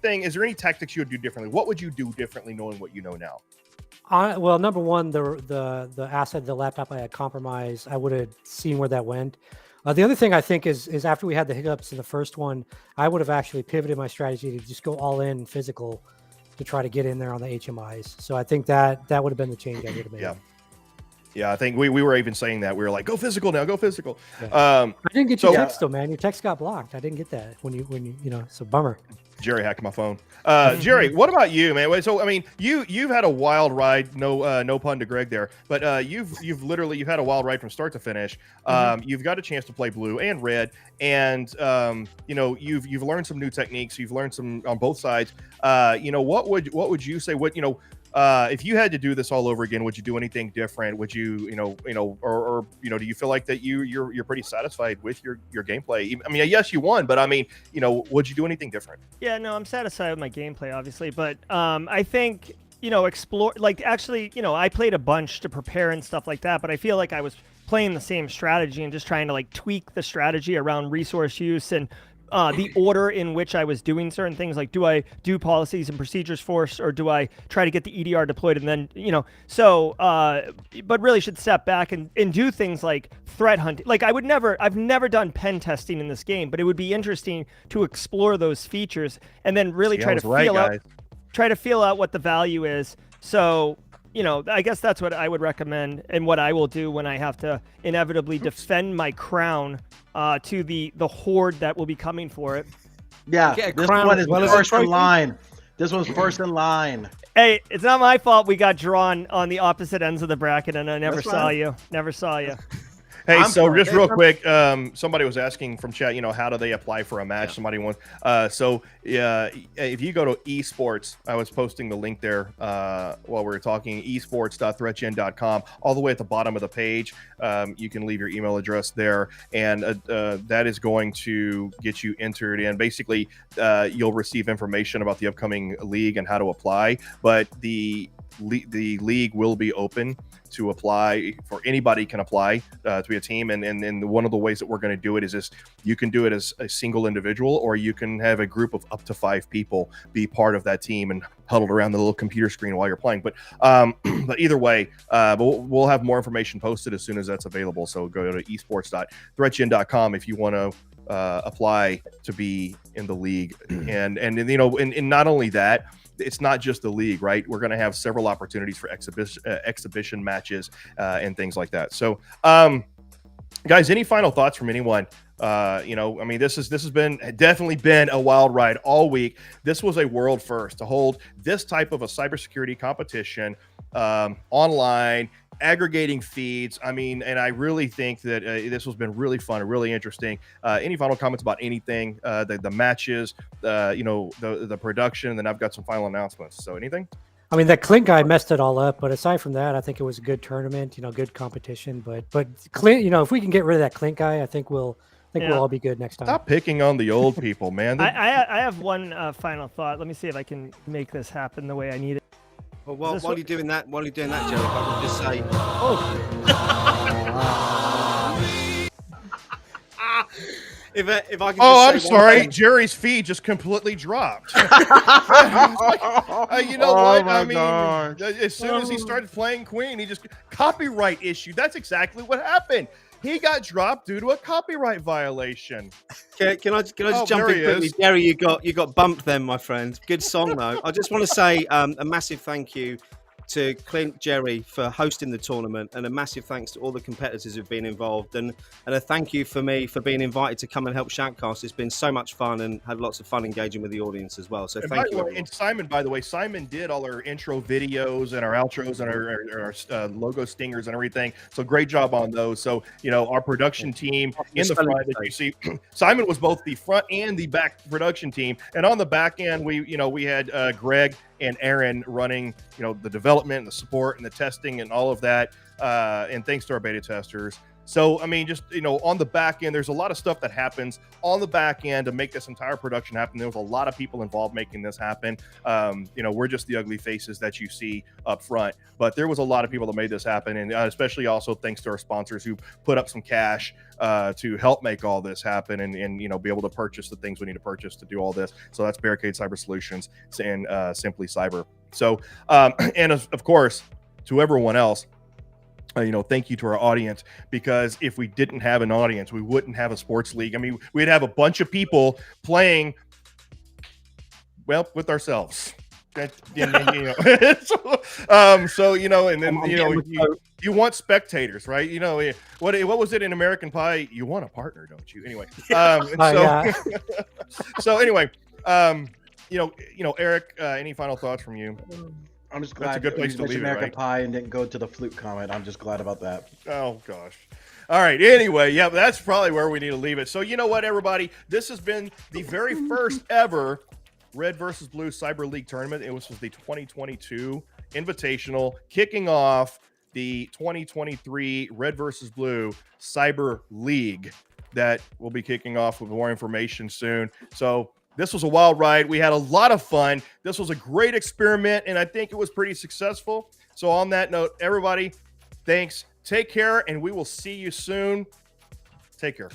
tactics you would do differently? What would you do differently knowing what you know now? Well, number one, the asset, the laptop I had compromised, I would have seen where that went. The other thing I think is after we had the hiccups in the first one, I would have actually pivoted my strategy to just go all in physical to try to get in there on the HMIs. So I think that would have been the change I would have made. Yeah, I think we were even saying that. We were like, go physical now, go physical. Yeah. I didn't get your text though, man. Your text got blocked. I didn't get that when you it's a bummer. Jerry hacked my phone. Jerry, what about you, man? So I mean, you've had a wild ride. No pun to Greg there, but you've had a wild ride from start to finish. You've got a chance to play blue and red, and you've learned some new techniques. You've learned some on both sides. What would you say? If you had to do this all over again, would you do anything different? Would you, or do you feel like that you're pretty satisfied with your gameplay? I mean, yes, you won, but I mean, would you do anything different? Yeah, no, I'm satisfied with my gameplay, obviously, but I think, explore, like actually, I played a bunch to prepare and stuff like that, but I feel like I was playing the same strategy and just trying to like tweak the strategy around resource use and the order in which I was doing certain things, like do I do policies and procedures first, or do I try to get the EDR deployed and then, but really should step back and do things like threat hunting. Like I've never done pen testing in this game, but it would be interesting to explore those features and then really try to feel out what the value is. So, I guess that's what I would recommend and what I will do when I have to inevitably defend my crown to the horde that will be coming for it. Yeah, this one is first in line. This one's first in line. Hey, it's not my fault we got drawn on the opposite ends of the bracket and I never saw you. Never saw you. Hey, I'm so Clint. just real quick, somebody was asking from chat, how do they apply for a match? Yeah. Somebody wants. If you go to eSports, I was posting the link there while we were talking. eSports.threatgen.com. All the way at the bottom of the page, you can leave your email address there, and that is going to get you entered in. Basically, you'll receive information about the upcoming league and how to apply. But the league will be open to apply for anybody can apply to be a team, and one of the ways that we're going to do it is this: you can do it as a single individual, or you can have a group of up to 5 people be part of that team and huddled around the little computer screen while you're playing. But but either way, we'll have more information posted as soon as that's available. So go to esports.threatgen.com if you want to apply to be in the league. And not only that, it's not just the league, right? We're going to have several opportunities for exhibition matches and things like that. So, guys, any final thoughts from anyone? This has definitely been a wild ride all week. This was a world first to hold this type of a cybersecurity competition online, aggregating feeds. And I really think that this has been really fun and really interesting. Any final comments about anything, the matches, the production, and then I've got some final announcements. So anything? I mean, that Clint guy messed it all up, but aside from that, I think it was a good tournament, good competition. But Clint, if we can get rid of that Clint guy, I think we'll all be good next time. Stop picking on the old people, man. I have one final thought. Let me see if I can make this happen the way I need it. Well, while you're doing that, Gerald, I can just say, if I can. I'm just say sorry. Jerry's feed just completely dropped. What? God. As soon as he started playing Queen, he just copyright issue. That's exactly what happened. He got dropped due to a copyright violation. Can I just jump in quickly? Jerry, you got bumped then, my friend. Good song though. I just want to say a massive thank you to Clint, Jerry for hosting the tournament, and a massive thanks to all the competitors who've been involved, and a thank you for me for being invited to come and help Shoutcast. It's been so much fun and had lots of fun engaging with the audience as well. So thank you. And Simon, by the way, Simon did all our intro videos and our outros and our logo stingers and everything. So great job on those. So our production team in the front that you see, Simon was both the front and the back production team, and on the back end we had Greg and Aaron running, the development, the support, and the testing, and all of that. And thanks to our beta testers. So, on the back end, there's a lot of stuff that happens on the back end to make this entire production happen. There was a lot of people involved making this happen. We're just the ugly faces that you see up front, but there was a lot of people that made this happen. And especially also thanks to our sponsors who put up some cash to help make all this happen and be able to purchase the things we need to purchase to do all this. So that's Barricade Cyber Solutions and Simply Cyber. So, and of course, to everyone else, thank you to our audience, because if we didn't have an audience, we wouldn't have a sports league. We'd have a bunch of people playing, with ourselves. You want spectators, right? What was it in American Pie? You want a partner, don't you? Anyway, so anyway, Eric, any final thoughts from you? I'm just glad that's a good place to leave American it, right? Pie and didn't go to the flute comment. I'm just glad about that. Oh gosh. All right. Anyway, that's probably where we need to leave it. So you know what, everybody? This has been the very first ever Red versus Blue Cyber League tournament. It was the 2022 Invitational, kicking off the 2023 Red versus Blue Cyber League that will be kicking off with more information soon. So this was a wild ride. We had a lot of fun. This was a great experiment, and I think it was pretty successful. So on that note, everybody, thanks. Take care, and we will see you soon. Take care.